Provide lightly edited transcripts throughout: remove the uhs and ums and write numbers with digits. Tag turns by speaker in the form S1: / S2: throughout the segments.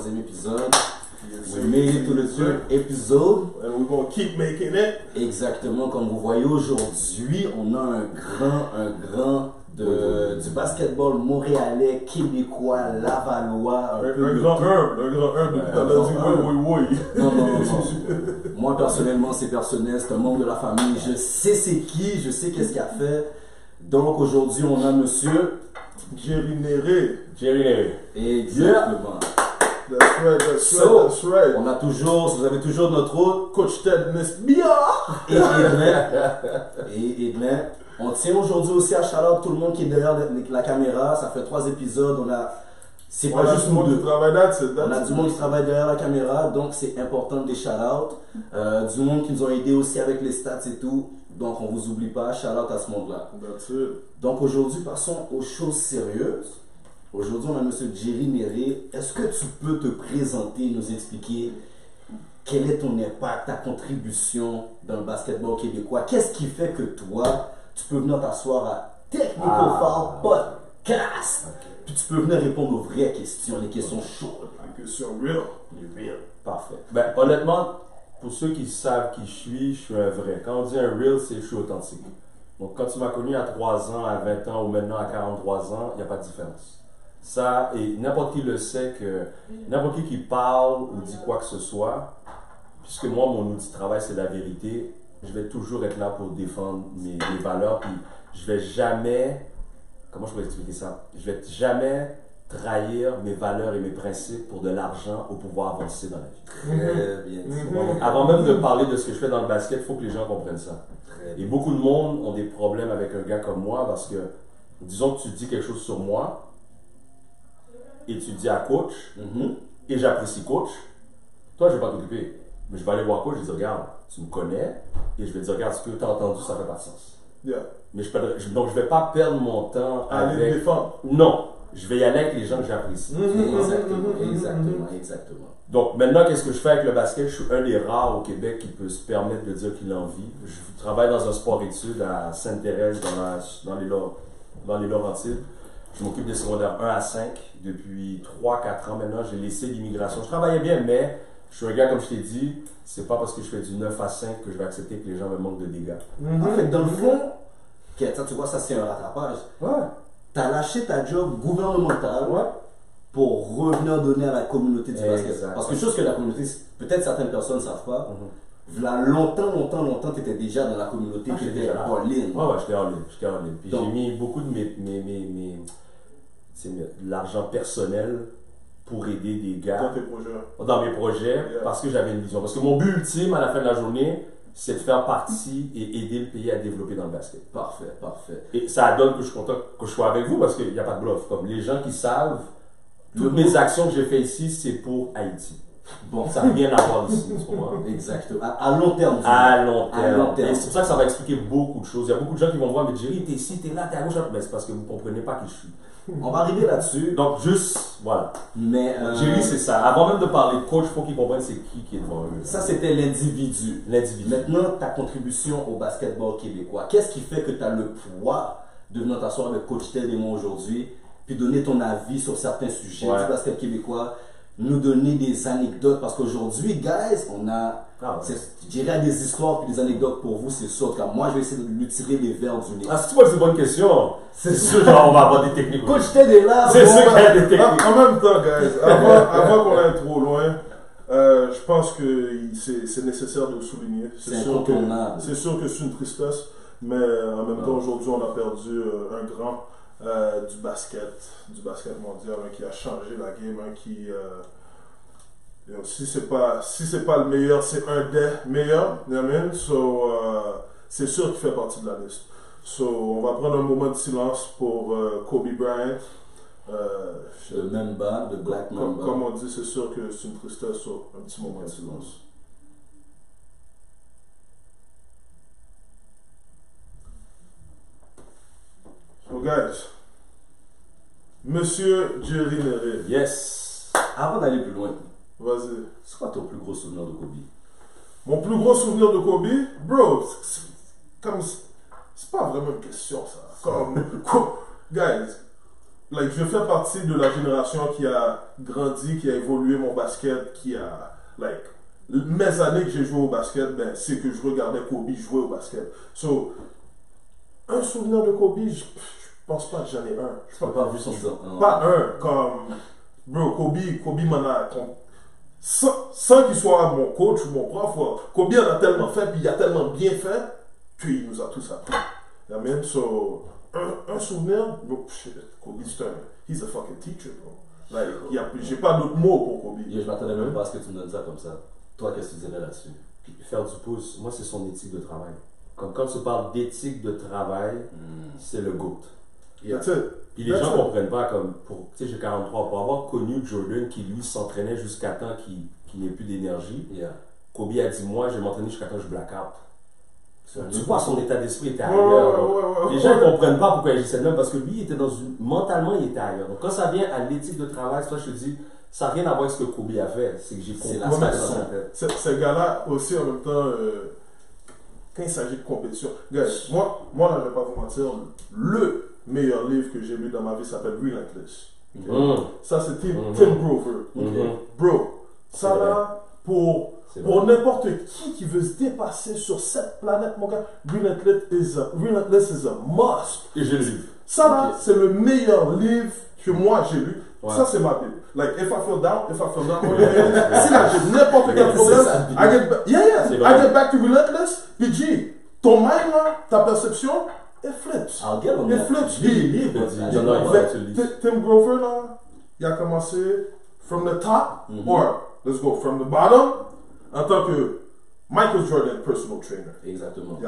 S1: troisième épisode.
S2: Yes,
S1: We made it to the third episode.
S2: And we're gonna keep making it.
S1: Exactement, comme vous voyez aujourd'hui, on a un grand du basketball montréalais, québécois, lavallois.
S2: Un grand 1 depuis t'as dit oui.
S1: Non. Moi personnellement, c'est personnel, c'est un membre de la famille. Je sais c'est qui, je sais qu'est-ce qu'il a fait. Donc aujourd'hui, on a monsieur
S2: Jerry Néré.
S1: Exactement.
S2: That's right.
S1: On a toujours, vous avez toujours notre hôte,
S2: Coach Ted Nesbia.
S1: et Edlin. On tient aujourd'hui aussi à shout-out tout le monde qui est derrière la caméra. Ça fait 3 épisodes. C'est pas juste nous deux. On a du monde qui travaille derrière la caméra, donc c'est important de les shout-out. Du monde qui nous ont aidé aussi avec les stats et tout. Donc on vous oublie pas, shout-out à ce monde-là. Donc aujourd'hui, passons aux choses sérieuses. Aujourd'hui, on a M. Jerry Néré. Est-ce que tu peux te présenter, nous expliquer quel est ton impact, ta contribution dans le basketball québécois? Qu'est-ce qui fait que toi, tu peux venir t'asseoir à Technical Foul Podcast, puis tu peux venir répondre aux vraies questions, les questions chaudes.
S2: Les questions real.
S1: Les real. Parfait.
S3: Ben, honnêtement, pour ceux qui savent qui je suis un vrai. Quand on dit un real, c'est je suis authentique. Donc quand tu m'as connu à 3 ans, à 20 ans ou maintenant à 43 ans, il n'y a pas de différence. Ça, et n'importe qui le sait que n'importe qui parle ou dit quoi que ce soit, puisque moi, mon outil de travail, c'est la vérité, je vais toujours être là pour défendre mes valeurs, puis je vais jamais, comment je peux expliquer ça? Je vais jamais trahir mes valeurs et mes principes pour de l'argent ou pouvoir avancer dans la vie.
S1: Très bien.
S3: Donc, avant même de parler de ce que je fais dans le basket, il faut que les gens comprennent ça. Et beaucoup de monde ont des problèmes avec un gars comme moi parce que, disons que tu dis quelque chose sur moi, et tu dis à coach, et j'apprécie coach, toi je vais pas t'occuper. Mais je vais aller voir coach, je vais dire regarde, tu me connais, et je vais dire regarde, ce que tu as entendu, ça fait pas de sens.
S2: Yeah.
S3: Mais donc je vais pas perdre mon temps
S2: Aller
S3: avec.
S2: défendre.
S3: Non, je vais y aller avec les gens que j'apprécie.
S1: Exactement.
S3: Donc maintenant, qu'est-ce que je fais avec le basket? Je suis un des rares au Québec qui peut se permettre de dire qu'il en vit. Je travaille dans un sport-études à Sainte-Thérèse, dans les Laurentides. Je m'occupe des secondaires 1 à 5 depuis 3-4 ans maintenant. J'ai laissé l'immigration. Je travaillais bien, mais je suis un gars, comme je t'ai dit, c'est pas parce que je fais du 9 à 5 que je vais accepter que les gens me manquent de dégâts.
S1: En fait, dans le fond, tu vois, ça c'est un rattrapage.
S3: Ouais.
S1: Tu as lâché ta job gouvernementale pour revenir donner à la communauté du basket. Parce que chose que la communauté, peut-être certaines personnes ne savent pas, là, longtemps, tu étais déjà dans la communauté, tu étais en ligne.
S3: Ouais, j'étais en ligne. Puis j'ai mis beaucoup de l'argent personnel pour aider des gars dans mes projets parce que j'avais une vision. Parce que mon but ultime à la fin de la journée, c'est de faire partie et aider le pays à développer dans le basket.
S1: Parfait.
S3: Et ça donne que je suis content que je sois avec vous parce qu'il n'y a pas de bluff. Comme les gens qui savent, toutes mes actions que j'ai faites ici, c'est pour Haïti. Bon, ça n'a rien à voir ici, tu comprends?
S1: Exactement. À long terme.
S3: À long terme. Et c'est pour ça que ça va expliquer beaucoup de choses. Il y a beaucoup de gens qui vont me voir, mais Jerry, t'es ici, t'es là, t'es à gauche. Mais c'est parce que vous ne comprenez pas qui je suis.
S1: On va arriver là-dessus.
S3: Donc, juste, voilà.
S1: Mais
S3: Jerry, c'est ça. Avant même de parler de coach, il faut qu'ils comprennent c'est qui est devant eux.
S1: Ça, c'était l'individu. Maintenant, ta contribution au basketball québécois. Qu'est-ce qui fait que tu as le poids de venir t'asseoir avec Coach Ted et moi aujourd'hui, puis donner ton avis sur certains sujets du basket québécois, nous donner des anecdotes, parce qu'aujourd'hui, guys, on a, je dirais des histoires et des anecdotes pour vous, c'est sûr. Car moi, je vais essayer de lui tirer les verres du nez.
S3: Ah, si tu vois que c'est une bonne question, c'est sûr, genre, on va avoir des techniques.
S1: Coach Ted est là.
S3: C'est sûr qu'il y a des techniques.
S2: En même temps, guys, avant qu'on aille trop loin, je pense que c'est nécessaire de le souligner.
S1: C'est incontournable.
S2: C'est sûr que c'est une tristesse, mais en même temps, aujourd'hui, on a perdu un grand du basket mondial, qui a changé la game, si c'est pas le meilleur, c'est un des meilleurs, c'est sûr qu'il fait partie de la liste. On va prendre un moment de silence pour Kobe Bryant.
S1: Le Mamba, le Black Mamba.
S2: Comme on dit, c'est sûr que c'est une tristesse, un petit moment de silence. So guys, Monsieur Jerry Néré.
S3: Yes.
S1: Avant d'aller plus loin,
S2: vas-y.
S1: C'est quoi ton plus gros souvenir de Kobe?
S2: Mon plus gros souvenir de Kobe, bro, c'est pas vraiment une question ça. Guys, je fais partie de la génération qui a grandi, qui a évolué mon basket, qui a, mes années que j'ai joué au basket, ben, c'est que je regardais Kobe jouer au basket. So, un souvenir de Kobe, je pense pas que j'en ai un.
S1: Je n'ai pas vu son temps.
S2: Pas un, comme, bro, Kobe m'en a, sans qu'il soit mon coach ou mon prof, Kobe en a tellement fait, puis il a tellement bien fait, qu'il nous a tous appris. Amen. So, un souvenir, bro, shit, Kobe, he's a fucking teacher, bro. J'ai pas d'autres mots pour Kobe.
S1: Je m'attendais même pas à ce que tu me donnes ça comme ça. Toi, qu'est-ce que tu dirais là-dessus?
S3: Puis faire du pouce, moi, c'est son éthique de travail. Comme quand tu parles d'éthique de travail, c'est le GOAT. Puis les gens ne comprennent pas, comme, tu sais, j'ai 43, pour avoir connu Jordan qui lui s'entraînait jusqu'à temps qu'il n'ait plus d'énergie, Kobe a dit, moi, je vais m'entraîner jusqu'à temps que je black out. Tu vois, son état d'esprit était ailleurs. Les gens ne comprennent pas pourquoi il agissait de même, parce que lui, il était mentalement, il était ailleurs. Donc quand ça vient à l'éthique de travail, toi, je te dis, ça n'a rien à voir avec ce que Kobe a fait. C'est que j'ai compris
S2: dans sa tête. Ce gars-là, aussi, en même temps, quand il s'agit de compétition, guys, moi là, je ne vais pas vous mentir, le meilleur livre que j'ai lu dans ma vie s'appelle Relentless. Ça, c'est Tim Grover. Bro, ça là, pour n'importe qui veut se dépasser sur cette planète, mon gars, Relentless is a must.
S3: Et j'ai lu.
S2: Ça là, c'est le meilleur livre que moi j'ai lu. Ça, c'est ma Bible. If I feel down, si là j'ai n'importe quel problème, I get back to Relentless, puis G, ton mind là, ta perception, it flips. It flips. Tim Grover là, il a commencé from the top, or let's go from the bottom, en tant que Michael Jordan personal trainer.
S1: Exactement.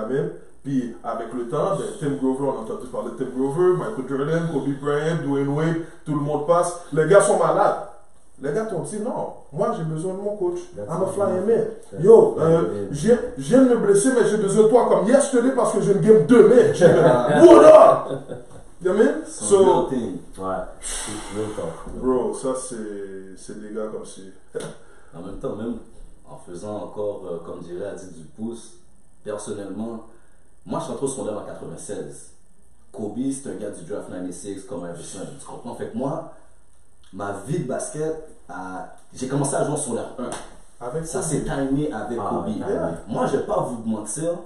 S2: Puis avec le temps, Tim Grover, on a entendu parler de Tim Grover, Michael Jordan, Kobe Bryant, Dwayne Wade, tout le monde passe. Les gars sont malades. Les gars t'ont dit non, moi j'ai besoin de mon coach. I'm a flying man. Yo, je viens de me blesser, mais j'ai besoin de toi comme yesterday parce que j'ai une game demain. What up? You know what I mean? So, bro, ça c'est des gars comme si.
S1: En même temps, même en faisant encore, comme dirait Adi du pouce, personnellement, moi je suis rentré au secondaire en 96. Kobe, c'est un gars du draft 96 comme Iverson. Tu comprends? Fait que moi, ma vie de basket, j'ai commencé à jouer en secondaire 1. Ça s'est timé avec Kobe. Moi, je ne vais pas vous mentir.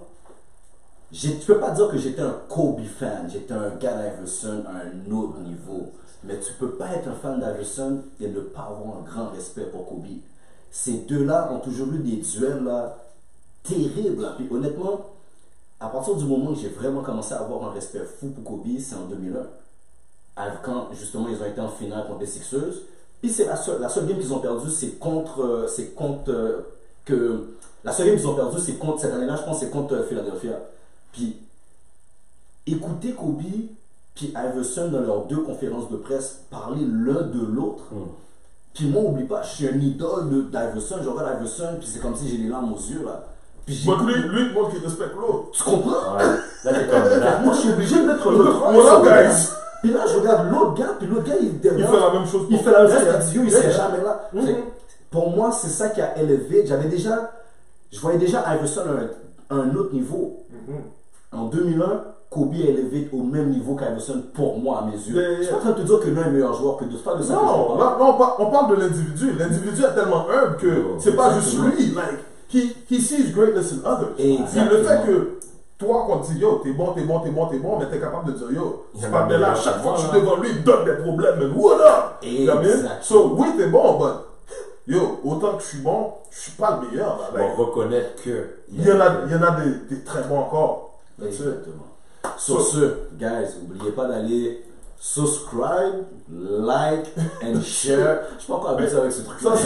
S1: Tu ne peux pas dire que j'étais un Kobe fan. J'étais un gars d'Iverson à un autre niveau. Mais tu ne peux pas être un fan d'Iverson et ne pas avoir un grand respect pour Kobe. Ces deux-là ont toujours eu des duels là, terribles. Là. Puis honnêtement, à partir du moment où j'ai vraiment commencé à avoir un respect fou pour Kobe, c'est en 2001. Quand justement ils ont été en finale contre les Sixers. Puis c'est la seule game qu'ils ont perdue, c'est contre la seule game qu'ils ont perdue, c'est contre cette année-là, je pense, c'est contre Philadelphia. Puis écoutez Kobe puis Iverson dans leurs deux conférences de presse parler l'un de l'autre. Puis moi, n'oublie pas, je suis un idole d'Iverson, je regarde Iverson, puis c'est comme si j'ai les larmes aux yeux là.
S2: Puis lui, moi qui respecte l'autre.
S1: Tu comprends?
S3: Là,
S1: moi, je suis obligé de mettre l'autre. Puis là, je regarde l'autre gars, puis l'autre gars, il fait
S2: la même chose.
S1: Il fait la même chose, il serait jamais là. Pour moi, c'est ça qui a élevé. Je voyais déjà Iverson à un autre niveau. En 2001, Kobe est élevé au même niveau qu'Iverson pour moi, à mes yeux. Je suis pas en train de te dire que l'un est meilleur joueur que d'autres. Pas de ça.
S2: Non, on parle de l'individu. L'individu est tellement humble que c'est pas juste lui. He sees greatness in others. Le fait que toi, quand tu dis yo, t'es bon, mais t'es capable de dire yo, c'est pas bien là, chaque fois que je suis devant lui, il me donne des problèmes, man. What up? So, oui, t'es bon, but yo, autant que je suis bon, je suis pas le meilleur.
S3: On reconnaît que.
S2: Il y en a des très bons encore.
S1: Exactement. Sur ce, guys, n'oubliez pas d'aller subscribe, like and share. Je suis pas encore habitué avec ce truc.
S2: Petit,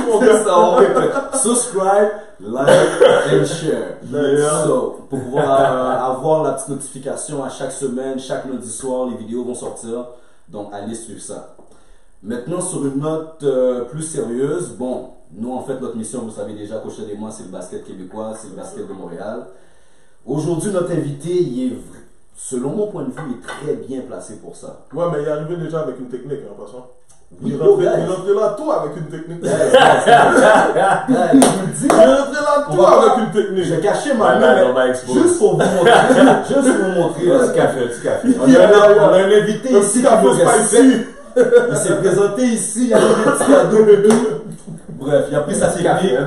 S2: mon gars.
S1: Subscribe, like and share. So, pour pouvoir avoir la petite notification à chaque semaine, chaque lundi soir, les vidéos vont sortir. Donc, allez suivre ça. Maintenant, sur une note plus sérieuse, bon, nous, en fait, notre mission, vous savez déjà, Coach et moi, c'est le basket québécois, c'est le basket de Montréal. Aujourd'hui, notre invité, il est, selon mon point de vue, il est très bien placé pour ça.
S2: Ouais, mais il est arrivé déjà avec une technique, en passant. Il rentrait là tout avec une technique. Il rentrait là tout avec une technique.
S1: J'ai caché ma main juste pour vous montrer. Juste pour vous montrer.
S3: Petit café.
S1: On a un invité ici qui nous respecte. Il s'est présenté ici, il a mis des petits cadeaux et tout. Bref, il a pris sa technique.
S2: Il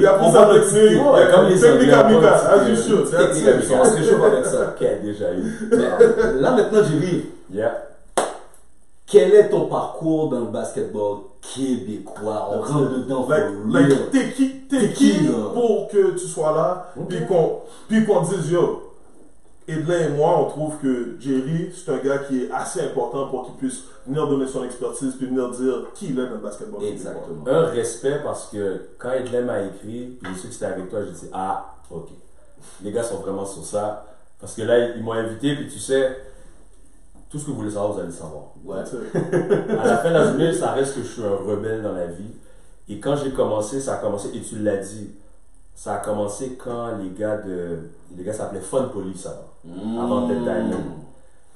S2: a pris sa technique.
S3: Comme les
S2: techniques amicales.
S1: Technique amicale. On se chauffe avec ça.
S3: Qu'il y a déjà eu.
S1: Mais là maintenant, Jerry. Quel est ton parcours dans le basketball québécois? On rentre dedans.
S2: T'es qui pour que tu sois là, puis qu'on dise yo. Edlin et moi, on trouve que Jerry, c'est un gars qui est assez important pour qu'il puisse venir donner son expertise puis venir dire qui il est dans le basketball.
S3: Exactement. Un respect parce que quand Edlin m'a écrit, puis je sais que c'était avec toi, j'ai dit ah, ok. Les gars sont vraiment sur ça. Parce que là, ils m'ont invité, puis tu sais, tout ce que vous voulez savoir, vous allez savoir. Ouais. À la fin de la journée, ça reste que je suis un rebelle dans la vie. Et quand j'ai commencé, ça a commencé, et tu l'as dit, ça a commencé quand les gars s'appelaient Fun Police avant Dead Diamond.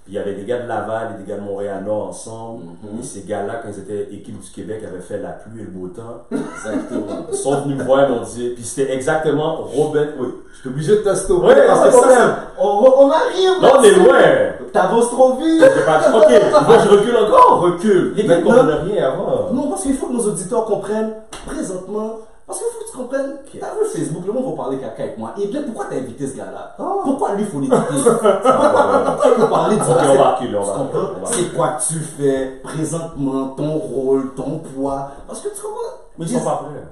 S3: Puis il y avait des gars de Laval et des gars de Montréal-Nord ensemble. Et ces gars-là, quand ils étaient équipe du Québec, avaient fait la pluie et le beau temps. Exactement. Ils sont venus me voir et m'ont dit, puis c'était exactement Robin. Oui.
S1: Je suis obligé de te stopper.
S3: Oui, parce que ça,
S1: on arrive.
S3: Non, on est loin.
S1: T'avances trop vite.
S3: Ok, moi je recule encore. Recule. Les gars ne comprennent rien avant.
S1: Non, parce qu'il faut que nos auditeurs comprennent présentement. Parce qu'il faut que tu comprennes, t'as vu Facebook, le monde va parler caca avec moi. Et bien, pourquoi t'as invité ce gars-là? Pourquoi lui, il faut l'éviter? Pourquoi il faut parler du
S3: on va reculer,
S1: c'est quoi que tu fais présentement, ton rôle, ton poids? Parce que tu comprends?
S3: Mais ils sont pas prêts.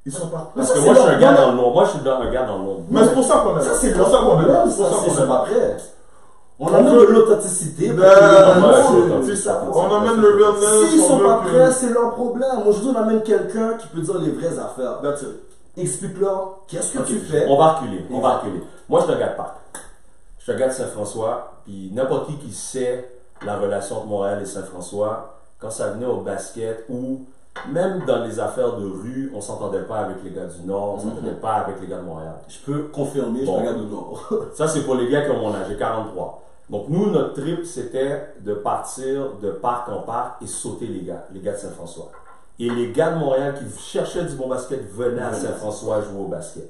S2: Ils sont pas prêts.
S3: Parce que moi, je suis un gars dans le nom. Moi, je suis un gars dans le nom.
S2: Mais c'est pour ça qu'on est là.
S1: Ça, c'est pour ça qu'on est là. C'est pour ça qu'on est pas prêt. On amène de l'authenticité.
S2: On amène le realness.
S1: S'ils sont pas prêts, c'est leur problème. Aujourd'hui, on amène quelqu'un qui peut dire les vraies affaires. Explique-leur qu'est-ce que tu fais.
S3: On va reculer. Moi, je suis un gars de Pâques. Je suis un gars de Saint-François. Puis n'importe qui sait la relation entre Montréal et Saint-François, quand ça venait au basket ou même dans les affaires de rue, on s'entendait pas avec les gars du Nord, on s'entendait pas avec les gars de Montréal.
S1: Je peux confirmer, je suis un gars du Nord.
S3: Ça, c'est pour les gars qui ont mon âge, j'ai 43. Donc nous, notre trip, c'était de partir de parc en parc et sauter les gars de Saint-François. Et les gars de Montréal qui cherchaient du bon basket venaient à Saint-François jouer au basket.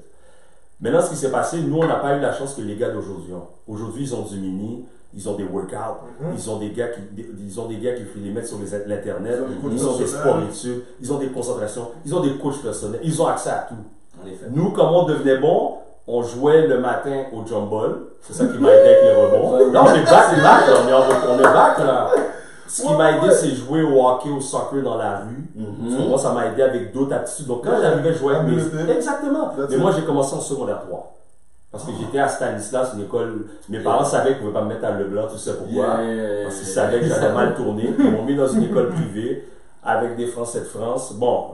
S3: Maintenant, ce qui s'est passé, nous, on n'a pas eu la chance que les gars d'aujourd'hui ont. Aujourd'hui, ils ont du mini, ils ont des workouts, ils ont des gars qui les mettent sur l'internet, ils ont des sports-études, ils ont des concentrations, ils ont des coachs personnels, ils ont accès à tout. En effet. Nous, comme on devenait bons, on jouait le matin au jump ball. C'est ça qui m'a aidé avec les rebonds. Là, on est back là. Ce qui m'a aidé, c'est jouer au hockey, au soccer dans la rue. Moi, ça m'a aidé avec d'autres aptitudes. Donc, quand j'arrivais à jouer avec mes... Exactement. Mais moi, j'ai commencé en secondaire 3. Parce que j'étais à Stanislas, une école... Mes parents savaient qu'ils ne pouvaient pas me mettre à Leblanc, tu sais pourquoi. Parce qu'ils savaient que j'avais mal tourné. Ils m'ont mis dans une école privée avec des Français de France. Bon,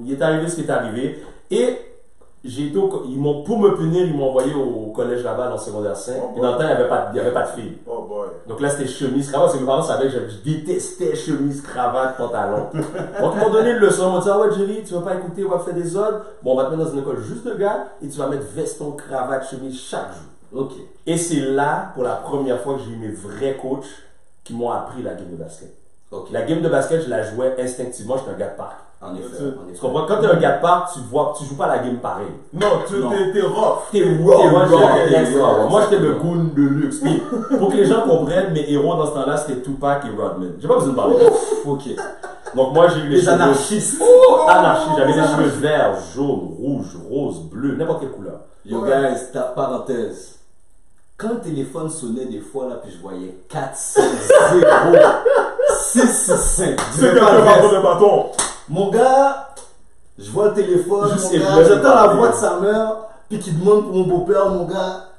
S3: il est arrivé ce qui est arrivé. Et... pour me punir, ils m'ont envoyé au collège Laval en secondaire 5. Et dans le temps, il n'y avait pas de filles.
S2: Oh boy.
S3: Donc là, c'était chemise, cravate. Parce que mes parents savaient que je détestais chemise, cravate, pantalon. Donc ils m'ont donné une leçon. Ils m'ont dit, ah ouais, Jerry, tu vas pas écouter, on va faire des ordres. Bon, on va te mettre dans une école juste de gars et tu vas mettre veston, cravate, chemise chaque jour. Ok. Et c'est là, pour la première fois, que j'ai eu mes vrais coachs qui m'ont appris la game de basket. Okay. La game de basket, je la jouais instinctivement. J'étais un gars de parc.
S1: En effet.
S3: Tu comprends? Quand tu es un gars de parc, tu joues pas la game pareil.
S2: Non, t'es rough.
S3: T'es rough. Moi, j'étais le goon de luxe. Puis, pour que les gens comprennent, mes héros dans ce temps-là, c'était Tupac et Rodman. J'ai pas besoin de parler. Ok. Donc, moi, j'ai eu
S1: les anarchistes.
S3: Anarchistes. J'avais les cheveux verts, jaunes, rouges, roses, bleus, n'importe quelle couleur.
S1: Yo, guys, parenthèse. Quand le téléphone sonnait des fois, là, puis je voyais 4, 0, 6, 5.
S2: C'est quelqu'un de bâton.
S1: Mon gars, je vois le téléphone, j'entends la voix de sa mère, puis qui demande pour mon beau-père, mon gars.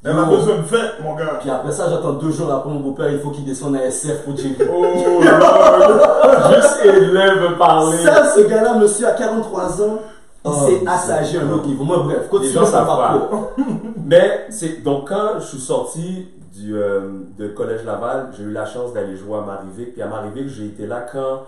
S2: Elle a besoin de fête, mon gars.
S1: Puis après ça, j'attends 2 jours après mon beau-père, il faut qu'il descende à SF pour Jerry.
S2: Oh là.
S3: Juste élève parler.
S1: Ça, ce gars-là, monsieur, à 43 ans, il s'est assagé à un autre niveau. Moi, bref,
S3: les gens savent pas. Mais, donc quand je suis sorti de Collège Laval, j'ai eu la chance d'aller jouer à Marivic. Puis à Marivic, j'ai été là quand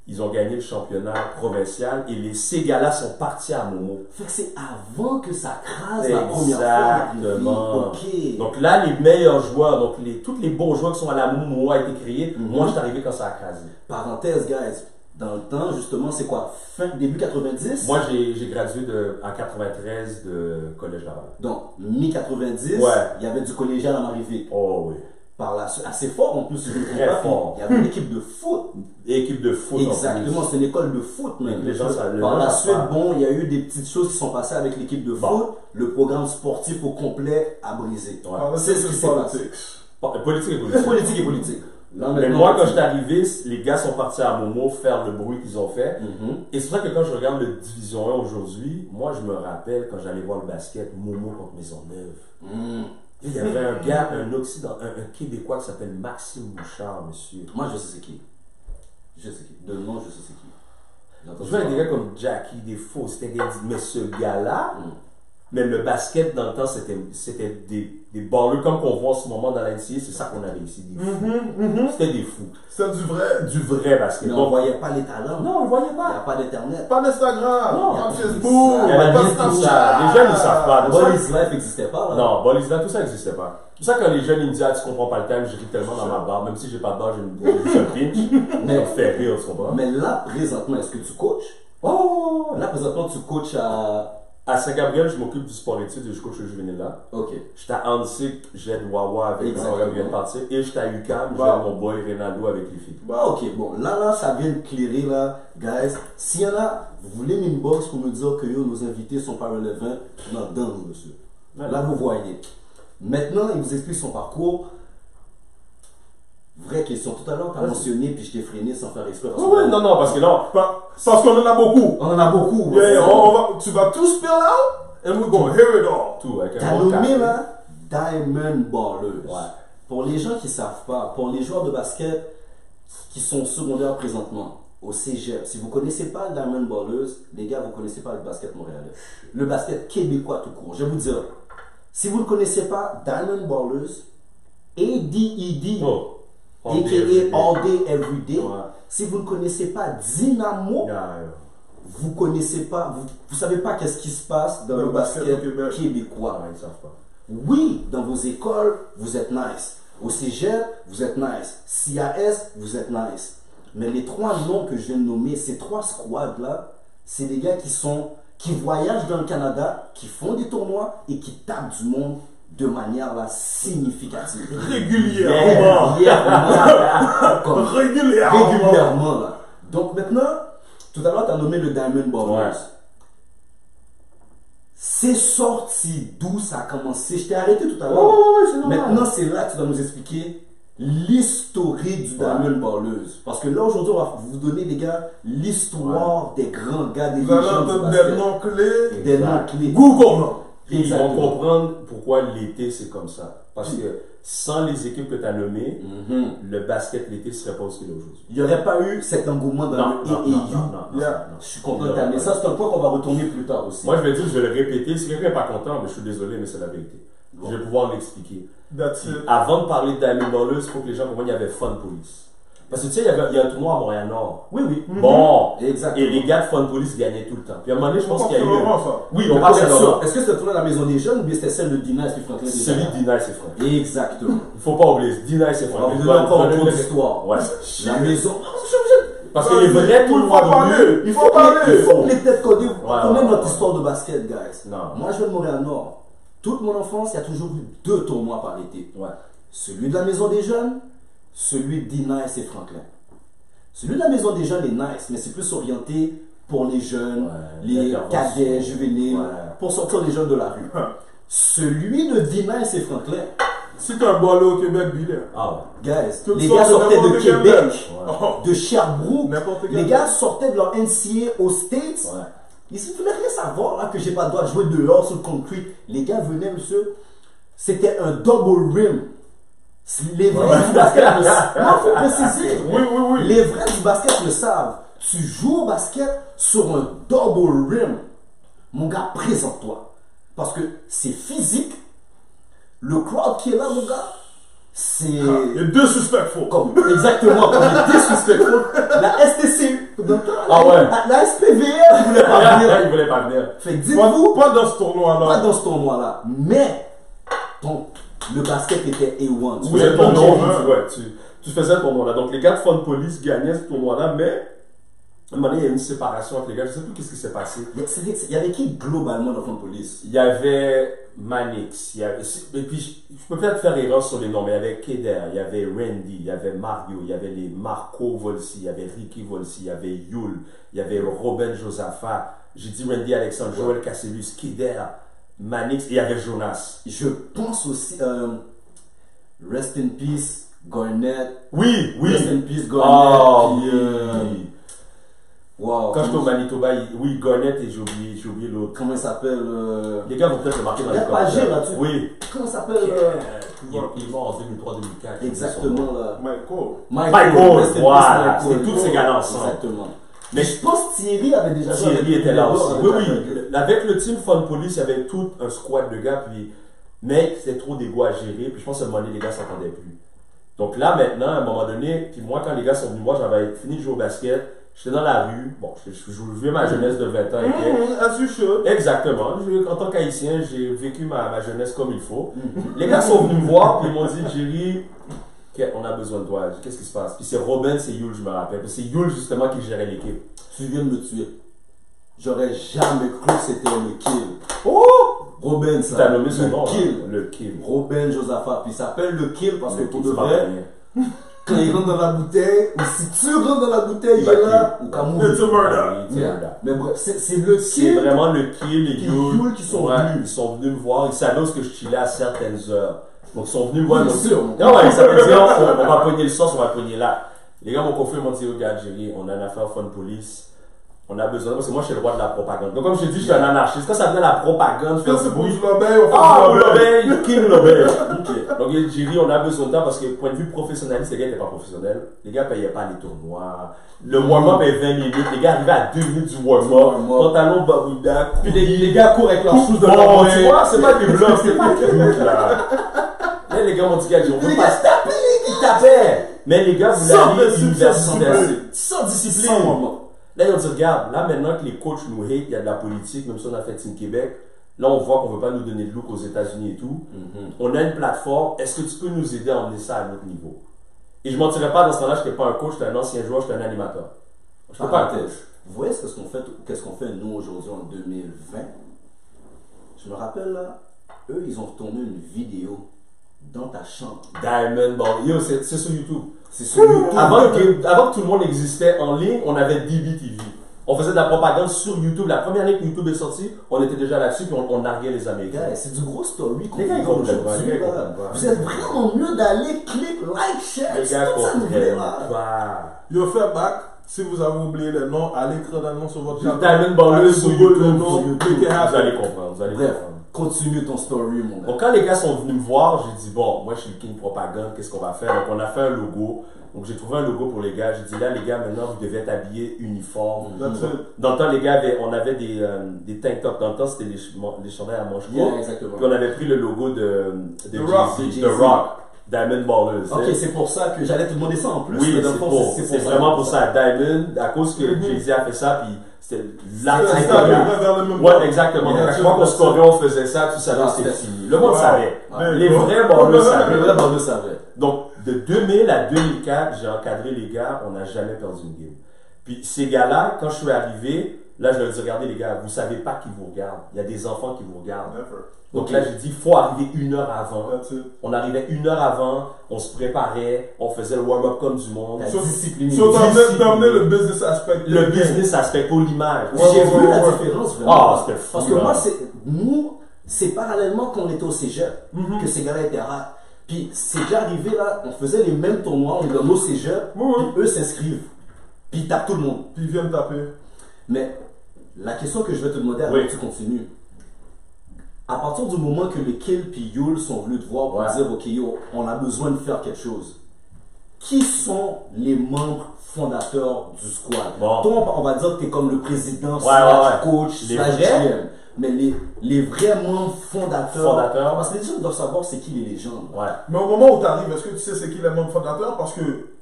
S3: ils ont gagné le championnat provincial et ces gars-là sont partis à Momo.
S1: Fait que c'est avant que ça crase la première fois.
S3: Exactement. Okay. Donc là, les meilleurs joueurs, tous les bons joueurs qui sont à la Momo a été créés. Moi, je suis arrivé quand ça a crasé.
S1: Parenthèse, guys. Dans le temps, justement, c'est quoi? Début 90?
S3: Moi, j'ai gradué en 93 de Collège Laval.
S1: Donc, mi-90,
S3: ouais.
S1: Il y avait du collégial à Marieville.
S3: Oh oui.
S1: Par là, assez fort en plus, si je ne
S3: Très fort.
S1: Il y avait une équipe de foot.
S3: Équipe de foot.
S1: Exactement, c'est une école de foot. Même.
S3: Les gens,
S1: par la suite, bon, il y a eu des petites choses qui sont passées avec l'équipe de foot. Le programme sportif au complet a brisé.
S2: Ouais. C'est ce qui s'est passé.
S3: Politique et politique.
S1: Politique et politique.
S3: Là, mais moi, quand je suis arrivé, les gars sont partis à Momo faire le bruit qu'ils ont fait. Et c'est pour ça que quand je regarde le Division 1 aujourd'hui, moi, je me rappelle quand j'allais voir le basket, Momo contre Maisonneuve. Il y avait un gars, un Québécois qui s'appelle Maxime Bouchard, monsieur.
S1: Moi, je sais c'est qui. Je sais qui. De nom, je sais c'est qui.
S3: Je vois des gars comme Jackie, des faux, c'était des mais ce gars-là, mais le basket dans le temps, c'était des ballers comme qu'on voit en ce moment dans la NCA, c'est ça qu'on avait ici, des fous. C'était des fous.
S2: C'était du
S3: vrai basket.
S1: Mais on ne voyait pas les talents.
S3: Non, on ne voyait pas.
S1: Il n'y a pas d'internet.
S2: Pas d'Instagram, pas de Facebook,
S3: il n'y avait pas tout ça. Les jeunes ne savent pas.
S1: Boys Life n'existait pas. Là.
S3: Non, Boys Life, tout ça n'existait pas. C'est pour ça que quand les jeunes ils me disent, ah, tu comprends pas le thème, je ris tellement dans ma barre, même si j'ai pas de barre, j'ai juste un pinch. Ça me fait rire, tu comprends?
S1: Mais là, présentement, est-ce que tu coaches?
S3: Oh!
S1: Là, présentement, tu coaches
S3: à Saint-Gabriel, je m'occupe du sport-études et je coach le juvénile là.
S1: Ok.
S3: J'étais à Annecy, j'aide Wawa avec le programme qui vient de partir. Et j'étais à UQAM, j'aide mon boy Ronaldo avec les filles.
S1: Ok, bon, là, ça vient de clairer, là, guys. S'il y en a, vous voulez m'inbox pour me dire que nos invités sont pas relevants, non, donne-nous, monsieur. Là, vous voyez. Maintenant, il vous explique son parcours. Vraie question. Tout à l'heure, tu as mentionné, puis je t'ai freiné sans faire exprès.
S3: Oui, non, parce que non.
S2: Parce qu'on en a beaucoup.
S1: On en a beaucoup.
S2: Tu vas tout spill out, and we're going to hear it all.
S3: Tout, avec
S1: t'as nommé, là, Diamond Ballers. Ouais. Pour les gens qui ne savent pas, pour les joueurs de basket qui sont secondaires présentement, au cégep, si vous ne connaissez pas le Diamond Ballers, les gars, vous ne connaissez pas le basket montréalais. Le basket québécois tout court. Je vais vous dire, si vous ne connaissez pas Diamond Ballers, ADED, a.k.a. All Day Every Day. Ouais. Si vous ne connaissez pas Dynamo, vous ne connaissez pas, vous savez pas qu'est-ce qui se passe dans le basket québécois.
S3: Ils savent pas.
S1: Oui, dans vos écoles, vous êtes nice. Au cégep, vous êtes nice. CAS, vous êtes nice. Mais les trois noms que je viens de nommer, ces trois squads-là, c'est des gars qui voyagent dans le Canada, qui font des tournois et qui tapent du monde de manière significative.
S2: Régulièrement.
S1: Régulièrement. Là. Donc maintenant, tout à l'heure, tu as nommé le Diamond Ballers. Ouais. C'est sorti d'où ça a commencé. Je t'ai arrêté tout à l'heure. Maintenant, c'est là que tu dois nous expliquer l'historique du Diamond Ballers. Parce que là, aujourd'hui, on va vous donner, les gars, l'histoire des grands gars, des légendes.
S2: Des noms clés.
S1: Des noms clés.
S2: Google.
S3: Ils vont comprendre pourquoi l'été c'est comme ça. Parce que sans les équipes que tu as nommées, le basket l'été ne serait pas ce qu'il est aujourd'hui.
S1: Il n'y aurait pas eu cet engouement dans le AAU. Je suis content de t'amener ça. C'est un point qu'on va retourner plus tard aussi.
S3: Moi, je vais dire, je vais le répéter. Si quelqu'un n'est pas content, mais je suis désolé, mais c'est la vérité. Bon. Je vais pouvoir l'expliquer. Avant de parler de Diamond Ballers, il faut que les gens comprennent qu'il y avait Fun Police. Parce que tu sais, il y a un tournoi à Montréal-Nord.
S1: Oui.
S3: Bon, exactement. Et les gars de Fun Police gagnaient tout le temps. Puis à un moment donné, je pense qu'il y a eu.
S1: Oui, on parle de ça. Est-ce que c'était le tournoi de la Maison des Jeunes ou bien c'était celle de Dina et Franklin?
S3: Celui de Dina et Franklin.
S1: Exactement.
S3: Il ne faut pas oublier, Dina et Franklin.
S1: On va encore trop d'histoire.
S3: Ouais.
S1: La maison.
S3: Parce que les vrais tournois de rue.
S1: Il faut que les têtes codées connaissent notre histoire de basket, guys. Moi, je viens de Montréal-Nord. Toute mon enfance, il y a toujours eu 2 tournois par été. Celui de la Maison des Jeunes, celui de Dina et Franklin. Celui de la Maison des Jeunes est nice, mais c'est plus orienté pour les jeunes, les cadets, juvéniles, pour sortir les jeunes de la rue. Celui de Dina et Franklin.
S2: Si tu as un boileau au Québec, dis-le.
S1: Guys, les gars sortaient de Québec, de Sherbrooke. Les gars sortaient de leur NCA aux States. Ils ne voulaient rien savoir là, que j'ai pas le droit de jouer dehors sur le concrete. Les gars venaient, monsieur, c'était un double rim. Les vrais du basket le savent. Non, il faut préciser.
S2: Oui.
S1: Les vrais du basket le savent. Tu joues au basket sur un double rim. Mon gars, présente-toi. Parce que c'est physique. Le crowd qui est là, mon gars, c'est...
S2: Il y a 2 suspectful.
S1: Exactement, comme les disrespectful. La STCU. La SPVR,
S3: ils voulaient pas venir. Ils voulaient pas venir.
S1: Fait dites-vous...
S2: Pas dans ce tournoi-là.
S1: Pas dans ce tournoi-là. Mais, donc, le basket était A1.
S3: Tu faisais ton nom, tu faisais ton nom là. Donc les gars de Fun Police gagnaient ce tournoi-là, mais À un moment donné, il y a une séparation entre les gars. Je ne sais plus qu'est-ce qui s'est passé.
S1: Il y avait qui globalement dans Fun Police?
S3: Il y avait Manix. Et puis, je peux peut-être faire erreur sur les noms, mais il y avait Keder, il y avait Randy, il y avait Mario, il y avait les Marco Volsi, il y avait Ricky Volsi, il y avait Yul, il y avait Robin Josaphat. J'ai dit Randy Alexandre, Joël Cassellus, Keder, Manix, et il y avait Jonas.
S1: Je pense aussi, Rest in Peace, Garnett.
S3: Oui.
S1: Rest in Peace, Garnett.
S3: Oui.
S1: Wow.
S3: Quand j'étais au Manitoba, oui, Garnett et j'ai oublié l'autre.
S1: Comment il s'appelle
S3: Les gars vont peut-être le marquer dans les
S1: commentaires. Là-dessus.
S3: Oui.
S1: Comment il s'appelle
S3: Il est mort en 2003-2004.
S1: Exactement là.
S2: Michael.
S3: Voilà. C'était tous ces gars-là ensemble.
S1: Exactement. Mais je pense que Thierry avait déjà joué.
S3: Thierry était là aussi. Oui. Avec le team Fun Police, il y avait tout un squad de gars, mais c'était trop d'ego à gérer, puis je pense qu'à un moment donné, les gars s'entendaient plus. Donc là, maintenant, à un moment donné, puis moi, quand les gars sont venus voir, j'avais fini de jouer au basket, j'étais dans la rue, bon, je jouais ma jeunesse de 20 ans.
S2: As you should.
S3: Exactement. En tant qu'haïtien, j'ai vécu ma jeunesse comme il faut. Les gars sont venus me voir, puis ils m'ont dit, Jerry, on a besoin de toi. Qu'est-ce qui se passe? Puis c'est Robin, c'est Yul, je me rappelle. Puis c'est Yul, justement, qui gérait l'équipe.
S1: Tu viens de me tuer. J'aurais jamais cru que c'était le kill.
S3: Oh!
S1: Robin, ça.
S3: T'as nommé son nom.
S1: Kill.
S3: Le kill.
S1: Robin Josaphat. Puis il s'appelle le kill parce que pour de
S3: c'est pas
S1: vrai,
S3: rien.
S1: quand il rentre dans la bouteille, ou si tu rentres dans la bouteille, il est là, ou qu'à mourir.
S2: It's a murder.
S1: Yeah. Mais bref, c'est le
S3: C'est
S1: kill.
S3: vraiment le kill et
S1: Puis
S3: Yul.
S1: Yul qui sont
S3: Ouais,
S1: venus.
S3: ils sont venus me voir. Ils savaient où que je chillais à certaines heures. Donc ils sont venus me voir.
S1: Bien
S3: ils m'ont dit,
S1: sûr.
S3: non, ouais, ça veut dire, on va pogner le sens, on va pogner là. Les gars m'ont confié, ils m'ont dit, regarde, Jerry, on a une affaire Fun Police. On a besoin, parce que moi je suis le roi de la propagande. Donc comme je te dis, je suis un anarchiste. Quand ça vient de la propagande, je fais
S2: C'est
S3: du
S2: pour
S3: bruit.
S2: l'obéi, on
S3: Ah,
S2: fait
S3: l'obéi, King l'obéi. Ok. Donc Jerry, on a besoin de temps parce que point de vue professionnaliste, les gars n'étaient pas professionnels. Les gars payaient pas les tournois. Le warm-up est 20 minutes. Les gars arrivaient à 2 minutes du warm-up. Pantalon babouda.
S1: Puis les gars courent avec leurs shoes de
S3: Bon, tu vois, c'est pas des blancs, c'est pas des blancs là. Là, les gars m'ont dit, gars, on peut pas. Ils tapaient. Mais les gars voulaient aller universitaire. Sans discipline.
S1: Sans moment.
S3: Là, ils ont dit, regarde, là maintenant que les coachs nous hate, il y a de la politique, même si on a fait Team Québec, là on voit qu'on ne veut pas nous donner de look aux États-Unis et tout. On a une plateforme, est-ce que tu peux nous aider à emmener ça à notre niveau? Et je ne mentirais pas, dans ce temps-là, je n'étais pas un coach, j'étais un ancien joueur, j'étais un animateur. Je n'étais pas un coach.
S1: Vous voyez qu'est-ce qu'on fait nous aujourd'hui en 2020? Je me rappelle là, eux ils ont tourné une vidéo dans ta chambre.
S3: Diamond Ball, yo, c'est sur YouTube.
S1: C'est sur YouTube.
S3: Avant que tout le monde existait en ligne, on avait DBTV. On faisait de la propagande sur YouTube. La première année que YouTube est sorti, on était déjà là-dessus puis on narguait les Américains.
S1: C'est du gros story qu'on
S3: Les gars, ils
S1: fait
S3: comprennent
S1: aujourd'hui.
S3: pas.
S1: Là. Vous êtes vraiment mieux d'aller click, like, share.
S3: Les
S1: C'est
S3: gars
S1: tout ça nous
S3: comprennent
S1: là.
S3: pas.
S2: Yo, fait back. Si vous avez oublié les noms, allez écrire dans le nom sur votre channel.
S3: Diamond Ballers sur
S2: Google le
S3: YouTube.
S2: nom,
S3: Vous
S2: cliquez happy.
S3: allez comprendre. Vous allez
S1: Bref,
S3: comprendre.
S1: continue ton story, mon gars.
S3: Donc quand les gars sont venus me voir, j'ai dit bon, moi je suis le King Propagande, qu'est-ce qu'on va faire? Donc on a fait un logo. Donc j'ai trouvé un logo pour les gars. J'ai dit là les gars maintenant vous devez être habillés uniforme.
S2: That's it.
S3: Dans le temps les gars on avait des tank tops. Dans le temps c'était les chandails à manches courtes.
S1: Yeah, exactement.
S3: Puis on avait pris le logo de
S2: Rock.
S3: Jay-Z, The Rock, Diamond Ballers.
S1: Ok, c'est pour ça que j'allais te demander ça en plus.
S3: Oui,
S1: mais dans le fond,
S3: c'est vraiment pour ça. Diamond, à cause que Jay-Z a fait ça, puis c'était
S2: C'est
S3: l'artiste.
S2: ça, vers le même
S3: Ouais,
S2: temps.
S3: exactement. Donc,
S2: Bien
S3: à chaque
S2: sûr,
S3: fois qu'on
S2: bien
S3: scorait, on faisait ça, tu savais
S1: Ah,
S3: que c'était
S1: c'était-
S3: fini. Le monde
S2: Wow.
S3: savait.
S2: Ouais.
S3: Les vrais
S1: Le
S3: ballers savaient.
S1: vrai balleux savait.
S3: Donc, de 2000 à 2004, j'ai encadré les gars, on n'a jamais perdu une game. Puis ces gars-là, quand je suis arrivé, là, je leur ai dit, regardez les gars, vous savez pas qui vous regardent. Il y a des enfants qui vous regardent.
S2: Never.
S3: Donc là, j'ai dit, il faut arriver 1 heure avant.
S2: That's it.
S3: On arrivait 1 heure avant, on se préparait, on faisait le warm-up comme du monde.
S1: La
S2: So-
S1: discipline.
S2: So,
S3: Discipline.
S2: t'emmener le business aspect.
S3: Le business aspect pour l'image.
S2: Ouais,
S1: J'ai
S2: ouais,
S1: vu la
S2: ouais.
S1: différence
S3: Ah,
S1: vraiment.
S3: c'était fou,
S1: Parce que
S3: là.
S1: moi, c'est parallèlement quand on était au cégep que ces gars-là étaient rares. Puis c'est déjà arrivé là, on faisait les mêmes tournois, on est dans nos cégeps,
S2: Ouais, ouais.
S1: puis eux s'inscrivent. Puis ils tapent tout le monde.
S2: Puis ils viennent taper.
S1: Mais la question que je vais te demander avant
S3: Oui.
S1: que tu continues, à partir du moment que les Kill et Yul sont venus te voir pour
S3: Ouais.
S1: dire ok yo, on a besoin de faire quelque chose, qui sont les membres fondateurs du squad?
S3: Bon.
S1: Toi, on va dire que tu es comme le président,
S3: ouais.
S1: coach,
S3: Les
S1: slash
S3: vrais?
S1: GM. Mais les vrais membres fondateurs.
S3: Fondateurs.
S1: Parce que les gens doivent savoir c'est qui les légendes.
S3: Ouais.
S2: Mais au moment où tu arrives, est-ce que tu sais c'est qui les membres fondateurs? Parce que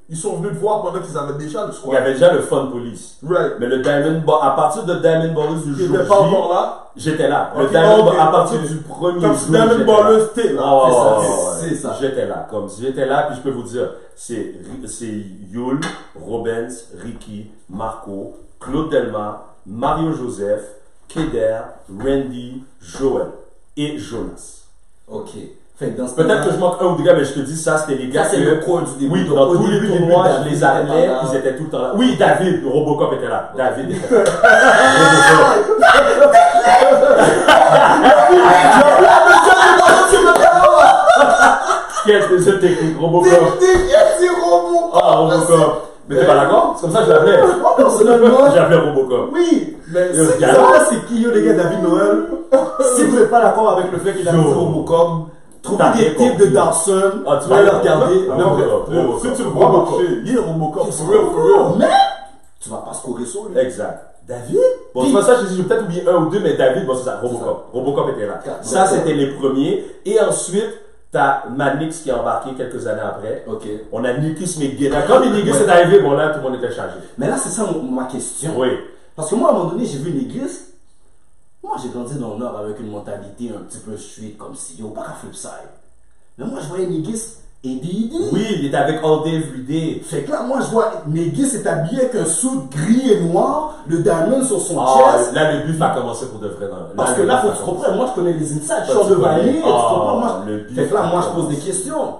S2: ils sont venus te voir pendant qu'ils avaient déjà le
S3: Il y
S2: squad.
S3: avait déjà le Fun Police.
S2: Right.
S3: Mais le Diamond Ball, à partir de Diamond Ballers du
S2: Ils
S3: jour
S2: n'étaient pas
S3: J,
S2: encore là.
S3: j'étais là. Le
S2: Ok,
S3: Diamond
S2: ok,
S3: à partir
S2: ok.
S3: du premier
S2: Comme
S3: jour.
S2: Diamond
S3: j'étais
S2: Ballers,
S3: là.
S2: t'es là.
S3: Ah,
S1: C'est ça,
S3: ouais,
S1: c'est ça.
S3: J'étais là. Comme j'étais là, puis je peux vous dire, c'est Yul, Robens, Ricky, Marco, Claude Delma, Mario Joseph, Keder, Randy, Joël et Jonas.
S1: Ok.
S3: Peut-être que je manque un ou deux gars, mais je te dis ça, c'était les gars.
S1: C'est le core du début.
S3: Oui, dans tous les tournois, je les appelais, ils étaient tout le temps là. Oui, David, Robocop était là. David était là. Quel deuxième technique, Robocop.
S1: C'est Robocop.
S3: Ah, Robocop. Mais t'es pas d'accord? C'est comme ça que je l'appelais.
S1: Personnellement,
S3: j'appelais Robocop.
S1: Oui, mais c'est qui, les gars, David Noël? Si vous n'êtes pas d'accord avec le fait qu'il a dit Robocop, trouvez des types de Dawson, tu vas le regarder.
S2: Si tu le vois marcher, il est Robocop, for real.
S1: Mais tu vas pas scorer sur lui.
S3: Exact. David? Bon, c'est pas ça, je dis, j'ai peut-être oublié un ou deux, mais David, bon, c'est ça, Robocop. Robocop était là. Ça, c'était les premiers. Et ensuite, t'as Manix qui est embarqué quelques années après.
S1: Ok.
S3: On a Nikis Medina. Quand les Nikis est arrivé, bon là, tout le monde était chargé.
S1: Mais là, c'est ça ma question.
S3: Oui.
S1: Parce que moi, à un moment donné, j'ai vu une église. Moi, j'ai grandi dans le Nord avec une mentalité un petit peu street, comme si, yo, pas qu'à flipside. Mais moi, je voyais Négis et Didi.
S3: Oui, il était avec All Day Everyday.
S1: Fait que là, moi, je vois Négis est habillé avec un suit gris et noir, le diamond sur son chest.
S3: Là, le buff a commencé pour de vrai.
S1: Parce que là, faut que tu comprennes. Moi, je connais les insides. Je suis de vanille. Tu comprends? Moi, fait que là, moi, je pose des questions.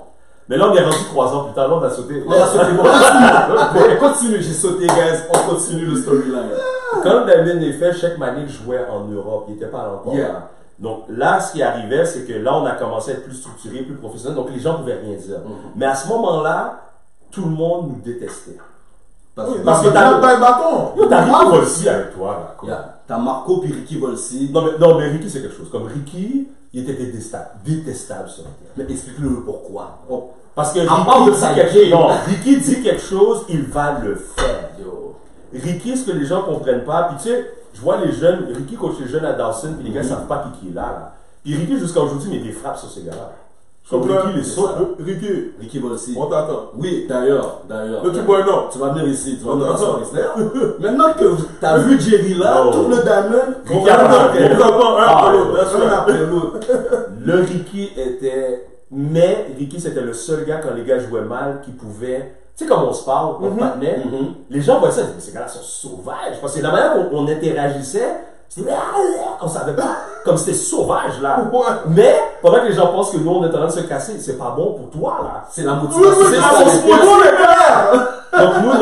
S3: Mais là, on est rendu 3 ans plus tard. Là, on a sauté.
S1: On a sauté. Bon, continue. J'ai sauté, guys. On continue le storyline.
S3: Quand Damien est fait, chaque Manic jouait en Europe. Il n'était pas encore là. Donc là, ce qui arrivait, c'est que là, on a commencé à être plus structuré, plus professionnel. Donc les gens ne pouvaient rien dire. Mais à ce moment-là, tout le monde nous détestait.
S2: Parce que t'as un bâton.
S3: T'as Ricky Volsi avec toi.
S1: T'as Marco puis Ricky Volsi.
S3: Non, mais Ricky, c'est quelque chose. Comme Ricky, il était détestable sur le terrain.
S1: Mais explique-le pourquoi.
S3: Parce que Ricky dit quelque chose, il va le faire. Ricky, ce que les gens ne comprennent pas, puis tu sais, je vois les jeunes, Ricky coach les jeunes à Dawson, puis les gars ne savent pas qui est là. Puis Ricky, jusqu'à aujourd'hui, met des frappes sur ces gars-là. Comme Ricky, les sauts.
S2: Ricky
S1: Volsi.
S2: On t'attend.
S1: Oui, d'ailleurs.
S2: Là, tu bois non.
S1: Tu vas venir ici, tu vas venir asseoir ici. Maintenant que tu as vu Jerry là, tout le diamond,
S3: on va
S1: un après l'autre.
S3: Le Ricky était. Mais Ricky, c'était le seul gars, quand les gars jouaient mal, qui pouvait. Tu sais, comme on se parle, on partenait, les gens voyaient ça, ils disaient, mais ces gars-là sont sauvages. Parce que la manière dont on interagissait, c'était, on savait pas, comme c'était sauvage, là. Mais, pendant que les gens pensent que nous, on est en train de se casser, c'est pas bon pour toi, là.
S1: C'est la motivation.
S3: Donc, nous,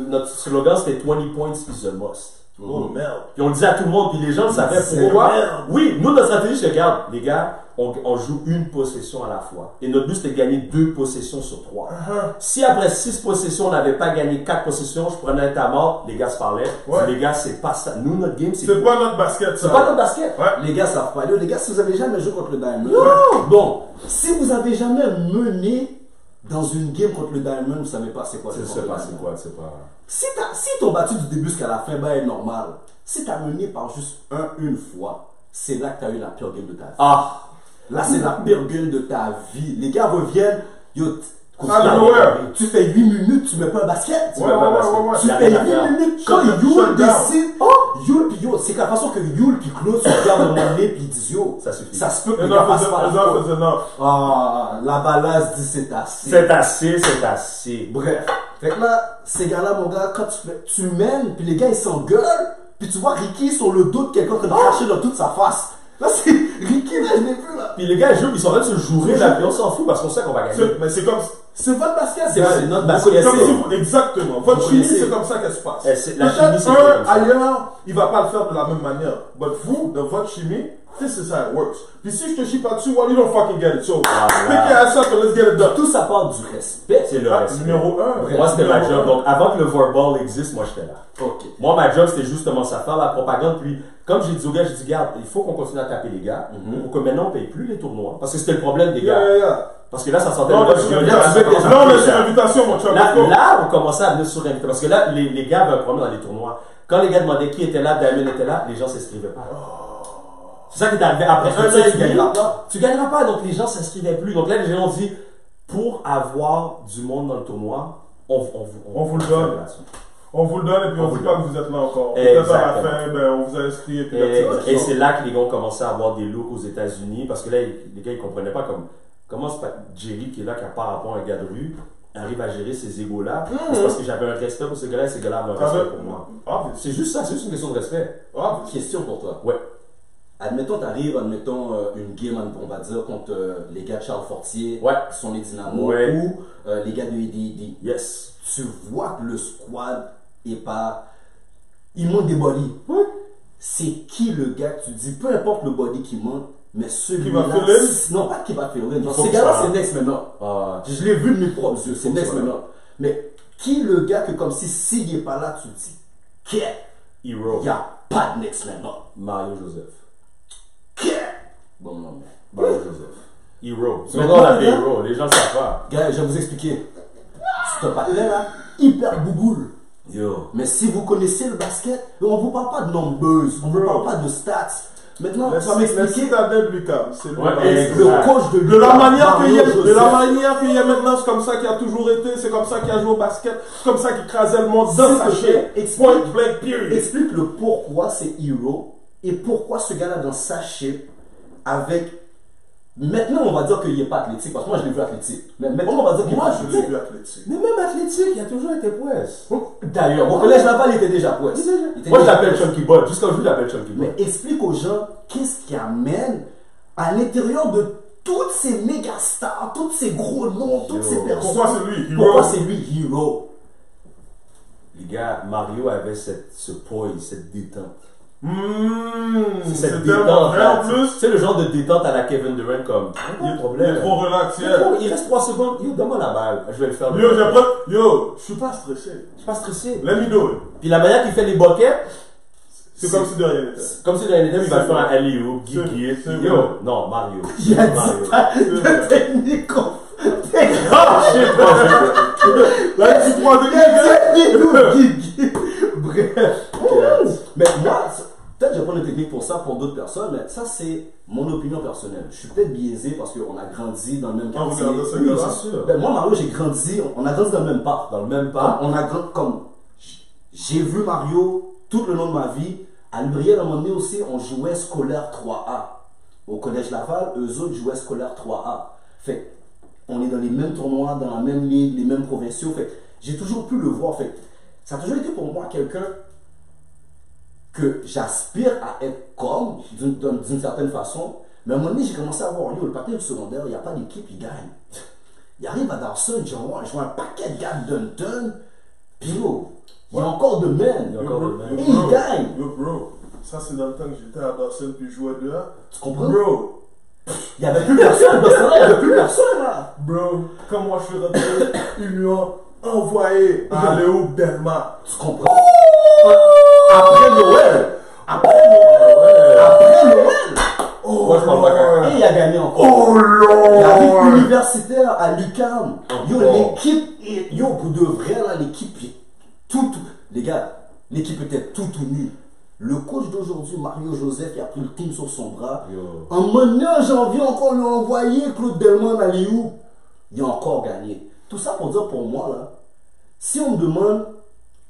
S3: notre slogan, c'était 20 points is a must.
S2: Oh merde.
S3: Puis on le disait à tout le monde, puis les gens le savaient pourquoi. Oui, nous, notre stratégie, c'est regarde, les gars, on joue une possession à la fois. Et notre but, c'était de gagner 2 possessions sur 3. Si après 6 possessions, on n'avait pas gagné 4 possessions, je prenais un ta mort, les gars se parlaient. Les gars, c'est pas ça. Nous, notre game, c'est
S2: pas notre basket, ça.
S3: C'est pas notre basket.
S1: Les gars savent pas. Les gars, si vous avez jamais joué contre le Diamond, bon, si vous avez jamais mené dans une game contre le Diamond, vous savez pas c'est quoi.
S3: C'est pas.
S1: Si t'ont battu du début jusqu'à la fin, ben est normal. Si t'as mené par juste une fois, c'est là que t'as eu la pire game de ta vie. Là, c'est la pire game de ta vie. Les gars reviennent, tu fais 8 minutes, tu mets pas un basket. Tu fais 8 minutes, quand Yul décide, Yul puis c'est qu'à la façon que Yul puis Claude se regardent au moment puis ils disent yo,
S3: ça suffit.
S1: Ça se peut que les gars passent par la la balance dit c'est assez.
S3: C'est assez.
S1: Bref. Fait que là, ces gars-là, mon gars, quand tu mènes, puis les gars ils s'engueulent, puis tu vois Ricky sur le dos de quelqu'un en train de cracher dans toute sa face. Là, c'est Ricky, là, je l'ai vu, là.
S3: Puis les gars, ils sont en train de se jouer, là, puis on s'en fout parce qu'on sait qu'on va gagner.
S2: Mais c'est comme.
S1: C'est votre basket,
S3: c'est notre basket.
S2: Exactement. Votre chimie, c'est comme ça qu'elle se passe.
S3: La chimie, c'est
S2: un ailleurs, il va pas le faire de la même manière. Mais vous, dans votre chimie, this is how it works. Puis si je te chie pas dessus, well, you don't fucking get it. So, pick your ass up and let's get it done.
S1: Tout ça part du respect.
S3: C'est le respect.
S2: Numéro 1.
S3: Moi, c'était ma job. Donc, avant que le Verbal existe, moi, j'étais là. Moi, ma job, c'était justement ça, faire la propagande. Puis, comme j'ai dit aux gars, j'ai dit, garde, il faut qu'on continue à taper les gars pour que maintenant, on paye plus les tournois. Parce que c'était le problème des gars. Parce que là, ça sentait...
S2: Non, mais c'est l'invitation, mon chum.
S3: Là, on commençait à venir sur l'invitation. Parce que là, les gars avaient un problème dans les tournois. Quand les gars demandaient qui était là, Damien était là, les gens s'inscrivaient pas. C'est ça qui est arrivé. Après un an, tu gagneras pas. Tu gagneras pas, donc les gens s'inscrivaient plus. Donc là, les gens ont dit, pour avoir du monde dans le tournoi, on
S2: vous le donne. On vous le donne et puis on ne dit pas que vous êtes là encore. Peut-être à la fin, on vous a inscrit.
S3: Et c'est là que les gars ont commencé à avoir des looks aux États-Unis parce que là, les gars, ils ne comprenaient pas comment c'est pas Jerry qui est là, qui n'a pas rapport à un gars de rue. arrive à gérer ces égos-là, c'est parce que j'avais un respect pour ces gars-là et ces gars-là avaient un respect pour moi. C'est juste ça, c'est juste une question de respect.
S1: Question pour toi.
S3: Ouais.
S1: Admettons, t'arrives, une game, on va dire, contre les gars de Charles Fortier, qui sont les Dynamos, ou les gars de EDD.
S3: Yes.
S1: Tu vois que le squad est pas. Il manque des bodies. C'est qui le gars que tu dis, peu importe le body qui manque, mais celui-là.
S2: Qui va faire
S1: non, pas qui va faire ces gars-là, c'est next maintenant. Je l'ai vu de mes propres yeux, c'est next maintenant. Mais qui le gars que, comme si s'il n'est pas là, tu te dis,
S3: Hero.
S1: Il n'y a pas de next maintenant.
S3: Mario Joseph.
S1: Bon, non,
S3: Mario Joseph. Hero. C'est maintenant la Hero, les gens ne savent pas.
S1: Gars, je vais vous expliquer. Ce partenaire là, hyper bouboule.
S3: Yo.
S1: Mais si vous connaissez le basket, on ne vous parle pas de numbers, on ne vous parle pas de stats. Maintenant, tu vas m'expliquer.
S2: C'est
S1: le coach
S2: de la manière qu'il y a maintenant, c'est comme ça qu'il a toujours été, c'est comme ça qu'il a joué au basket, c'est comme ça qu'il crasait le monde dans sa chair.
S1: Explique le pourquoi c'est Hero et pourquoi ce gars-là dans sa chair avec. Maintenant, on va dire qu'il n'est pas athlétique, parce que moi je l'ai vu athlétique. Mais maintenant, on va dire qu'il
S2: moi je l'ai vu athlétique.
S3: Mais même athlétique, il a toujours été poisse.
S1: D'ailleurs, au collège Laval, il était déjà poisse.
S3: Moi je l'appelle Chunky Boy, jusqu'à aujourd'hui je l'appelle Chunky Boy.
S1: Mais explique aux gens qu'est-ce qui amène à l'intérieur de toutes ces méga stars, tous ces gros noms, toutes ces personnes.
S2: Pourquoi c'est lui, Hero?
S1: Pourquoi c'est lui, Hero?
S3: Les gars, Mario avait ce poise, cette détente.
S2: C'est
S3: cette détente là. C'est le genre de détente à la Kevin Durant comme.
S2: Il est trop relax.
S3: Il reste 3 secondes. Yo, donne-moi la balle. Je vais le faire.
S2: Je suis pas stressé.
S3: Je suis pas stressé.
S2: Let me do it.
S3: Puis la manière qu'il fait les buckets.
S2: C'est comme si de rien n'était.
S3: Comme si de rien n'était, il va faire un alley-oop, Guigui. Yo, non, Mario.
S1: Il a dit pas de technique.
S2: Là, tu prends de
S1: Guigui. Bref. Mais moi, peut-être que je prends une technique pour ça, pour d'autres personnes, mais ça, c'est mon opinion personnelle. Je suis peut-être biaisé parce qu'on a grandi dans le même quartier.
S3: Oui, c'est sûr.
S1: Ben, moi, Mario, j'ai grandi, on a grandi dans le même parc.
S3: Dans le même parc.
S1: On a grandi comme. J'ai vu Mario tout le long de ma vie. À Lubriel, à un moment donné aussi, on jouait scolaire 3A. Au collège Laval, eux autres jouaient scolaire 3A. Fait on est dans les mêmes tournois, dans la même ligue, les mêmes provinciaux. Fait j'ai toujours pu le voir. Fait ça a toujours été pour moi quelqu'un que j'aspire à être comme, d'une certaine façon. Mais à un moment donné, j'ai commencé à voir, le papier du secondaire, il n'y a pas d'équipe, il gagne. Il arrive à Dawson, je vois un paquet de gars de Dunton, puis il y a encore de men. Et il gagne.
S2: Yo, bro, ça c'est dans le temps que j'étais à Dawson puis je jouais dehors.
S1: Tu comprends?
S2: Bro,
S1: il n'y avait plus personne, dans ce temps-là, il n'y avait plus personne là.
S2: Bro, quand moi je suis rentré, ils lui ont envoyé à Léo Delma.
S1: Tu comprends? Après Noël. Après Noël.
S3: Moi je parle pas.
S1: Et il a gagné encore.
S2: Oh là!
S1: Il arrive universitaire à l'UQAM. Yo, l'équipe est. Yo, pour de vrai, là, l'équipe est tout. Les gars, l'équipe était tout nue. Le coach d'aujourd'hui, Mario Joseph, il a pris le team sur son bras. En moment janvier, encore lui a envoyé Claude Delman à Léo. Il a encore gagné. Tout ça pour dire pour moi, là, si on me demande,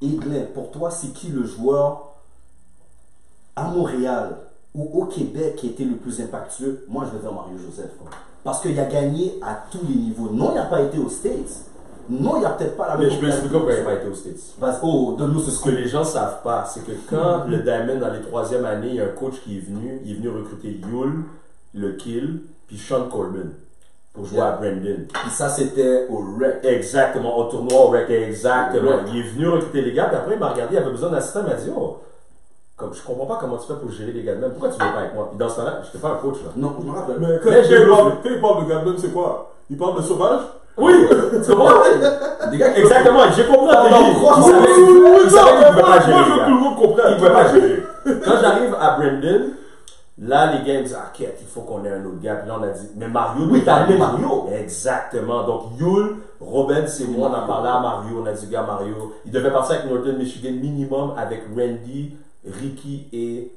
S1: Edlin, pour toi, c'est qui le joueur à Montréal ou au Québec qui a été le plus impactueux? Moi, je vais dire Mario Joseph. Parce qu'il a gagné à tous les niveaux. Non, il n'a pas été aux States. Non, il n'y a peut-être pas la même.
S3: Mais je peux expliquer pourquoi il n'a pas été aux States.
S1: Donne-nous ce
S3: que les gens ne savent pas, c'est que quand le Diamond, dans les 3e années, il y a un coach qui est venu recruter Yule, le Kill, puis Sean Corbin pour jouer à Brandon.
S1: Puis ça, c'était au REC.
S3: Exactement, au tournoi au REC, exactement. Il est venu recruter les gars, puis après, il m'a regardé, il avait besoin d'assistant, il m'a dit, comme je comprends pas comment tu fais pour gérer les gars de même. Pourquoi tu ne veux pas avec moi? Puis dans ce temps-là, je n'étais pas un coach là.
S1: Non, je me rappelle.
S2: Mais quand il parle de gars de même, c'est quoi? Il parle de sauvage?
S3: Oui, tu comprends? Des gars, exactement, j'ai compris.
S2: Il savait qu'il ne pouvait pas gérer. Moi, tout le monde comprend.
S3: Il ne pouvait pas gérer. Quand j'arrive à Brandon, là, les gars me disent, il faut qu'on ait un autre gars. Puis là, on a dit, mais Mario.
S1: Oui, t'as appelé Mario.
S3: Exactement. Donc, Yule, Robin, c'est moi, on en parlait à Mario. On a dit, gars, Mario. Il devait partir avec Northern Michigan minimum avec Randy, Ricky et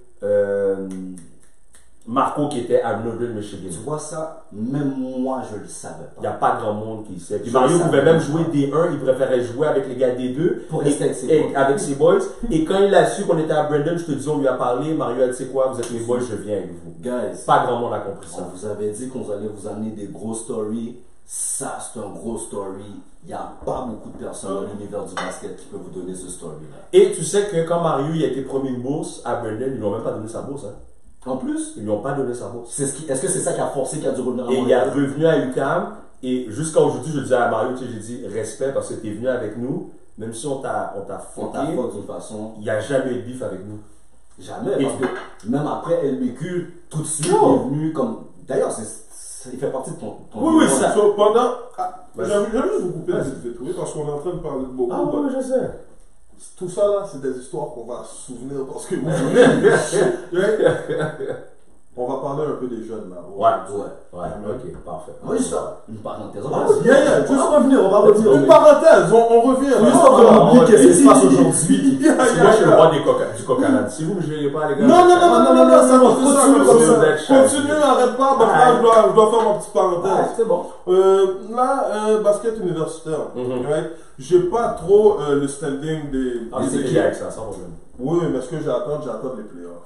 S3: Marco qui était à Northern Michigan.
S1: Tu vois ça, même moi je le savais pas.
S3: Il n'y a pas grand monde qui sait. Puis Mario pouvait même jouer D1, il préférait jouer avec les gars D2
S1: pour rester
S3: avec ses boys. Et quand il a su qu'on était à Brandon, je te dis, on lui a parlé, Mario a dit, c'est quoi, vous êtes mes boys, je viens avec vous.
S1: Guys,
S3: pas grand monde a compris ça.
S1: On vous avait dit qu'on allait vous amener des gros stories. Ça, c'est un gros story. Il n'y a pas beaucoup de personnes dans l'univers du basket qui peuvent vous donner ce story-là.
S3: Et tu sais que quand Mario il a été promis une bourse à Brandon, ils lui ont même pas donné sa bourse. Hein.
S1: En plus,
S3: ils lui ont pas donné sa bourse.
S1: Est-ce que c'est ça qui a forcé qu'il a dû revenir à
S3: Montréal? Et il est revenu à UQAM. Et jusqu'à aujourd'hui, je dis à Mario, tu sais, j'ai dit respect parce que tu es venu avec nous. Même si on t'a fucké,
S1: de toute façon.
S3: Il n'y a jamais eu de bif avec nous.
S1: Jamais. Parce que même après LBQ, tout de suite, il est venu comme. D'ailleurs, il fait partie de ton
S2: oui, ça. Pendant. J'ai juste vous couper cette vidéo parce qu'on est en train de parler de beaucoup.
S3: Ah oui, je sais.
S2: Tout ça là, c'est des histoires qu'on va se souvenir parce que vous venez. On va parler un peu des jeunes là.
S3: Ouais, ok, parfait.
S1: Oui, ça. Une parenthèse. On
S2: va revenir.
S1: Une
S2: parenthèse, on revient.
S1: On oublie qu'est-ce qui se passe aujourd'hui.
S3: Moi, je suis le roi du coca. Si vous ne gérez pas, les gars.
S2: Non, ça va. Continue, arrête pas. Je dois faire ma petite parenthèse.
S1: C'est bon.
S2: Là, basket universitaire. J'ai pas trop le standing des.
S3: C'est qui avec ça, sans problème.
S2: Oui, mais ce que j'attends les playoffs.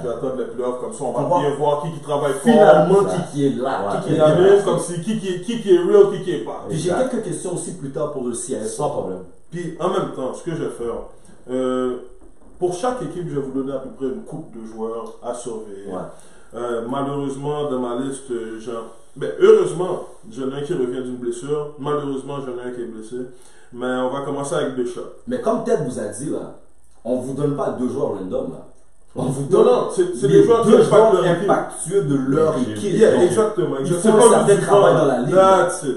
S2: J'attends les playoffs comme ça, on va bien voir qui travaille fort.
S1: Finalement, qui est là.
S2: Qui est là. Comme si qui est real, qui est pas.
S1: Puis j'ai quelques questions aussi plus tard pour le CS.
S3: Sans problème.
S2: Puis en même temps, ce que je vais faire, pour chaque équipe, je vais vous donner à peu près une coupe de joueurs à surveiller. Malheureusement, dans ma liste, heureusement, j'en ai un qui revient d'une blessure. Malheureusement, j'en ai un qui est blessé. Mais on va commencer avec Bishop.
S1: Mais comme Ted vous a dit, là, on vous donne pas 2 joueurs random, là. On vous donne
S2: c'est des joueurs
S1: impactueux de leur équipe.
S2: Exactement.
S1: Ils font un certain travail dans la ligue.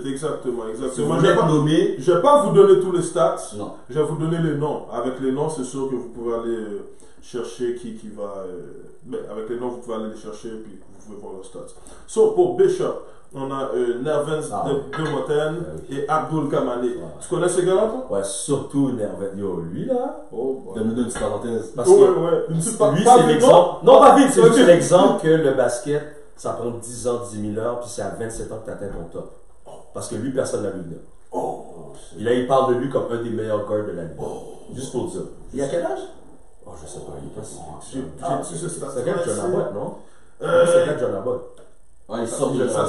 S2: Exactement.
S1: Je
S2: vais pas vous donner tous les stats.
S1: Non.
S2: Je vais vous donner les noms. Avec les noms, c'est sûr que vous pouvez aller chercher qui va. Avec les noms, vous pouvez aller les chercher et puis vous pouvez voir leurs stats. Pour Bishop, on a Nervens de Montaigne et Abdul Kamani. Tu connais ces gars-là, toi?
S3: Ouais, surtout Nervens. Lui, là.
S1: Donne-nous une petite parenthèse.
S3: Parce que lui, c'est l'exemple. Non, pas vite, c'est juste l'exemple que le basket, ça prend 10 ans, 10 000 heures, puis c'est à 27 ans que tu atteins ton top. Parce que lui, personne n'a vu venir. Et là, il parle de lui comme un des meilleurs guards de la ligue. Juste pour dire.
S1: Il a quel âge?
S3: Je sais pas, il est pas si.
S2: C'est
S3: quelqu'un de John Abbott, non? C'est quelqu'un de John Abbott.
S1: Il sort de
S3: ça.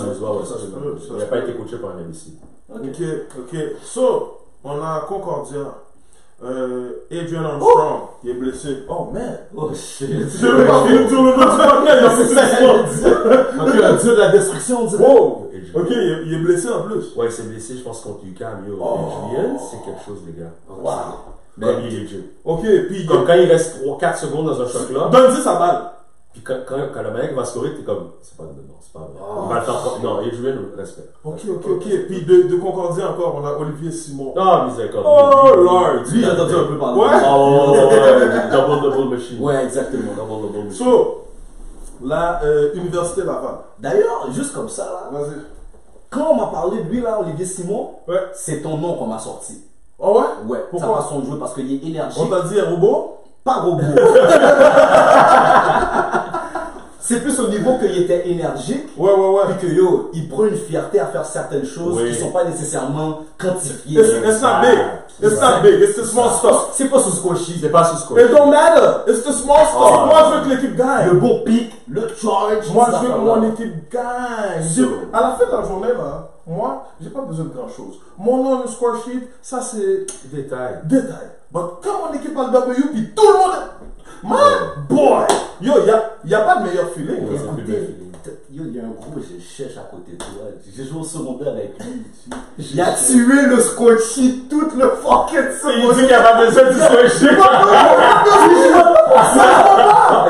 S3: Il n'a pas été coaché par un MC.
S2: Ok. So, on a Concordia. Adrian Armstrong, il est blessé. Oh man.
S1: Oh shit.
S2: Je vais pas finir sur le
S1: nom du dieu de la destruction, on dirait.
S2: Wow. Ok, il est blessé en plus.
S3: Ouais, il s'est blessé, je pense, contre UQAM. Adrian, c'est quelque chose, les gars.
S1: Wow.
S3: Mais il est legit.
S2: Ok, puis.
S3: Comme quand il reste 3-4 secondes dans un shot là.
S2: Donne-lui sa balle.
S3: Puis quand le mec va scorer, t'es comme, c'est pas vrai. Il va le faire. Non, Adrian, respect.
S2: Ok. Puis de Concordia encore, on a Olivier Simon.
S3: Ah, miséricorde.
S2: Oh Lord.
S1: Lui, j'ai entendu un peu parler.
S3: Double machine.
S1: Ouais, exactement. Double machine.
S2: So, la Université Laval.
S1: D'ailleurs, juste comme ça, là.
S2: Vas-y.
S1: Quand on m'a parlé de lui, là, Olivier Simon, c'est ton nom qu'on m'a sorti.
S2: Oh ouais?
S1: Ouais.
S2: Pourquoi?
S1: Sa façon de jouer, parce qu'il est énergique.
S2: On t'a dit un robot?
S1: Pas robot. C'est plus au niveau qu'il était énergique.
S2: Ouais.
S1: Puis que il prend une fierté à faire certaines choses qui ne sont pas nécessairement quantifiées.
S2: It's not big. It's the small stuff.
S1: C'est pas sous score sheet.
S3: C'est pas sous score.
S2: It don't matter. It's the small stuff. Moi, je veux que l'équipe gagne.
S1: Le bon pic, le charge.
S2: Moi, je veux que mon équipe gagne. À la fin de la journée, là, moi, j'ai pas besoin de grand chose. Mon nom, le score sheet, ça c'est
S3: détail.
S2: Mais quand mon équipe a le W, puis tout le monde boy! Yo, y a pas de meilleur feeling.
S1: Il y a un gros, je cherche à côté de toi. J'ai joué au secondaire avec lui. Il a tué le score sheet toute le fucking secondaire.
S3: Il dit qu'il n'y a pas besoin du score sheet.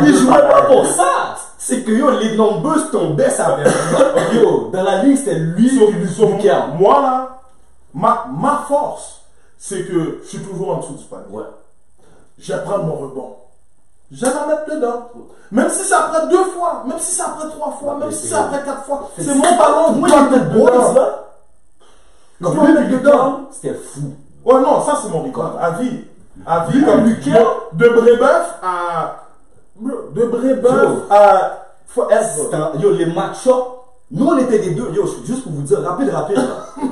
S1: Il jouait pas pour ça. C'est que les numbers tombaient, ça avait. Dans la ligue, c'était lui qui
S2: moi là, ma force, c'est que je suis toujours en dessous du panier.
S1: Ouais.
S2: Je vais prendre mon rebond. Je vais la mettre dedans. Même si ça prend 2 fois, même si ça prend 3 fois, même si ça prend 4 fois. C'est mon ballon.
S1: Moi, j'ai mettre dedans. Quand je mettre dedans, c'était fou.
S2: Ouais, non, ça c'est mon record. À vie. Comme de Brébeuf à. De Brébeuf à.
S1: Les match-ups. Nous, on était des deux. Juste pour vous dire, rapide.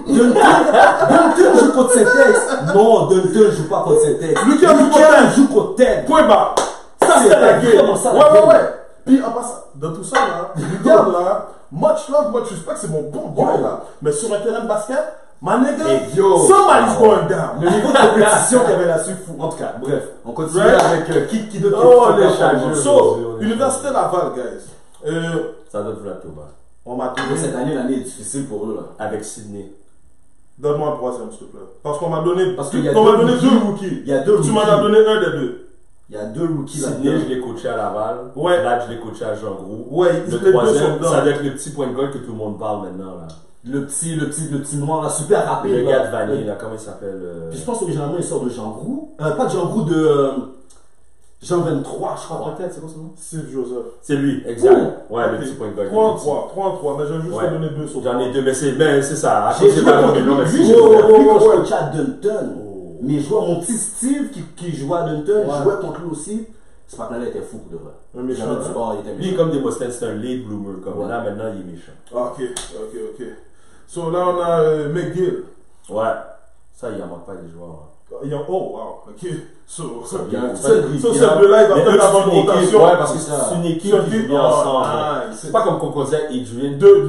S1: Dunton joue contre Saint-Ex. Non, Dunton joue pas contre Saint-Ex.
S2: Lucas
S1: joue contre Ted.
S2: Point barre. Ça, c'est la game. Ouais. Puis, en passant, dans tout ça, là, regarde là, Much love, much respect, c'est mon bon gars là. Mais sur un terrain de basket, my nigga,
S1: yo,
S2: somebody's going down.
S1: Le niveau de compétition qu'il y avait là-dessus, fou. En tout cas, bref, on continue avec qui d'autre.
S3: Oh, les chargeurs.
S2: So, Université Laval, guys.
S3: Ça doit être la Thomas.
S2: On m'a donné.
S1: Cette année, l'année est difficile pour eux là.
S3: Avec Sydney.
S2: Donne-moi le troisième, s'il te plaît. Parce qu'on m'a donné.
S1: Parce qu'il y a
S2: deux rookies.
S1: Il y a deux rookies.
S2: Tu m'en as donné un des deux.
S1: Il y a deux rookies là.
S3: Sydney, je l'ai coaché à Laval.
S2: Ouais.
S3: Là, je l'ai coaché à Jean Gros.
S2: Ouais,
S3: le troisième, ça doit être le petit point de goal que tout le monde parle maintenant. Là.
S1: Le petit noir là, super rapide.
S3: Le
S1: là.
S3: gars de Vanier, là, comment il s'appelle
S1: Puis je pense qu'originalement il sort de Jean Roux. Pas de Jean Roux, de Jean 23, je crois. Peut-être, c'est quoi son nom?
S2: Steve Joseph.
S3: C'est lui, exact. Ouais,
S2: Okay.
S3: le petit point de goal.
S2: 3-3, mais j'ai juste donné 2 sur 3.
S3: J'en ai 2, mais c'est ça. À
S1: J'ai
S3: cause
S1: joué
S3: des ballons,
S1: contre
S3: mais non, mais
S1: lui,
S3: c'est
S1: quand je coachais à Dunton. Mes joueurs, mon petit Steve qui jouait à Dunton, jouait contre lui aussi. Ce matin-là, il était fou pour de vrai.
S2: Un méchant.
S1: Il était
S3: Lui,
S1: méchant.
S3: comme des Boston, c'est un late bloomer. Comme là, maintenant, il est méchant.
S2: Ok. So là, on a McGill.
S3: Ouais. Ça, il en manque pas des joueurs.
S2: Oh, wow. Ok. So,
S1: c'est
S2: celui-là, il va peut-être avoir une rotation.
S3: Ouais, parce que c'est une équipe qui joue bien ensemble. C'est pas comme Cocosia et Adrian.
S2: Deux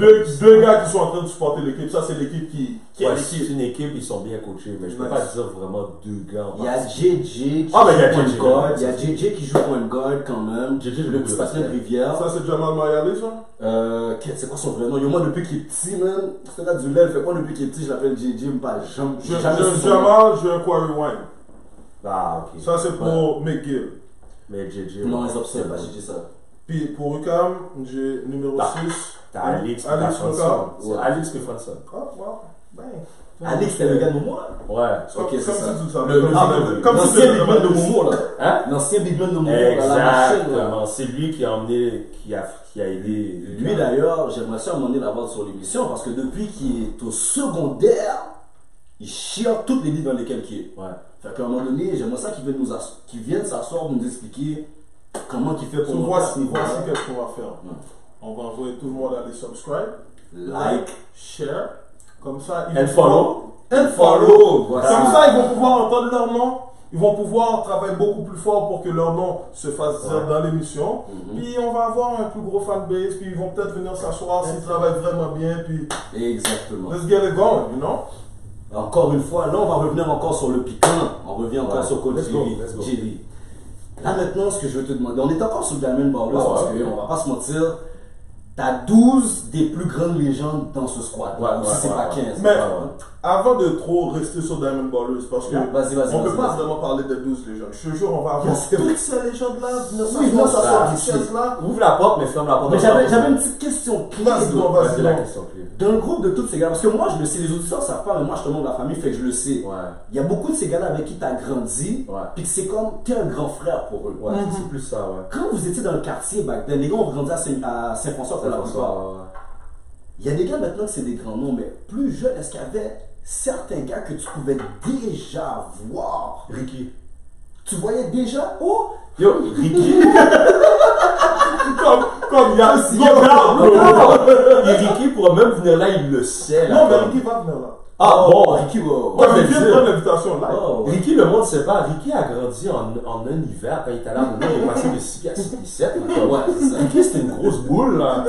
S2: gars qui sont en train de supporter l'équipe. Ça, c'est l'équipe qui
S3: est l'équipe. C'est une équipe, ils sont bien coachés. Mais je peux pas dire vraiment deux gars.
S1: Il y a JJ qui joue point guard. Il y a JJ qui joue point guard quand même. Le petit patron de Rivière.
S2: Ça, c'est Jamal Mayali, ça?
S1: C'est quoi son vrai nom? Moi, depuis qu'il est petit, man. C'est là du lait, il fait quoi depuis qu'il est petit? Je l'appelle JJ, mais pas jamais.
S2: Jamal, j'ai un Quarry Wine.
S3: Ah, ok.
S2: Ça, c'est pour McGill.
S3: Mais JJ.
S1: Non, ils observent pas JJ ça.
S2: Puis pour UQAM, j'ai numéro 6.
S3: T'as Alex
S2: Stephenson.
S3: C'est Alex Stephenson.
S2: Oh, wow. Ben.
S1: Alex, c'était le gars de Momo là?
S3: Ouais.
S1: Ok, c'est ça.
S2: Comme si c'était
S1: l'ancien big man de Momo là.
S3: Hein?
S1: L'ancien big man de Momo.
S3: Exactement. C'est lui qui a emmené, qui a aidé.
S1: Lui d'ailleurs, j'aimerais ça demander l'avoir sur l'émission parce que depuis qu'il est au secondaire, il chiale toutes les ligues dans lesquelles il est.
S3: Ouais.
S1: Fait qu'à un moment donné, j'aimerais ça qu'il vienne s'asseoir nous expliquer comment il fait pour nous.
S2: Voici qu'est-ce qu'on va faire. On va envoyer tout le monde à aller subscribe,
S1: like,
S2: share. Comme ça,
S3: and follow.
S2: Comme ça, ils vont pouvoir entendre leur nom. Ils vont pouvoir travailler beaucoup plus fort pour que leur nom se fasse dire dans l'émission. Puis on va avoir un plus gros fanbase. Puis ils vont peut-être venir s'asseoir s'ils travaillent vraiment bien. Puis
S1: exactement.
S2: Let's get it going, you know?
S1: Encore une fois, là on va revenir encore sur le piquant. On revient encore sur Coach Jerry. Là maintenant, ce que je veux te demander, on est encore sur Diamond Ballers parce qu'on va pas se mentir. T'as 12 des plus grandes légendes dans ce squad. Si c'est pas 15.
S2: Mais avant de trop rester sur Diamond Ballers, parce que on peut pas vraiment parler des 12 légendes. Je te jure, on va avoir toutes ces légendes-là.
S1: Oui, non, ça sort d'ici.
S3: Ouvre la porte, mais ferme la porte.
S1: Mais j'avais une petite question.
S2: Vas-y,
S3: la question clé.
S1: Dans le groupe de tous ces gars, parce que moi je le sais, les auditeurs savent pas, mais moi je te montre la famille, fait que je le sais. Il y a beaucoup de ces gars-là avec qui tu as grandi, puis que c'est comme, t'es un grand frère pour eux.
S3: C'est plus ça, ouais.
S1: Quand vous étiez dans le quartier, les gars ont grandi à Saint-François pour la plupart. Il y a des gars maintenant que c'est des grands noms, mais plus jeunes, est-ce qu'il y avait certains gars que tu pouvais déjà voir?
S3: Ricky.
S1: Tu voyais déjà? Oh!
S3: Yo, Ricky!
S2: Comme il y a
S3: Ricky pourrait même venir là, il le sait. Là,
S2: non, mais Ricky va venir là.
S3: Ah bon,
S1: Ricky va.
S2: Il vient de prendre l'invitation là.
S3: Ricky, le monde sait pas. Ricky a grandi en un hiver quand il était là. Il est passé de 6 pieds à 6 pieds 7.
S1: Ouais, c'est ça.
S3: Ricky, c'était une grosse boule là.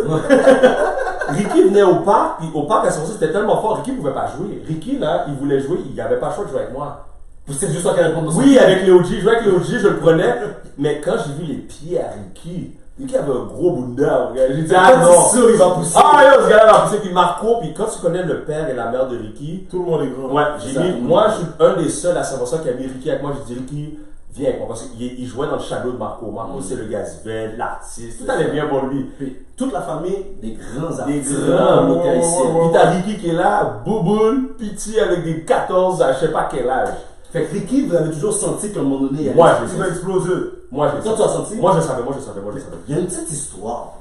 S3: Ricky venait au parc, puis au parc à son c'était tellement fort, Ricky pouvait pas jouer. Ricky là, il voulait jouer, il avait pas le choix de jouer avec moi.
S1: C'est juste toi qui répondre.
S3: Oui, avec les OG, je jouais avec les OG, je le prenais. Mais quand j'ai vu les pieds à Ricky avait un gros bunda. J'ai dit, ah non,
S1: sûr, il va pousser.
S3: Ah yo, ce gars-là va pousser. Puis Marco, puis quand tu connais le père et la mère de Ricky,
S2: tout le monde est grand.
S3: Ouais, moi, je suis un des seuls à savoir ça qui a mis Ricky avec moi. J'ai dit, Ricky, viens avec moi. Parce qu'il jouait dans le shadow de Marco. Marco, c'est le gazelle, l'artiste. Tout allait bien pour lui.
S1: Puis, toute la famille, des grands artistes.
S3: Des grands localiciens. Puis t'as Ricky qui est là, bouboule, piti avec des 14 à je sais pas quel âge.
S1: Fait que Ricky, vous avez toujours senti qu'à un moment donné,
S2: il va exploser.
S3: Moi, je
S1: Toi, tu as senti?
S3: Moi, je savais.
S1: Il y a une petite histoire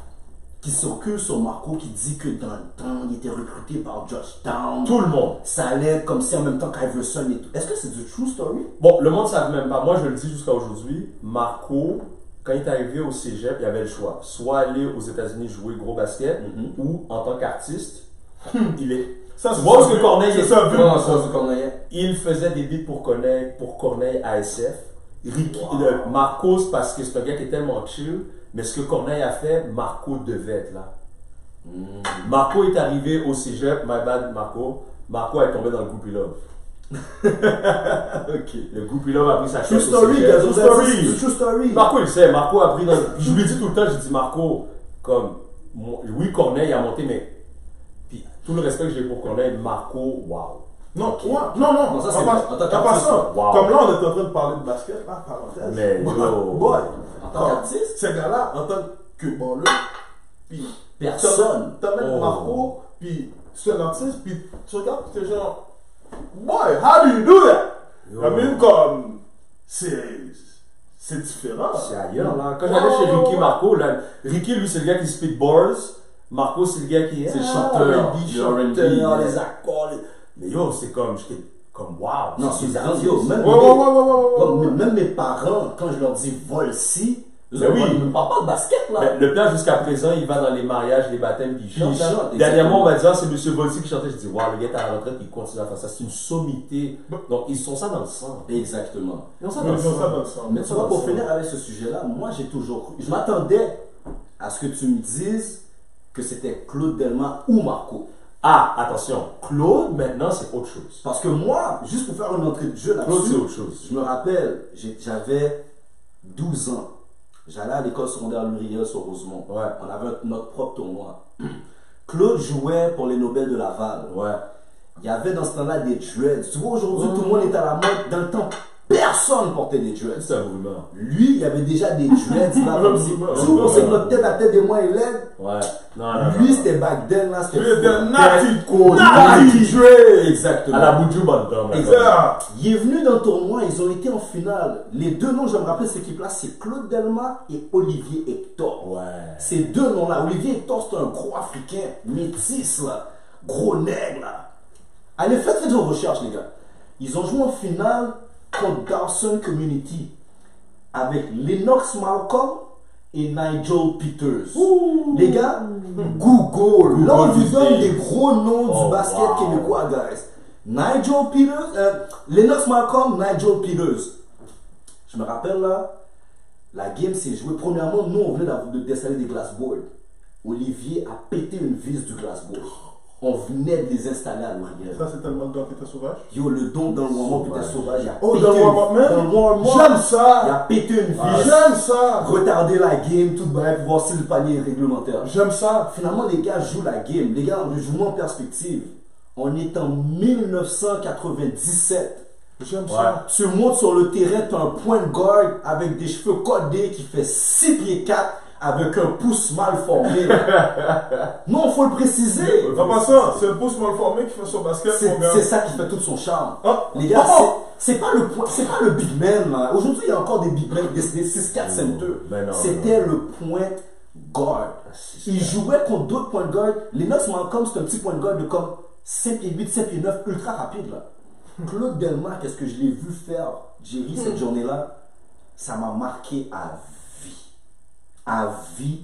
S1: qui circule sur Marco qui dit que dans le temps, il était recruté par Georgetown.
S3: Tout le monde.
S1: Ça allait comme si en même temps qu'Iverson et tout. Est-ce que c'est du true story?
S3: Bon, le monde ne savait même pas. Moi, je le dis jusqu'à aujourd'hui. Marco, quand il est arrivé au cégep, il avait le choix. Soit aller aux États-Unis jouer gros basket, ou en tant qu'artiste, il est.
S2: Ça,
S3: tu vois ce que Corneille est ça,
S1: il
S3: faisait des beats pour Corneille ASF. Ricky, Marco, parce que c'est un gars qui est tellement chill, mais ce que Corneille a fait, Marco devait être là. Marco est arrivé au cégep, my bad Marco. Marco est tombé dans le Groupie Love.
S1: Ok.
S3: Le Groupie Love a pris sa
S1: True
S3: chaise.
S1: story,
S3: True
S1: True
S3: story.
S1: True story.
S3: Marco, il sait. Marco a pris dans. Je lui dis tout le temps, je dis Marco, comme. Oui, Corneille a monté, mais. Puis tout le respect que j'ai pour Corneille, Marco, waouh.
S2: Non,
S1: Okay.
S2: non,
S1: ça c'est
S2: pas ça.
S3: Wow.
S2: Comme là, on est en train de parler de basket, parenthèse.
S3: Mais
S2: boy,
S1: en tant qu'artiste,
S2: ces gars-là, en tant que baller, puis
S1: personne.
S2: T'amènes Marco, puis tu es un artiste, puis tu regardes, puis t'es genre, boy, how do you do that? I mean, comme, c'est différent.
S3: C'est ailleurs, là. Quand j'allais chez Ricky Marco, là, Ricky, lui, c'est le gars qui speedboards. Marco, c'est le gars qui
S1: c'est le chanteur,
S3: les accords. Mais yo, c'est comme, j'étais comme, wow.
S1: Non, c'est grandiose. Même mes parents, quand je leur dis vol-ci, ils ne parlent pas de basket, là.
S3: Mais le plan, jusqu'à présent, il va dans les mariages, les baptêmes, puis il chante. Dernièrement, on m'a dit, c'est M. Volsi qui chantait. Je dis, wow, le gars est à la retraite, puis il continue à faire ça. C'est une sommité. Donc, ils sont ça dans le sang.
S1: Exactement.
S2: Ils ont ça dans le sang.
S1: Mais tu vois, pour finir avec ce sujet-là, moi, j'ai toujours cru. Je m'attendais à ce que tu me dises que c'était Claude Delma ou Marco.
S3: Ah, attention, Claude, maintenant, c'est autre chose.
S1: Parce que moi, juste pour faire une entrée de jeu là-dessus,
S3: Claude, c'est autre chose.
S1: Je me rappelle, j'avais 12 ans. J'allais à l'école secondaire Luriel sur Rosemont.
S3: Ouais.
S1: On avait notre propre tournoi. Claude jouait pour les Nobel de Laval.
S3: Ouais.
S1: Il y avait dans ce temps-là des dreads. Tu vois, aujourd'hui, tout le monde est à la mode. Dans le temps, personne portait des dreads.
S3: C'est un mouvement.
S1: Lui, il y avait déjà des dreads là. Comme si, on sait que notre tête, la tête de moi, il l'aide.
S3: Ouais. Non,
S1: Lui, c'était back then là. C'était
S2: Natty
S1: dread. Exactement.
S3: À la Boudjou Bantam.
S1: Il est venu dans le tournoi, ils ont été en finale. Les deux noms, je me rappelle cette équipe-là, c'est Claude Delma et Olivier Hector.
S3: Ouais.
S1: Ces deux noms-là, Olivier Hector, c'est un gros africain, métis là, gros nègre là. Allez, faites vos recherches, les gars. Ils ont joué en finale contre Dawson Community avec Lennox Malcolm et Nigel Peters. Les gars, Google. Là, on vous donne des gros noms du basket québécois, guys. Nigel Peters, Lennox Malcolm, Nigel Peters. Je me rappelle là, la game s'est jouée. Premièrement, nous, on venait d'installer des glassboards. Olivier a pété une vis du glassboard. On venait de les installer à l'Oriel.
S2: Ça, c'est tellement le don qui était sauvage.
S1: Yo, le don dans le warm-up était sauvage.
S2: Dans le warm-up, j'aime ça.
S1: Il a pété une vis.
S2: J'aime ça.
S1: Retarder la game, tout bref, voir si le panier est réglementaire.
S2: J'aime ça.
S1: Finalement, les gars jouent la game. Les gars, le jouement en perspective. On est en 1997.
S2: J'aime ça.
S1: Tu montes sur le terrain, tu as un point de guard avec des cheveux codés qui fait 6 pieds 4 avec un pouce mal formé. Non, il faut le préciser.
S2: En passant, c'est le pouce mal formé qui fait son basket.
S1: C'est ça qui fait tout son charme. Les gars, c'est pas le big man là. Aujourd'hui, il y a encore des big men, des 6-4 centers. C'était le point guard. Il jouait contre d'autres points de guard. Lennox Malcolm, c'est un petit point de guard de comme 5 pieds 8, 5 pieds 9, ultra rapide là. Claude Delma, qu'est-ce que je l'ai vu faire, Jerry, cette journée-là, ça m'a marqué à vie.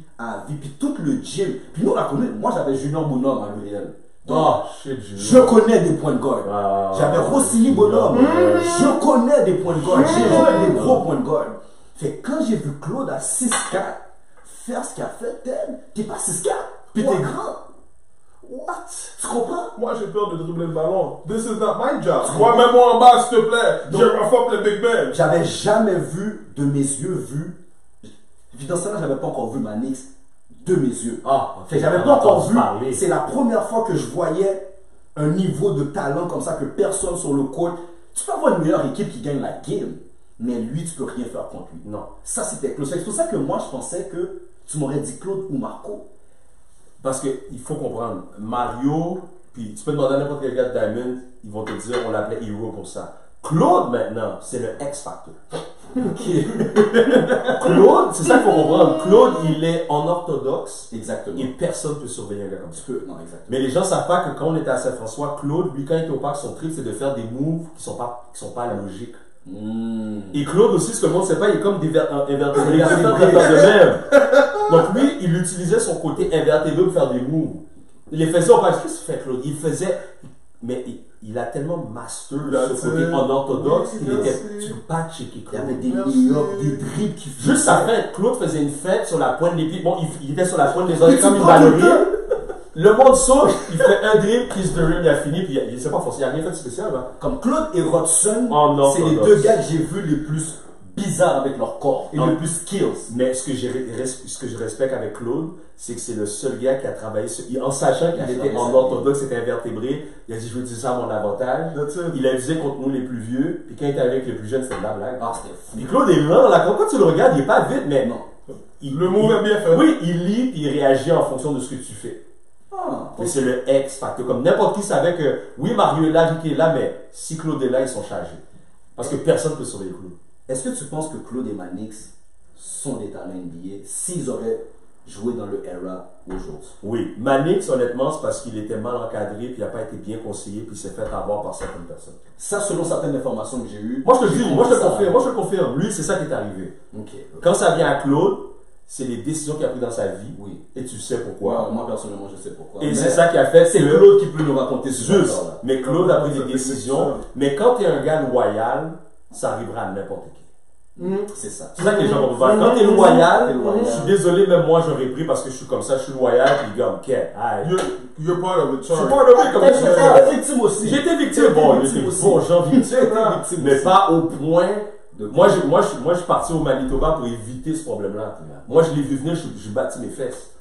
S1: Puis tout le gym. Puis nous, on a connu. Moi, j'avais Junior Bonhomme à l'Uriel. Je connais des points de guard. J'avais Rossini Bonhomme. Je connais des points de guard. J'ai joué des gros points de guard. Fait quand j'ai vu Claude à 6'4 faire ce qu'il a fait, t'es pas 6'4, puis t'es grand. What? Tu comprends?
S2: Moi, j'ai peur de dribbler le ballon. This is not my job. Moi, mets-moi en bas, s'il te plaît. Je reffuck le Big Ben.
S1: J'avais jamais vu de mes yeux Puis dans ce temps-là, j'avais pas encore vu Manix de mes yeux. J'avais pas encore vu. C'est la première fois que je voyais un niveau de talent comme ça que personne sur le court. Tu peux avoir une meilleure équipe qui gagne la game, mais lui, tu peux rien faire contre lui. Non. Ça, c'était Claude. C'est pour ça que moi, je pensais que tu m'aurais dit Claude ou Marco.
S3: Parce qu'il faut comprendre, Mario, puis tu peux demander à n'importe quel gars de Diamond, ils vont te dire on l'appelait Hero pour ça. Claude maintenant, c'est le X-Factor. Claude, c'est ça qu'il faut comprendre. Claude, il est en orthodoxe.
S1: Exactement.
S3: Et personne ne peut surveiller un gars comme ça.
S1: Non, exactement.
S3: Mais les gens ne savent pas que quand on était à Saint-François, Claude, lui, quand il était au parc, son trip, c'est de faire des moves qui sont pas logiques. Et Claude aussi, ce que le monde ne sait pas, il est comme invertébré de même. Donc lui, il utilisait son côté invertébré pour faire des moves. Il les faisait au parc. Qu'est-ce qu'il fait, Claude? Il faisait... Mais il a tellement master ce côté en orthodoxe qu'il était... Tu peux pas checker Claude.
S1: Il y avait des lay-ups, des dribbles qui faisaient...
S3: Juste sa fête, Claude faisait une fête sur la pointe des pieds. Bon, il était sur la pointe des oreilles comme une ballerine. Le monde saute, il fait un dribble, kiss the rim, il a fini, puis il s'est pas forcé, il n'y a rien fait de spécial. Là.
S1: Comme Claude et Rodson, c'est les 2 gars que j'ai vus les plus bizarres avec leur corps et les plus skills.
S3: Mais ce que je respecte avec Claude, c'est que c'est le seul gars qui a travaillé en sachant qu'il était en orthodoxe, c'était invertébré. Il a dit, je veux utiliser ça à mon avantage. Il a utilisé contre nous les plus vieux, puis quand il était avec les plus jeunes, c'était de la blague.
S1: Ah, c'était fou.
S3: Puis Claude est lent, là, quand tu le regardes, il est pas vite, mais
S1: non.
S3: Le move est bien fait. Oui, il lit, puis il réagit en fonction de ce que tu fais. Mais c'est le X factor. Comme n'importe qui savait que, oui, Mario est là, Ricky est là, mais si Claude est là, ils sont chargés. Parce que personne ne peut surveiller Claude.
S1: Est-ce que tu penses que Claude et Manix sont des talents NBA s'ils auraient joué dans le era aujourd'hui?
S3: Oui. Manix, honnêtement, c'est parce qu'il était mal encadré, puis il n'a pas été bien conseillé, puis il s'est fait avoir par certaines personnes.
S1: Ça, selon certaines informations que j'ai eues.
S3: Moi, je te dis, moi, je te confirme. Lui, c'est ça qui est arrivé.
S1: Okay.
S3: Quand ça vient à Claude, c'est les décisions qu'il a prises dans sa vie.
S1: Oui.
S3: Et tu sais pourquoi.
S1: Moi, personnellement, je sais pourquoi.
S3: Et c'est ça qui a fait.
S1: C'est Claude qui peut nous raconter ce
S3: juste. Mais Claude a pris des décisions. Mais quand tu es un gars loyal, ça arrivera à n'importe qui.
S1: C'est ça.
S3: C'est ça que les gens vont voir. Quand tu es loyal, je suis désolé, même moi j'aurais pris parce que je suis comme ça, je suis loyal, puis les gars, ok,
S2: you're part of it,
S3: je suis part of it, comme
S1: ça. J'ai été victime aussi.
S3: J'ai été victime. Bon, j'en victime, mais pas au point. Moi, je suis parti au Manitoba pour éviter ce problème-là. Moi, je l'ai vu venir, j'ai battu mes fesses.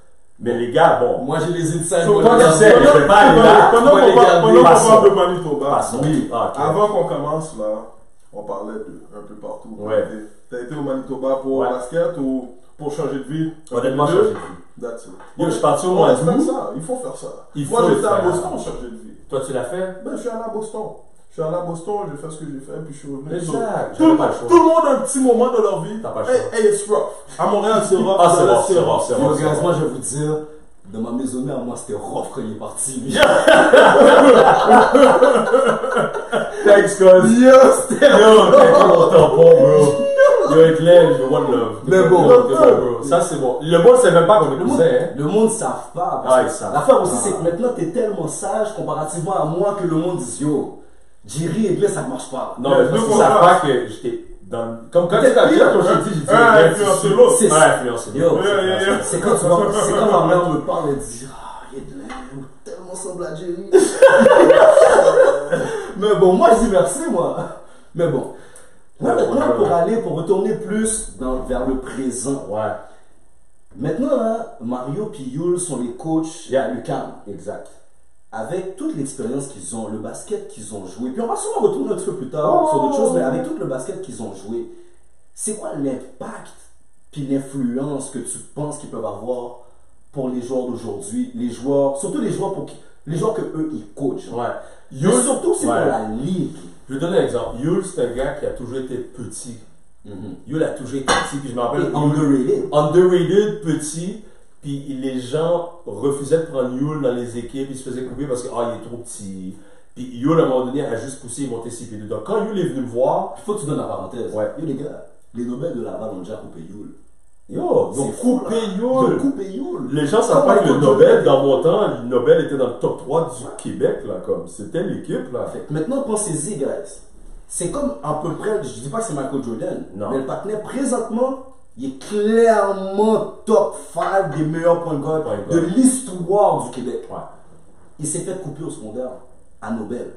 S3: Mais les gars, bon.
S1: Moi, j'ai les insides.
S3: Toi, je sais, je vais pas aller là.
S2: Pendant qu'on parle de Manitoba,
S3: oui.
S2: Avant qu'on commence, là, on parlait de un peu partout.
S3: Ouais.
S2: T'as été au Manitoba pour basket ou pour changer de vie?
S3: Honnêtement, changer de vie.
S2: That's it.
S3: Yo, je suis parti au mois d'août.
S2: Il faut faire ça.
S3: Moi,
S2: j'étais à Boston, changer de vie.
S3: Toi, tu l'as fait?
S2: Ben, je suis allé à Boston. Je suis allé à Boston, j'ai fait ce que j'ai fait, puis je suis revenu.
S3: Exact.
S2: Tout le monde a un petit moment de leur vie.
S3: T'as pas le choix.
S2: Hey, it's rough. À Montréal, c'est rough.
S3: Ah, c'est rough.
S1: Moi, je vais vous dire, de ma maisonnée à moi, c'était rough quand il est parti.
S3: Thanks, cuz.
S1: Yo, c'était rough.
S3: Yo, tampon, bro. Yo, Éclair, je one love.
S1: Mais bon,
S3: bro. Ça, c'est bon. Le monde ne sait même pas qu'on est cousins, hein.
S1: Le monde ne savent pas.
S3: Ah, ils savent.
S1: L'affaire aussi, c'est que maintenant, t'es tellement sage comparativement à moi que le monde dit, yo, Jerry et Éclair, ça ne marche pas.
S3: Non, mais parce qu'ils ne savent pas que j'étais dans. Comme quand tu t'as dit, quand je t'ai dit,
S2: influencer l'autre.
S1: C'est ça.
S3: Yo,
S1: c'est quand ma mère me parle et dit, ah, Éclair, tellement semble à Jerry. Mais bon, moi, je dis merci, moi. Mais bon. Maintenant, pour retourner plus vers le présent.
S3: Ouais.
S1: Maintenant, hein, Mario et Yul sont les coachs à l'UQAM.
S3: Exact.
S1: Avec toute l'expérience qu'ils ont, le basket qu'ils ont joué, puis on va sûrement retourner un petit peu plus tard sur d'autres choses, mais avec tout le basket qu'ils ont joué, c'est quoi l'impact puis l'influence que tu penses qu'ils peuvent avoir pour les joueurs d'aujourd'hui, surtout les joueurs que eux ils coachent.
S3: Ouais.
S1: Yul, surtout c'est pour la ligue.
S3: Je vais te donner un exemple. Yul, c'est un gars qui a toujours été petit. Yul a toujours été petit, puis je me rappelle. Underrated, petit. Puis les gens refusaient de prendre Yul dans les équipes, ils se faisaient couper parce que il est trop petit. Puis Yul, à un moment donné, a juste poussé, il montait 6 pieds 2. Donc quand Yul est venu me voir.
S1: Il faut que tu donnes la parenthèse.
S3: Ouais.
S1: Yo les gars, les Nobel de Laval ont déjà coupé Yul.
S3: Yo, donc coupé
S1: Yul.
S3: Les gens savent pas que le Nobel, dans mon temps, le Nobel était dans le top 3 du Québec, là, comme. C'était l'équipe, là.
S1: Maintenant, pensez-y, guys. C'est comme à peu près, je dis pas que c'est Michael Jordan, mais le partenaire, présentement, il est clairement top 5 des meilleurs points de garde de l'histoire du Québec.
S3: Ouais.
S1: Il s'est fait couper au secondaire à Nobel.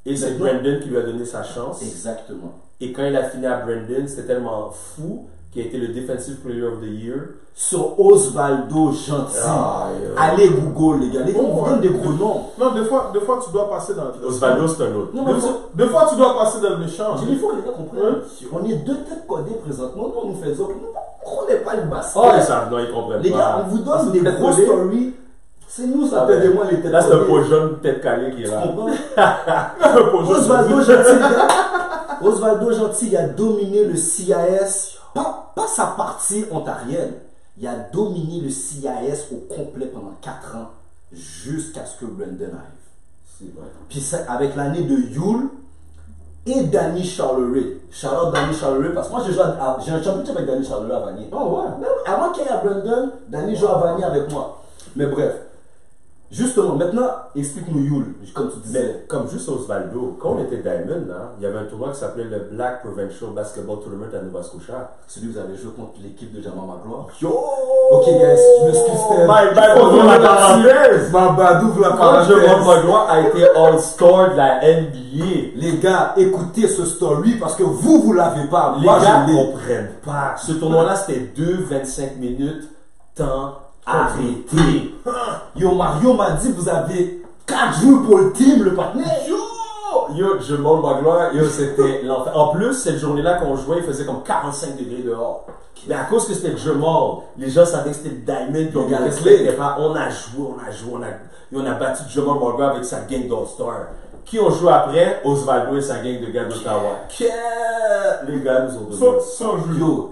S3: Et c'est Brandon qui lui a donné sa chance.
S1: Exactement.
S3: Et quand il a fini à Brandon, c'était tellement fou qu'il a été le Defensive Player of the Year.
S1: Sur Osvaldo Gentil. Allez Google, les gars. Les gars, on vous donne des gros noms.
S2: Non, des fois, tu dois passer dans le...
S3: Osvaldo, c'est un autre.
S2: Des fois, tu dois passer dans le méchant.
S1: Il faut que les gars comprennent. On est deux têtes codées présentement. Nous, on nous fait ça. Nous, on n'est pas le basket.
S3: Oh, ils savent. Non, ils comprennent pas.
S1: Les gars, on vous donne des gros stories. C'est nous, ça fait des mois les têtes.
S3: Là, c'est un beau jeune tête calée qui est là.
S1: Osvaldo Gentil, Osvaldo Gentil, il a dominé le CIS. Pas sa partie ontarienne. Il a dominé le CIS au complet pendant 4 ans jusqu'à ce que Brandon arrive.
S3: C'est vrai.
S1: Puis avec l'année de Yul et Danny Charleray. Charlotte Danny Charleray, parce que moi j'ai un championship avec Danny Charleray à Vanier.
S3: Oh ouais.
S1: Même avant qu'il y ait à Brandon, Danny joue à Vanier avec moi. Mais bref. Justement, maintenant, explique-nous Yul, comme tu disais.
S3: Mais comme juste Osvaldo, quand on était Diamond, hein, il y avait un tournoi qui s'appelait le Black Provincial Basketball Tournament à Nova Scotia.
S1: Celui que vous avez joué contre l'équipe de Jamal Magloire.
S3: Yo!
S1: Ok, guys, je m'excuse.
S2: Ouvre la
S3: parenthèse. Jamal Magloire a été All-Star de la NBA.
S1: Les gars, écoutez ce story parce que vous l'avez pas.
S3: Les gars ne comprennent pas. Ce tournoi-là, c'était 2-25 minutes, temps arrêté.
S1: Yo, Mario m'a dit vous avez 4 jours pour le team, le partenaire.
S3: Yo, Jamal Magloire, yo, c'était l'enfer. En plus, cette journée-là qu'on jouait, il faisait comme 45 degrés dehors. Mais à cause que c'était Jamal, les gens savaient que c'était le Diamond, puis on respectait pas. On a joué, on a battu Jamal Magloire avec sa gang d'All-Star. Qui ont joué après? Osvaldo et sa gang de gars d'Ottawa. Les gars nous ont donné.
S1: Yo,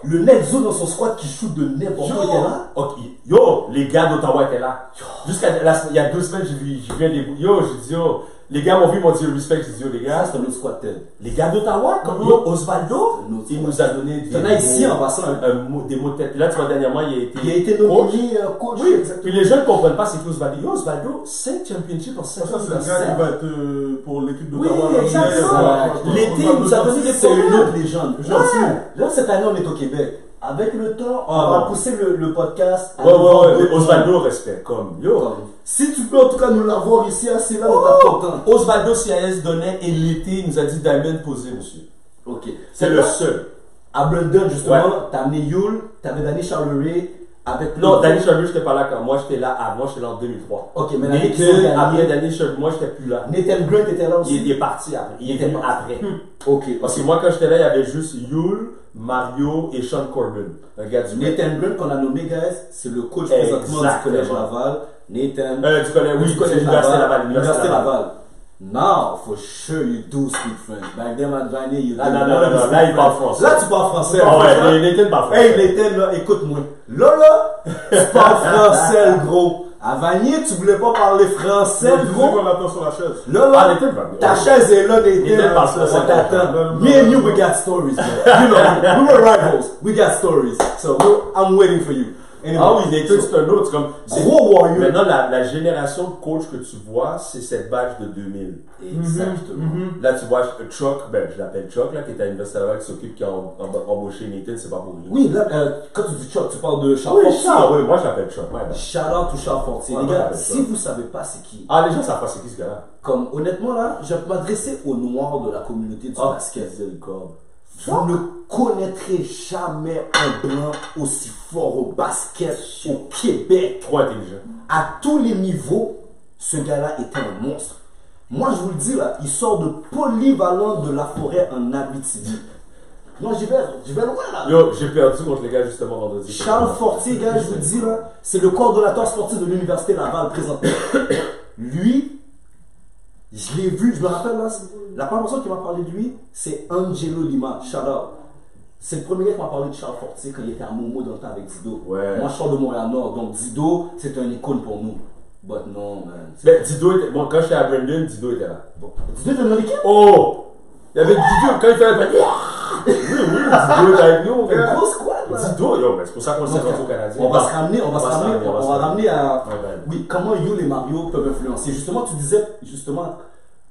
S1: le Nexo dans son squad qui shoot de n'importe quoi était là.
S3: Okay. Yo, les gars d'Ottawa étaient là. Il y a 2 semaines, j'ai vu yo, j'ai dit yo. Les gars m'ont vu, m'ont dit respect, j'ai dit yo les gars.
S1: C'est un autre squad tel.
S3: Les gars d'Ottawa, comme yo, Osvaldo, il nous a donné
S1: des mots. Ici en passant
S3: des mots de tête. Là, tu vois, dernièrement,
S1: il a été nommé coach.
S3: Oui, exactement. Puis les jeunes ne comprennent pas c'est que Osvaldo. Yo, Osvaldo, 5 championships en 5 ans.
S2: Ça, c'est le gars qui va être pour l'équipe d'Ottawa.
S1: Oui, exactement. L'été, il nous a donné des c'est une autre légende. Là, cette année, on est au Québec. Avec le temps, on va pousser le podcast.
S3: Ouais. Osvaldo, respect. Comme, yo.
S1: Si tu peux en tout cas nous l'avoir ici, c'est là, on est content.
S3: Osvaldo CIS donnait et l'été, il nous a dit Diamond posé, monsieur.
S1: Ok.
S3: C'est le seul.
S1: À Brandon, justement, t'as amené Yul, t'avais Danny Charlery.
S3: Non, Danny Charlery, j'étais pas là quand moi j'étais là avant, j'étais là en 2003.
S1: Ok, mais
S3: après Danny Charlery, moi j'étais plus là.
S1: Nathan Grant était là aussi.
S3: Il est parti après. Il était après.
S1: Ok.
S3: Parce que moi quand j'étais là, il y avait juste Yul, Mario et Sean Corbin. Un gars du
S1: Nathan Grant qu'on a nommé, guys, c'est le coach présentement du collège Laval. Nathan.
S3: Du collège Laval.
S1: L'université Laval. Now, for sure, you do speak French. Back then, at Vanier, you
S3: non, là, il parle français.
S1: Là, tu parles français.
S3: Ah ouais, Nathan parle français.
S1: Hey, Nathan, là, écoute-moi. Là, tu parles français, le gros. À Vanier, tu voulais pas parler français, le gros.
S2: On attend sur la chaise.
S1: Là, ta chaise est là, Nathan. On t'attend. Me and you, we got stories, man. You know, we were rivals. We got stories. So, I'm waiting for you.
S3: Anyway, ah oui, Nathan, c'est un autre. Comme,
S1: gros warrior.
S3: Maintenant, la génération de coach que tu vois, c'est cette batch de 2000.
S1: Exactement.
S3: Là, tu vois Chuck, je l'appelle Chuck, là, qui est à l'Université Laval, qui s'occupe, qui a embauché Nathan, c'est pas pour rien.
S1: Oui, là, quand tu dis Chuck, tu parles de Charles Fortier.
S3: Oui, moi je l'appelle Chuck.
S1: Shout out to Charles Fortier. Les gars, si vous savez pas c'est qui.
S3: Les gens savent pas c'est qui ce gars-là.
S1: Comme, honnêtement, là, je vais m'adresser aux noirs de la communauté du basket. Vous ne connaîtrez jamais un blanc aussi fort au basket au Québec.
S3: Trop intelligent.
S1: À tous les niveaux, ce gars-là est un monstre. Moi, je vous le dis là, il sort de Polyvalent de la Forêt en Abitibi. Non, j'y vais loin là.
S3: Yo, j'ai perdu contre les gars justement vendredi.
S1: Charles Fortier, gars, je vous le dis là, c'est le coordonnateur sportif de l'Université Laval présentement. Lui, je l'ai vu, je me rappelle là, la première personne qui m'a parlé de lui, c'est Angelo Lima, shout out. C'est le premier gars qui m'a parlé de Charles Fortier quand il était à Momo dans le temps avec Dido.
S3: Ouais.
S1: Moi je sors de Montréal-Nord, donc Dido, c'est un icône pour nous. But non, man.
S3: Ben, Dido était, bon, quand j'étais à Brandon, Dido était là.
S1: Bon. Dido était dans l'équipe?
S3: Oh! Il y avait Dido, quand il fait la oui, Dido était avec nous.
S1: On fait une grosse squad là.
S3: Dido, yo, mais c'est pour ça qu'on s'est rendu au Canadien.
S1: On va ramener à. Oui, comment Yul et Mario peuvent influencer. Justement, tu disais,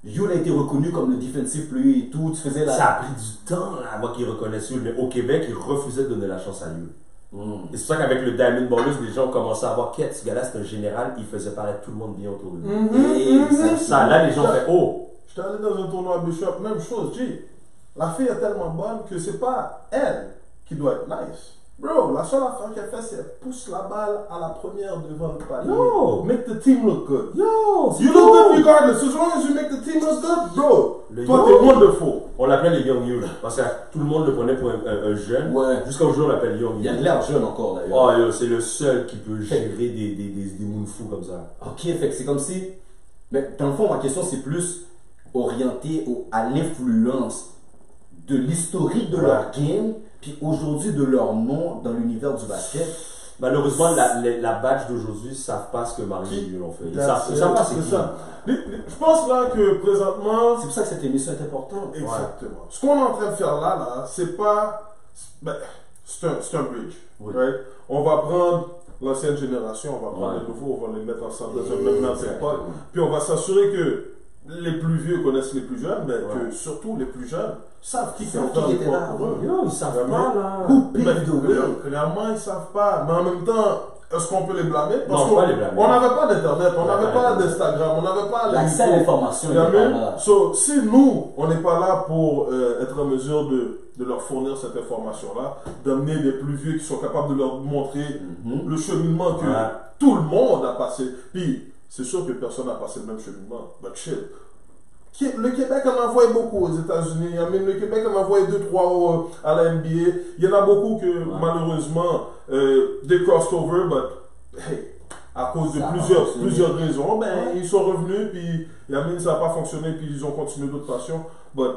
S1: Yul a été reconnu comme le defensive player et tout. Tu faisais la.
S3: Ça a pris du temps là, avant qu'ils reconnaissent Yul, mais au Québec, ils refusaient de donner la chance à Yul. Et c'est pour ça qu'avec le Diamond Ballers, les gens ont commencé à voir qu'est-ce gars-là, c'est un général, il faisait paraître tout le monde bien autour de lui. Et ça, là, les gens ont fait oh!
S2: J'étais allé dans un tournoi à Bishop, même chose, la fille est tellement bonne que c'est pas elle qui doit être nice. Bro, la seule affaire qu'elle fait, c'est qu'elle pousse la balle à la première devant le panier.
S3: Yo!
S2: Make the team look good.
S3: Yo!
S2: You look good regardless. As long as you make the team look good, bro. Toi, t'es wonderful.
S3: On l'appelait les Young Yul. Parce que tout le monde le prenait pour un jeune.
S1: Ouais.
S3: Jusqu'à aujourd'hui, on l'appelle Young Yul.
S1: Il a l'air jeune encore d'ailleurs.
S3: Oh, yo, c'est le seul qui peut gérer des moons fous comme ça.
S1: Ok, fait que c'est comme si. Mais dans le fond, ma question, c'est plus orienté à l'influence de l'historique de leur game, puis aujourd'hui de leur nom dans l'univers du basket.
S3: Malheureusement, la badge d'aujourd'hui ne savent pas ce que Mario et Yul ont fait. Ils savent pas c'est ça.
S2: Je pense là que présentement.
S1: C'est pour ça que cette émission est importante.
S2: Exactement. Ouais. Ce qu'on est en train de faire là, c'est pas. Ben, c'est un bridge. Oui. Right? On va prendre l'ancienne génération, on va prendre les nouveaux, on va les mettre ensemble dans un même pot. Puis on va s'assurer que les plus vieux connaissent les plus jeunes, mais que surtout les plus jeunes savent qui est encore pour eux.
S3: Ils savent pas là.
S2: Clairement, ils savent pas. Mais en même temps, est-ce qu'on peut les blâmer? Parce
S3: non,
S2: qu'on
S3: pas les blâmer.
S2: On n'avait pas d'internet, on n'avait pas d'Instagram, on n'avait pas
S1: l'accès à l'information.
S2: Si nous, on n'est pas là pour être en mesure de leur fournir cette information-là, d'amener les plus vieux qui sont capables de leur montrer le cheminement que tout le monde a passé. Puis, c'est sûr que personne n'a passé le même cheminement. But shit. Le Québec en envoie beaucoup aux États-Unis. Le Québec en envoie 2-3 à la NBA. Il y en a beaucoup que, malheureusement, des crossovers, but hey, à cause de plusieurs raisons, ils sont revenus, puis ça n'a pas fonctionné, puis ils ont continué d'autres passions. But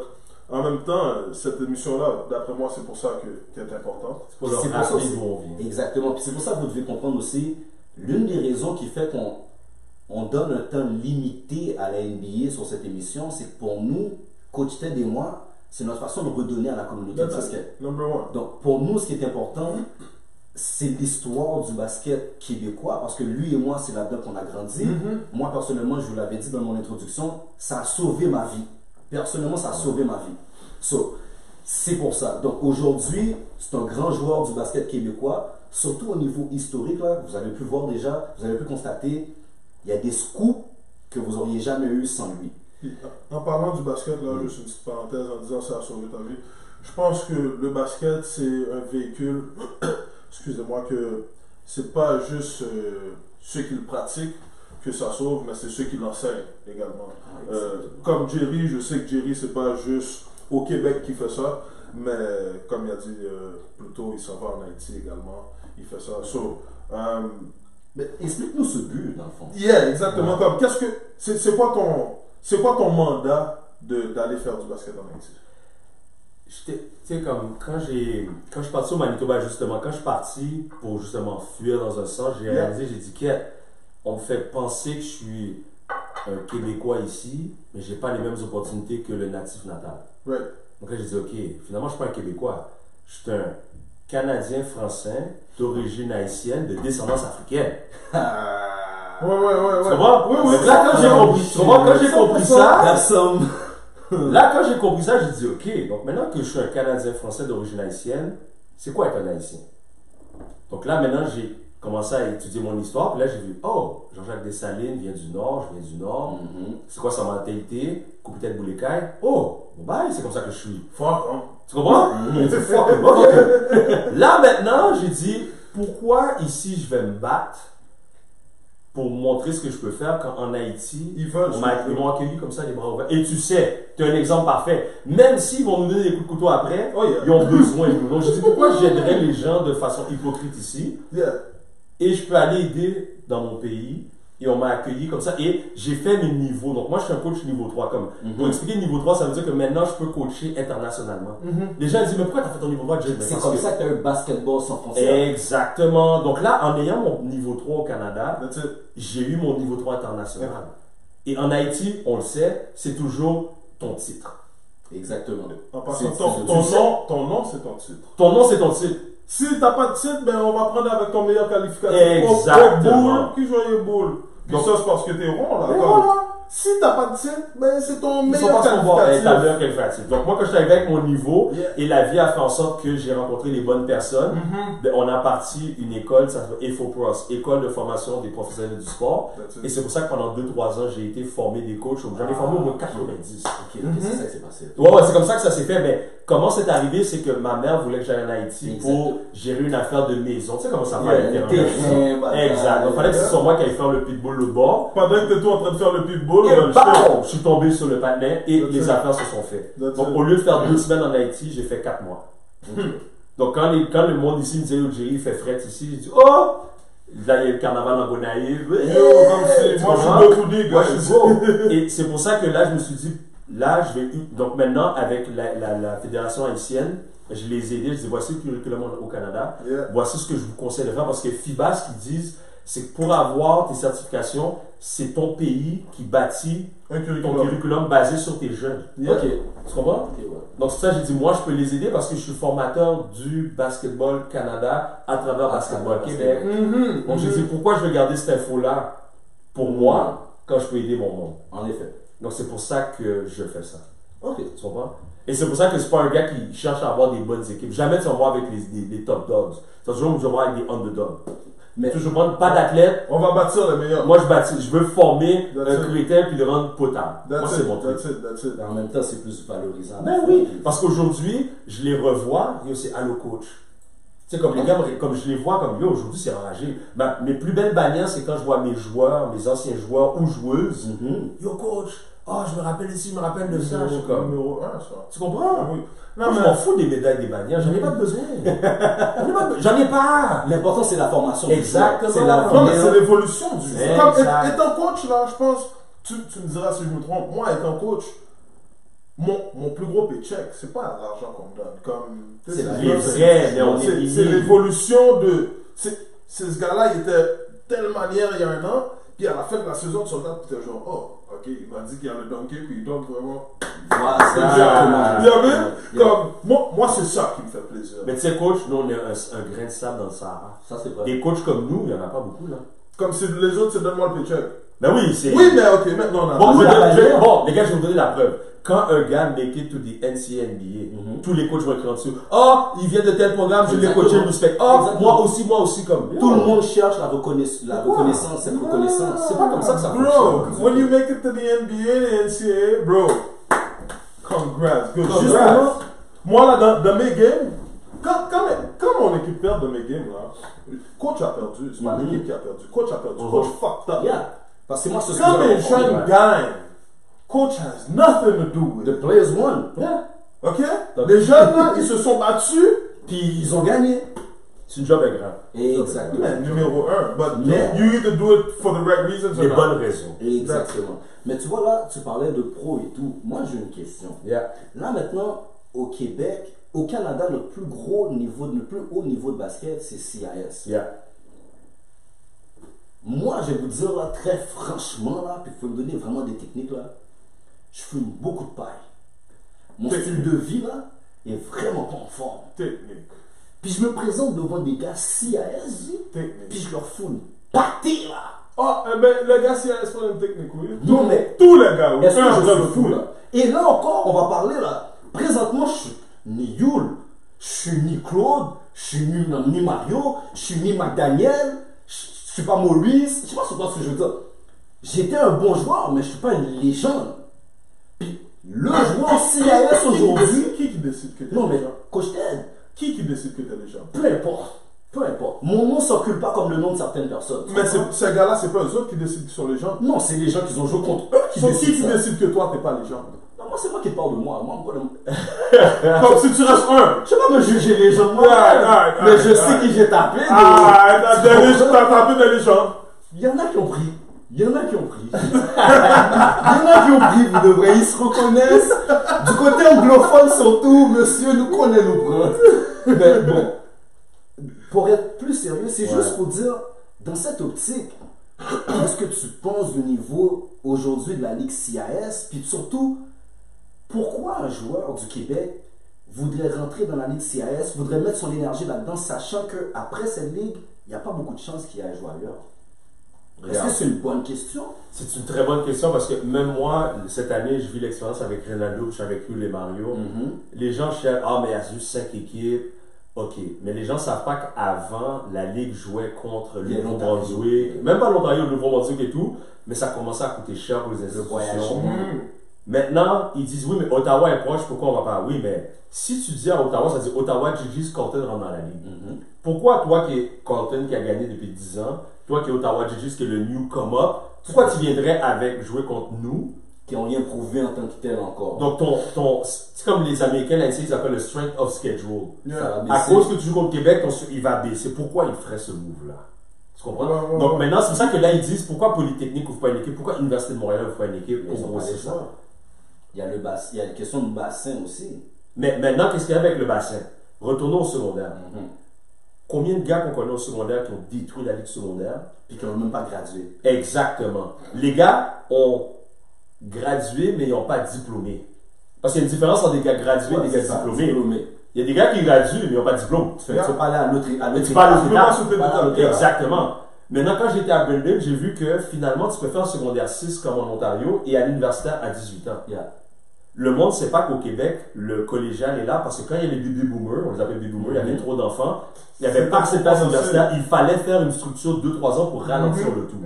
S2: en même temps, cette émission-là, d'après moi, c'est pour ça qu'elle est importante.
S1: C'est pour ça aussi. Exactement. Puis c'est pour ça que vous devez comprendre aussi, l'une des raisons qui fait qu'on donne un temps limité à la NBA sur cette émission, c'est que pour nous, Coach Ted et moi, c'est notre façon de redonner à la communauté de basket.
S2: Number one.
S1: Donc, pour nous, ce qui est important, c'est l'histoire du basket québécois, parce que lui et moi, c'est là-dedans qu'on a grandi. Moi, personnellement, je vous l'avais dit dans mon introduction, ça a sauvé ma vie. Personnellement, ça a sauvé ma vie. So, c'est pour ça. Donc, aujourd'hui, c'est un grand joueur du basket québécois, surtout au niveau historique, là, vous avez pu voir déjà, vous avez pu constater, il y a des scoops que vous n'auriez jamais eu sans lui.
S2: En parlant du basket, là, juste une petite parenthèse en disant ça a sauvé ta vie. Je pense que le basket, c'est un véhicule, excusez-moi, que c'est pas juste ceux qui le pratiquent que ça sauve, mais c'est ceux qui l'enseignent également. Comme Jerry, je sais que Jerry, c'est pas juste au Québec qui fait ça, mais comme il a dit plus tôt, il s'en va en Haïti également, il fait ça.
S1: Mais explique-nous ce but, dans le fond.
S2: Yeah, exactement. Comme, c'est quoi ton mandat d'aller faire du basket en Haïti?
S3: Tu sais, comme quand je suis parti au Manitoba, justement, quand je suis parti pour justement fuir dans un sens, j'ai réalisé, j'ai dit qu'on me fait penser que je suis un Québécois ici, mais j'ai pas les mêmes opportunités que le natif natal.
S2: Right.
S3: Donc là, j'ai dit, ok, finalement, je suis pas un Québécois, je suis un Canadien français d'origine haïtienne, de descendance africaine.
S2: Ouais.
S3: Tu comprends?
S2: Oui.
S3: Là, quand j'ai compris ça, là, quand j'ai compris ça, j'ai dit, ok, donc maintenant que je suis un Canadien français d'origine haïtienne, c'est quoi être un Haïtien? Donc là, maintenant, j'ai commencé à étudier mon histoire, puis là, j'ai vu, oh, Jean-Jacques Dessalines vient du Nord, je viens du Nord. C'est quoi sa mentalité? Coupe-tête Boulécaille. Oh, bye, c'est comme ça que je suis.
S2: Fuck, hein?
S3: Tu comprends? Là, maintenant, j'ai dit, pourquoi ici je vais me battre pour montrer ce que je peux faire quand en Haïti, ils m'ont accueilli comme ça, les bras ouverts. Et tu sais, tu as un exemple parfait. Même s'ils vont nous donner des coups de couteau après, ils ont besoin de nous. Donc je dis, pourquoi j'aiderais les gens de façon hypocrite ici? Et je peux aller aider dans mon pays. Et on m'a accueilli comme ça. Et j'ai fait mes niveaux. Donc moi, je suis un coach niveau 3. Pour expliquer niveau 3, ça veut dire que maintenant, je peux coacher internationalement. Les gens disent, mais pourquoi tu as fait ton niveau 3?
S1: C'est comme ça que tu as un basketball sans frontières.
S3: Exactement. Donc là, en ayant mon niveau 3 au Canada, j'ai eu mon niveau 3 international. Et en Haïti, on le sait, c'est toujours ton titre.
S1: Exactement.
S2: En passant, ton nom, c'est ton titre.
S3: Ton nom, c'est ton titre.
S2: Si tu n'as pas de titre, ben on va prendre avec ton meilleur qualificatif.
S3: Exactement.
S2: Qui joue au boule. Puis ça, c'est parce que tu es rond, là. Si tu n'as pas de titre, ben c'est ton meilleur qualificatif.
S3: Donc moi, quand je suis arrivé avec mon niveau, et la vie a fait en sorte que j'ai rencontré les bonnes personnes, ben, on a parti une école, ça s'appelle EFOPROS, École de formation des professionnels du sport. Et c'est pour ça que pendant 2-3 ans, j'ai été formé des coachs. J'en ai formé au moins 90.
S1: C'est ça qui s'est passé.
S3: Ouais, c'est comme ça que ça s'est fait. Mais comment c'est arrivé, c'est que ma mère voulait que j'aille en Haïti pour gérer une affaire de maison. Tu sais comment ça va être. Exact. Donc il fallait que ce soit moi qui aille faire le pitbull l'autre bord.
S2: Pendant que tu es toi en train de faire le pitbull,
S3: je suis tombé sur le patinet et les affaires se sont faites. Donc au lieu de faire 2 semaines en Haïti, j'ai fait 4 mois. Donc quand le monde ici me disait, oh Jerry, il fait fret ici, j'ai dit, oh! Là, il y a le carnaval en Gonaïve.
S2: Moi, je suis beau.
S3: Et c'est pour ça que là, je me suis dit, là, je vais. Donc maintenant, avec la fédération haïtienne, je les ai aidés. Je dis, voici le curriculum au Canada. Voici ce que je vous conseille de faire. Parce que FIBA, ce qu'ils disent, C'est que pour avoir tes certifications, c'est ton pays qui bâtit ton curriculum basé sur tes jeunes.
S1: Yeah.
S3: Ok, tu comprends?
S1: Okay, ouais.
S3: Donc, c'est ça, j'ai dit, moi, je peux les aider parce que je suis formateur du Basketball Canada à travers Basketball Québec. Donc, j'ai dit, pourquoi je veux garder cette info-là pour moi quand je peux aider mon monde?
S1: En effet.
S3: Donc, c'est pour ça que je fais ça.
S1: Ok.
S3: Tu comprends? Et c'est pour ça que c'est pas un gars qui cherche à avoir des bonnes équipes. Jamais tu vas voir avec les top dogs. Tu vas toujours me voir avec des underdogs. Mais toujours prendre pas d'athlète.
S2: On va bâtir le meilleur.
S3: Moi, je veux former un critère puis le rendre potable. Moi, c'est mon truc.
S2: That's it.
S1: En même temps, c'est plus valorisant.
S3: Ben oui, parce qu'aujourd'hui, je les revois, c'est Allo Coach. Tu sais, comme les gars, comme je les vois, comme yo, aujourd'hui, c'est enragé. Mes plus belles bannières, c'est quand je vois mes joueurs, mes anciens joueurs ou joueuses. Yo, coach, je me rappelle ici, je me rappelle de ça. Je suis comme,
S2: numéro 1, ça.
S3: tu comprends?
S2: Oui.
S3: Non, moi, je m'en fous des médailles, des bannières, j'en ai pas besoin. J'en ai pas.
S1: L'important, c'est la formation.
S3: Exactement.
S1: C'est la
S2: Non, mais c'est l'évolution du jeu.
S3: Exact.
S2: Étant coach, là, je pense, tu me diras si je me trompe, moi, étant coach, mon plus gros paycheck, c'est pas l'argent qu'on me donne.
S3: C'est vrai, mais on est
S2: c'est l'évolution de. Ce gars-là, il était de telle manière il y a un an, puis à la fin de la saison, tu regardes, tu es genre, oh, ok, il m'a dit qu'il y a le donkey, puis il donne vraiment. Moi, c'est ça qui me fait plaisir.
S3: Mais tu sais, coach, nous, on est un grain de sable dans le Sahara.
S1: Ça, c'est vrai.
S3: Des coachs comme nous, il n'y en a pas beaucoup, là.
S2: Comme si les autres, c'est donne-moi le paycheck.
S3: Ben oui, c'est.
S2: Oui, mais ok, maintenant on a.
S3: Bon, les gars, je vais vous donner la preuve. Quand un gars make it to the NCNBA, tous les coachs vont écrire en dessous. Il vient de tel programme, je l'ai coaché, je le respecte. Moi aussi, comme.
S1: Tout le monde cherche la reconnaissance, cette reconnaissance. C'est pas comme ça que ça fonctionne.
S2: Bro, when you make it to the NBA, the NCAA, bro, congrats. Justement, moi là, dans mes games, quand mon équipe perd de mes games, là, coach a perdu. C'est pas l'équipe qui a perdu. Coach a perdu. Coach fucked up.
S1: Yeah. Parce que moi, c'est ce
S2: quand les jeunes gagnent, coach has nothing to do with
S1: the
S2: it.
S1: players won.
S3: Yeah.
S2: Ok? Les jeunes là, ils se sont battus,
S1: puis ils ont gagné.
S3: C'est une job grave.
S1: Exactement.
S2: Numéro 1. But you either do it for the right reasons or
S3: les
S2: not.
S3: bonnes raisons.
S1: Exactement. Mais tu vois là, tu parlais de pro et tout. Moi, j'ai une question.
S3: Yeah.
S1: Là maintenant, au Québec, au Canada, notre plus haut niveau de basket, c'est CIS.
S3: Yeah.
S1: Moi, je vais vous dire là, très franchement, là, puis il faut me donner vraiment des techniques là. Je fume beaucoup de paille. Mon style de vie là est vraiment pas en forme.
S2: Technique.
S1: Puis je me présente devant des gars CIS, puis je leur fous une pâtée là.
S2: Le gars CIS pas une technique, oui.
S1: Non mais
S2: tous les gars, oui.
S1: Est-ce que je suis fou là? Et là encore, on va parler là. Présentement, je suis ni Yul, je suis ni Claude, je suis ni Mario, je suis ni McDaniel, je suis pas Maurice. Je sais pas ce que je veux dire. J'étais un bon joueur, mais je suis pas une légende. Puis le joueur CIS aujourd'hui.
S2: Qui décide que t'es
S1: Non mais
S2: légende?
S1: Coach Ted.
S2: Qui décide que t'es légende?
S1: Peu importe. Peu importe. Mon nom ne s'occupe pas comme le nom de certaines personnes.
S2: Mais ces gars-là, c'est pas eux autres qui décident qu'ils sont légendes.
S1: Non, c'est les gens qui ont joué contre eux qui
S2: Qui
S1: décident.
S2: décide que toi, t'es pas légende?
S1: Non, moi, c'est moi qui parle de moi. Moi,
S2: Comme si tu restes un.
S1: Je sais pas me juger les gens. Mais je sais qui j'ai tapé.
S2: T'as tapé des légendes.
S1: Il y en a qui ont pris. Il y en a qui ont pris. Vous devrez, ils se reconnaissent. Du côté anglophone surtout, monsieur nous connaît, nous prend. Mais bon, pour être plus sérieux, c'est juste pour dire, dans cette optique, qu'est-ce que tu penses du niveau aujourd'hui de la Ligue CIS? Puis surtout, pourquoi un joueur du Québec voudrait rentrer dans la Ligue CIS, voudrait mettre son énergie là-dedans, sachant qu'après cette ligue, il n'y a pas beaucoup de chances qu'il aille jouer ailleurs? Est-ce que c'est une bonne question?
S3: C'est une très bonne question parce que même moi, cette année, je vis l'expérience avec Ronaldo, je suis avec lui, les Mario. Les gens cherchent, mais il y a juste 5 équipes. Ok, mais les gens ne savent pas qu'avant, la Ligue jouait contre le Nouveau-Brunswick, même pas l'Ontario, le Nouveau-Brunswick et tout, mais ça commençait à coûter cher pour les institutions. Maintenant, ils disent, oui, mais Ottawa est proche, pourquoi on va pas? Oui, mais si tu dis à Ottawa, ça dit Ottawa, Gigi, Colton rentre dans la Ligue. Pourquoi toi qui es Colton qui a gagné depuis 10 ans, toi qui es Ottawa, Gigi, qui est le new come-up, pourquoi tu viendrais avec jouer contre nous?
S1: Qui n'ont rien prouvé en tant que tel encore.
S3: Donc, c'est comme les Américains, là, ici, ils appellent le strength of schedule.
S1: Yeah.
S3: À cause que tu joues contre Québec, il va baisser. Pourquoi il ferait ce move-là? Tu comprends? Donc, maintenant, c'est pour ça que là, ils disent pourquoi Polytechnique ouvre pas une équipe, pourquoi Université de Montréal ouvre pas une équipe.
S1: Ils ont pas les choix. Il y a la question du bassin aussi.
S3: Mais maintenant, qu'est-ce qu'il y a avec le bassin? Retournons au secondaire. Combien de gars qu'on connaît au secondaire qui ont détruit la ligue secondaire?
S1: Puis qui n'ont même pas gradué.
S3: Exactement. Les gars ont gradué, mais ils n'ont pas diplômé. Parce qu'il y a une différence entre des gars gradués et des gars diplômés. Il y a des gars qui graduent, mais ils n'ont pas de diplôme.
S1: Tu peux pas aller à l'autre
S3: étape. Exactement. Maintenant, quand j'étais à Brandon, j'ai vu que finalement, tu peux faire un secondaire 6 comme en Ontario et à l'universitaire à 18 ans. Le monde ne sait pas qu'au Québec, le collégial est là parce que quand il y a les baby boomers, on les appelle baby boomers, il y avait trop d'enfants, il n'y avait pas assez de place universitaire, il fallait faire une structure de 2-3 ans pour ralentir le tout.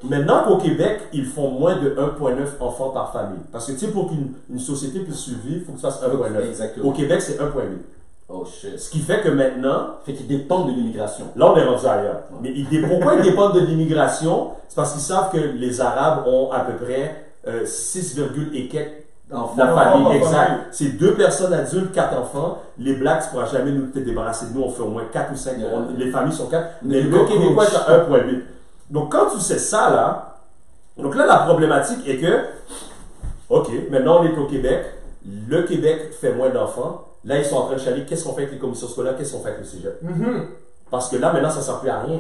S3: Maintenant qu'au Québec, ils font moins de 1,9 enfants par famille. Parce que tu sais, pour qu'une société puisse survivre, il faut que tu fasses 1,9. Au Québec, c'est 1,8.
S1: Oh shit.
S3: Ce qui fait que maintenant,
S1: qu'ils dépendent de l'immigration.
S3: Là, on est rendu ailleurs. Mais pourquoi ils dépendent de l'immigration? C'est parce qu'ils savent que les Arabes ont à peu près 6, et quelques la famille, exact. C'est 2 personnes adultes, 4 enfants. Les Blacks, tu ne pourras jamais nous te débarrasser de nous. On fait au moins 4 ou 5. Les familles sont 4. Mais le Québécois est à 1,8. Donc, quand tu sais ça, là, donc là, la problématique est que, OK, maintenant on est au Québec. Le Québec fait moins d'enfants. Là, ils sont en train de chialer. Qu'est-ce qu'on fait avec les commissions scolaires? Qu'est-ce qu'on fait avec le cégep? Parce que là, maintenant, ça ne sert plus à rien.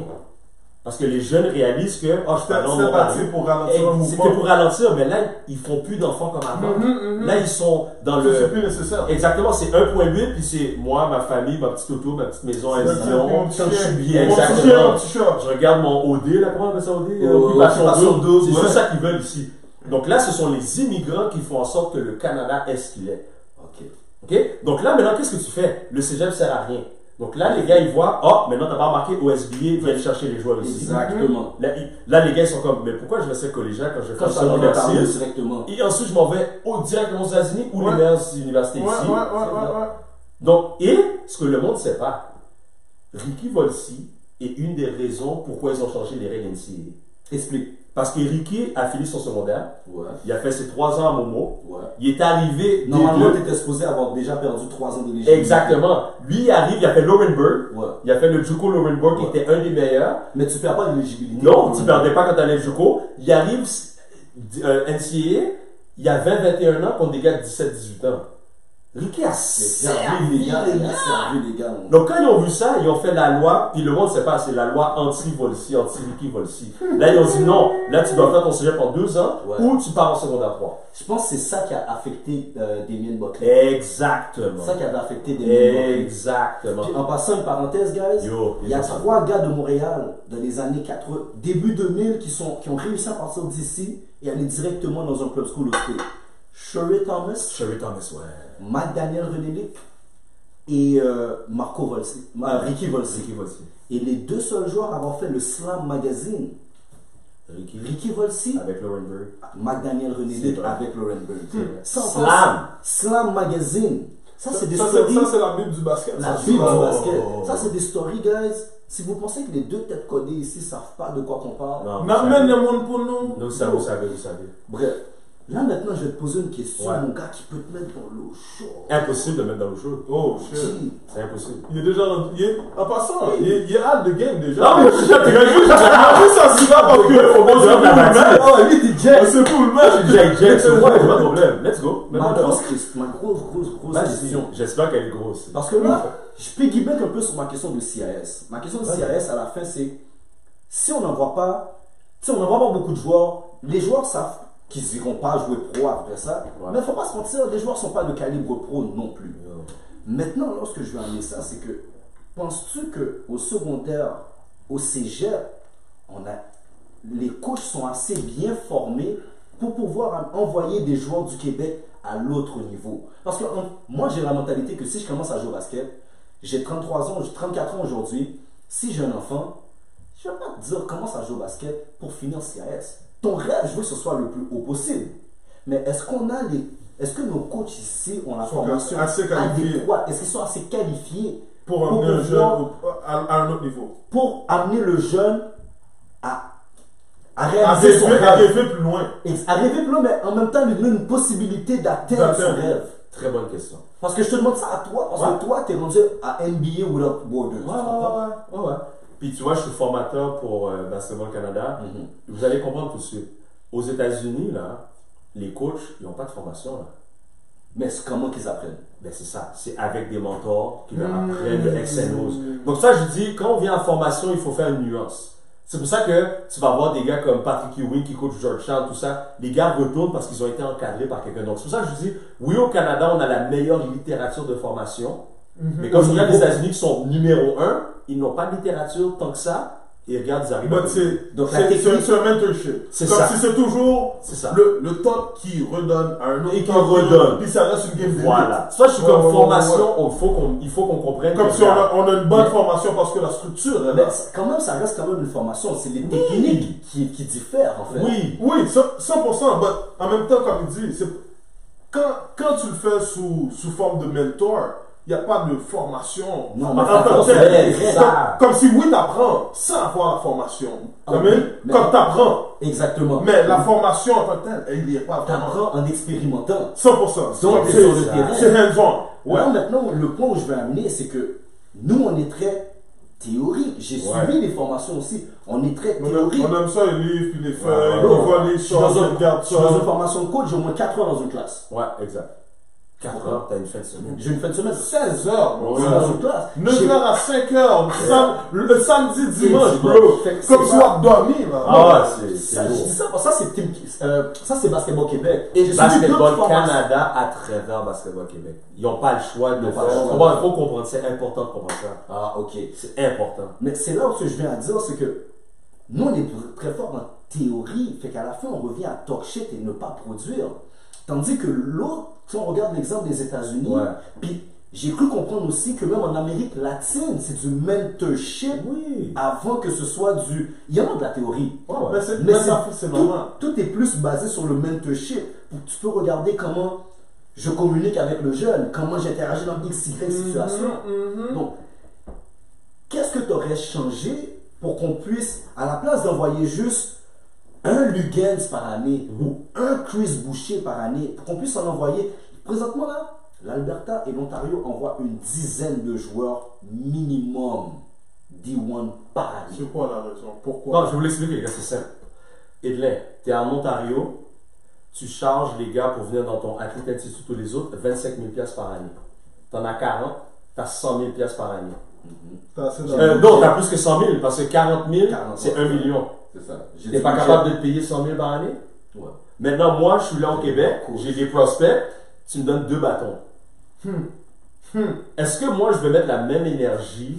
S3: Parce que les jeunes réalisent que
S2: c'était parti pour ralentir un mouvement.
S3: C'était pour ralentir, mais là, ils font plus d'enfants comme avant. Là, ils sont dans le...
S2: C'est plus nécessaire.
S3: Exactement, c'est 1,8, puis c'est moi, ma famille, ma petite auto, ma petite maison à Lyon.
S2: Je suis bien.
S3: Exactement. Je regarde mon OD, là, comment on appelle ça OD? C'est juste ça qu'ils veulent ici. Donc là, ce sont les immigrants qui font en sorte que le Canada est ce qu'il est. OK? Donc là, maintenant, qu'est-ce que tu fais? Le cégep ne sert à rien. Donc là, les gars, ils voient, maintenant, tu n'as pas remarqué OSBA, viens chercher les joueurs ici.
S1: Exactement.
S3: Là, les gars, ils sont comme, mais pourquoi je vais faire collégial quand je fais ça
S1: directement.
S3: Et ensuite, je m'en vais directement aux États-Unis ou les meilleures universités ici. Donc, et ce que le monde ne sait pas, Ricky Volsi est une des raisons pourquoi ils ont changé les règles NCAA.
S1: Explique.
S3: Parce que Ricky a fini son secondaire. Il a fait ses 3 ans à Momo. Il est arrivé.
S1: Normalement, tu étais supposé avoir déjà perdu 3 ans d'éligibilité.
S3: Exactement. Lui, il arrive, il a fait Laurinburg. Il a fait le JUCO Laurinburg qui était un des meilleurs.
S1: Mais tu ne perds pas l'éligibilité.
S3: Non, tu ne perdais pas quand tu allais le JUCO. Il arrive NCAA, il a 20-21 ans contre des gars de 17-18 ans. Ricky a servi les gars. Donc quand ils ont vu ça, ils ont fait la loi, puis le monde ne sait pas, c'est la loi anti-Volsi, anti-Ricky Volsi. Là, ils ont dit non, là tu dois faire ton cégep en 2 ans ou tu pars en secondaire 3.
S1: Je pense que c'est ça qui a affecté Damien Buckley.
S3: Exactement.
S1: C'est ça qui a affecté Damien Buckley.
S3: Exactement.
S1: Puis, en passant une parenthèse, guys, il y a 3 gars de Montréal dans les années 80, début 2000 qui ont réussi à partir d'ici et aller directement dans un club school au States. Sherry Thomas, McDaniel Renelic et Ricky Volsi. Et les 2 seuls joueurs à avoir fait le Slam Magazine, Ricky Volsi
S3: avec Laurinburg,
S1: McDaniel Renelic avec Laurinburg. Slam Magazine. Ça, c'est des
S2: stories. Ça, c'est la Bible du basket.
S1: La Bible du basket. Ça, c'est des stories, guys. Si vous pensez que les 2 têtes codées ici ne savent pas de quoi on parle,
S2: n'amène le monde pour nous.
S3: Vous savez.
S1: Bref. Là, maintenant, je vais te poser une question, mon gars, qui peut te mettre dans l'eau chaude.
S3: Impossible de mettre dans l'eau chaude.
S2: Oh, shit.
S3: C'est impossible.
S2: Il est déjà en passant, il est hâte de game déjà.
S3: Non, mais
S2: ça s'y va parce que
S3: lui, t'es Jack. C'est pour le match. Jack, c'est moi, pas de problème. Let's go.
S1: Ma grosse question.
S3: J'espère qu'elle est grosse.
S1: Parce que là, je piggyback un peu sur ma question de CIS. Ma question de CIS à la fin, c'est si on n'en voit pas, beaucoup de joueurs, les joueurs savent qu'ils n'iront pas jouer pro après ça. Mais il ne faut pas se mentir, les joueurs ne sont pas de calibre pro non plus. Maintenant, lorsque je vais amener ça, c'est que penses-tu qu'au secondaire, au cégep, les coachs sont assez bien formés pour pouvoir envoyer des joueurs du Québec à l'autre niveau? Parce que moi, j'ai la mentalité que si je commence à jouer au basket, j'ai 33 ans, j'ai 34 ans aujourd'hui, si j'ai un enfant, je ne vais pas te dire commence à jouer au basket pour finir CIS. Ton rêve, je veux que ce soit le plus haut possible. Mais est-ce que nos coachs ici ont la formation adéquate? Est-ce qu'ils sont assez qualifiés
S2: pour amener le jeune à un autre niveau?
S1: Pour amener le jeune à réaliser son rêve.
S2: Arriver plus loin.
S1: Arriver plus loin, mais en même temps lui donner une possibilité d'atteindre son rêve.
S3: Très bonne question.
S1: Parce que je te demande ça à toi, parce que toi, tu es rendu à NBA Without Borders.
S3: Ouais. Puis tu vois, je suis formateur pour Basketball Canada. Vous allez comprendre tout de suite. Aux États-Unis, là, les coachs, ils n'ont pas de formation. Là.
S1: Mais comment qu'ils apprennent?
S3: Ben c'est ça, c'est avec des mentors qui leur apprennent le X and O's. Donc ça, je dis, quand on vient en formation, il faut faire une nuance. C'est pour ça que tu vas voir des gars comme Patrick Ewing qui coach Georgetown, tout ça. Les gars retournent parce qu'ils ont été encadrés par quelqu'un d'autre. C'est pour ça que je dis, oui, au Canada, on a la meilleure littérature de formation. Mais quand je regarde les États-Unis qui sont numéro 1, ils n'ont pas de littérature tant que ça. Et regarde, ils arrivent.
S2: Donc c'est un mentorship.
S3: C'est
S2: comme
S3: ça.
S2: si c'est toujours le top qui redonne à un autre.
S3: Et qui redonne.
S2: Puis ça reste une game de
S3: Voilà. Ça, je suis comme formation, il faut qu'on comprenne.
S2: Comme si on a une bonne formation parce que la structure est là.
S1: Quand même, ça reste quand même une formation. C'est les techniques qui diffèrent, en fait.
S2: Oui, 100%. Mais en même temps, comme il dit, quand tu le fais sous forme de mentor, il n'y a pas de formation.
S1: Non,
S2: comme si oui, tu apprends sans avoir la formation. Comme tu apprends.
S1: Exactement.
S2: Mais la formation en tant que telle, elle n'y est pas.
S1: Tu apprends en expérimentant.
S2: 100%.
S1: Donc, c'est sur le terrain.
S2: C'est hands-on.
S1: Ouais. Alors maintenant, le point où je vais amener, c'est que nous, on est très théorique. J'ai suivi les formations aussi. On est très théorique.
S2: On aime ça, les livres, puis les feuilles, on voit les choses, on regarde ça.
S1: Dans une formation de coach, j'ai au moins 4 heures dans une classe.
S3: Ouais, exact. 4 heures, t'as une fin de semaine.
S1: J'ai une fin de semaine,
S2: 16 heures
S1: dans une classe.
S2: 9 heures à 5 heures, le samedi, dimanche, bro. Comme tu vas dormir, là.
S3: Ah, c'est
S1: ça, je dis ça, ça c'est Basketball Québec.
S3: Et Basketball Canada à travers Basketball Québec. Ils n'ont pas le choix de faire. Il faut comprendre, c'est important de comprendre ça.
S1: Ah, ok.
S3: C'est important.
S1: Mais c'est là où je viens à dire, c'est que nous, on est très fort en théorie, fait qu'à la fin, on revient à talk shit et ne pas produire. Tandis que l'autre, si on regarde l'exemple des États-Unis, puis j'ai cru comprendre aussi que même en Amérique latine, c'est du mentorship avant que ce soit du... Il y en a de la théorie. Mais tout est plus basé sur le mentorship. Tu peux regarder comment je communique avec le jeune, comment j'interagis dans XY situation. Donc, qu'est-ce que tu aurais changé pour qu'on puisse, à la place d'envoyer juste un Lugens par année ou un Chris Boucher par année, pour qu'on puisse en envoyer. Présentement là, l'Alberta et l'Ontario envoient une dizaine de joueurs minimum D1 par année.
S2: C'est quoi la raison? Pourquoi?
S3: Non, je vais vous l'expliquer, les gars, c'est simple. Edley, tu es en Ontario, tu charges les gars pour venir dans ton Athlete Institute ou les autres 25 000 $ par année. Tu en as 40, tu as 100 000 $ par année. Non, tu as plus que 100 000 parce que 40 000, c'est 1 million.
S1: C'est ça.
S3: Tu n'es pas capable de te payer 100 000 par année?
S1: Ouais.
S3: Maintenant, moi, je suis là au Québec, j'ai des prospects, tu me donnes 2 bâtons. Est-ce que moi, je vais mettre la même énergie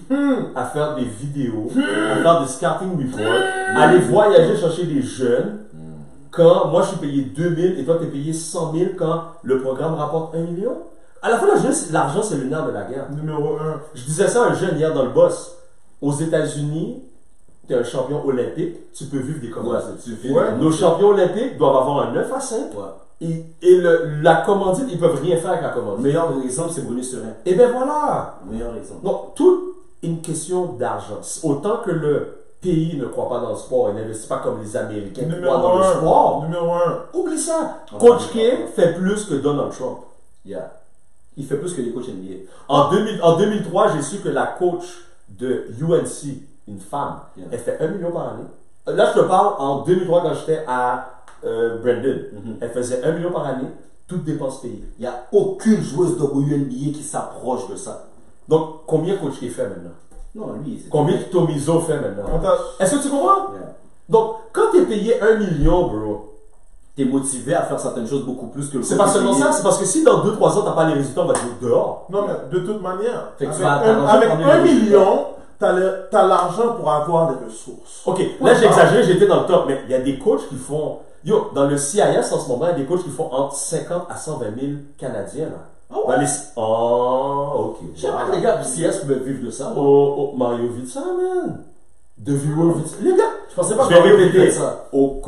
S3: à faire des vidéos, à faire des scouting reports, aller voyager chercher des jeunes, quand moi, je suis payé 2 000 et toi, tu es payé 100 000 quand le programme rapporte 1 million? À la fin, l'argent, c'est le nerf de la guerre.
S2: Numéro 1.
S3: Je disais ça à un jeune hier dans le boss. Aux États-Unis, tu es un champion olympique, tu peux vivre des commandes. Nos champions olympiques doivent avoir un 9 à 5. Et la commandite, ils peuvent rien faire avec la commandite.
S1: Le meilleur exemple, c'est Bruno Serin.
S3: Et bien voilà.
S1: Meilleur exemple.
S3: Donc, tout une question d'argent. Autant que le pays ne croit pas dans le sport et n'investit pas comme les Américains croient dans le sport.
S2: Numéro 1.
S3: Oublie ça. Coach K fait plus que Donald Trump.
S1: Il fait plus que les coachs NBA.
S3: En 2003, j'ai su que la coach de UNC, une femme, elle fait 1 million par année. Là, je te parle en 2003 quand j'étais à Brandon. Elle faisait 1 million par année, toutes dépenses payées.
S1: Il n'y a aucune joueuse de WNBA qui s'approche de ça.
S3: Donc, combien Coach K fait maintenant?
S1: Non, lui,
S3: combien Tomizo fait maintenant? Est-ce que tu comprends? Donc, quand tu es payé 1 million, bro,
S1: tu es motivé à faire certaines choses beaucoup plus que le
S3: c'est pas seulement ça, c'est parce que si dans 2-3 ans, tu n'as pas les résultats, on va te dire dehors.
S2: Non, mais de toute manière,
S1: avec
S2: 1 million, tu as l'argent pour avoir des ressources.
S3: Ok, là j'ai exagéré, j'étais dans le top, mais il y a des coachs qui font. Yo, dans le CIS en ce moment, il y a des coachs qui font entre 50 à 120 000 Canadiens. Là.
S1: Oh, ouais.
S3: Ok.
S1: Je sais pas que les gars du CIS pouvaient vivre de ça.
S3: Mario Vitsa, man. De viewer Vitsa. Les gars,
S1: je pensais pas
S3: que je vais répéter ça. Au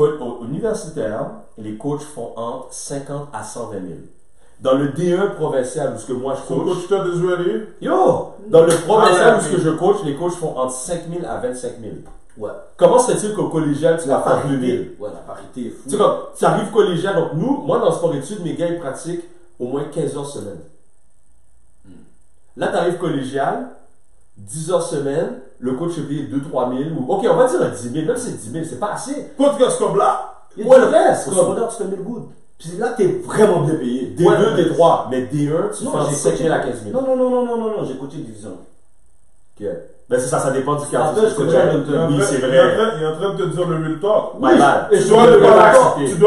S3: universitaire, les coachs font entre 50 à 120 000. Dans le D1 provincial, où ce que moi je coach. Dans le provincial, où ce que je coach, les coachs font entre 5 000 à 25 000.
S1: Ouais.
S3: Comment serait-il qu'au collégial, tu vas faire 2 000?
S1: Ouais, la parité est fou.
S3: Tu sais, comme, tu arrives collégial, donc moi dans le sport études, mes gars, ils pratiquent au moins 15 heures semaine. Là, tu arrives collégial, 10 heures semaine, le coach est payé 2-3 000, ou, ok, on va dire 10 000, même si c'est 10 000, c'est pas assez.
S2: Podcast comme là.
S3: Ouais, le reste.
S1: Au secondaire, tu te mets le good. Puis là, t'es vraiment bien payé.
S3: D2, D3, mais D1, tu fais 5 000 à 15 000.
S1: Non, j'ai coaché division.
S3: Ok. Ben c'est ça, ça dépend du cas.
S1: Oui,
S3: c'est vrai.
S2: Il est en train de te dire le real talk.
S3: My bad.
S2: Tu dois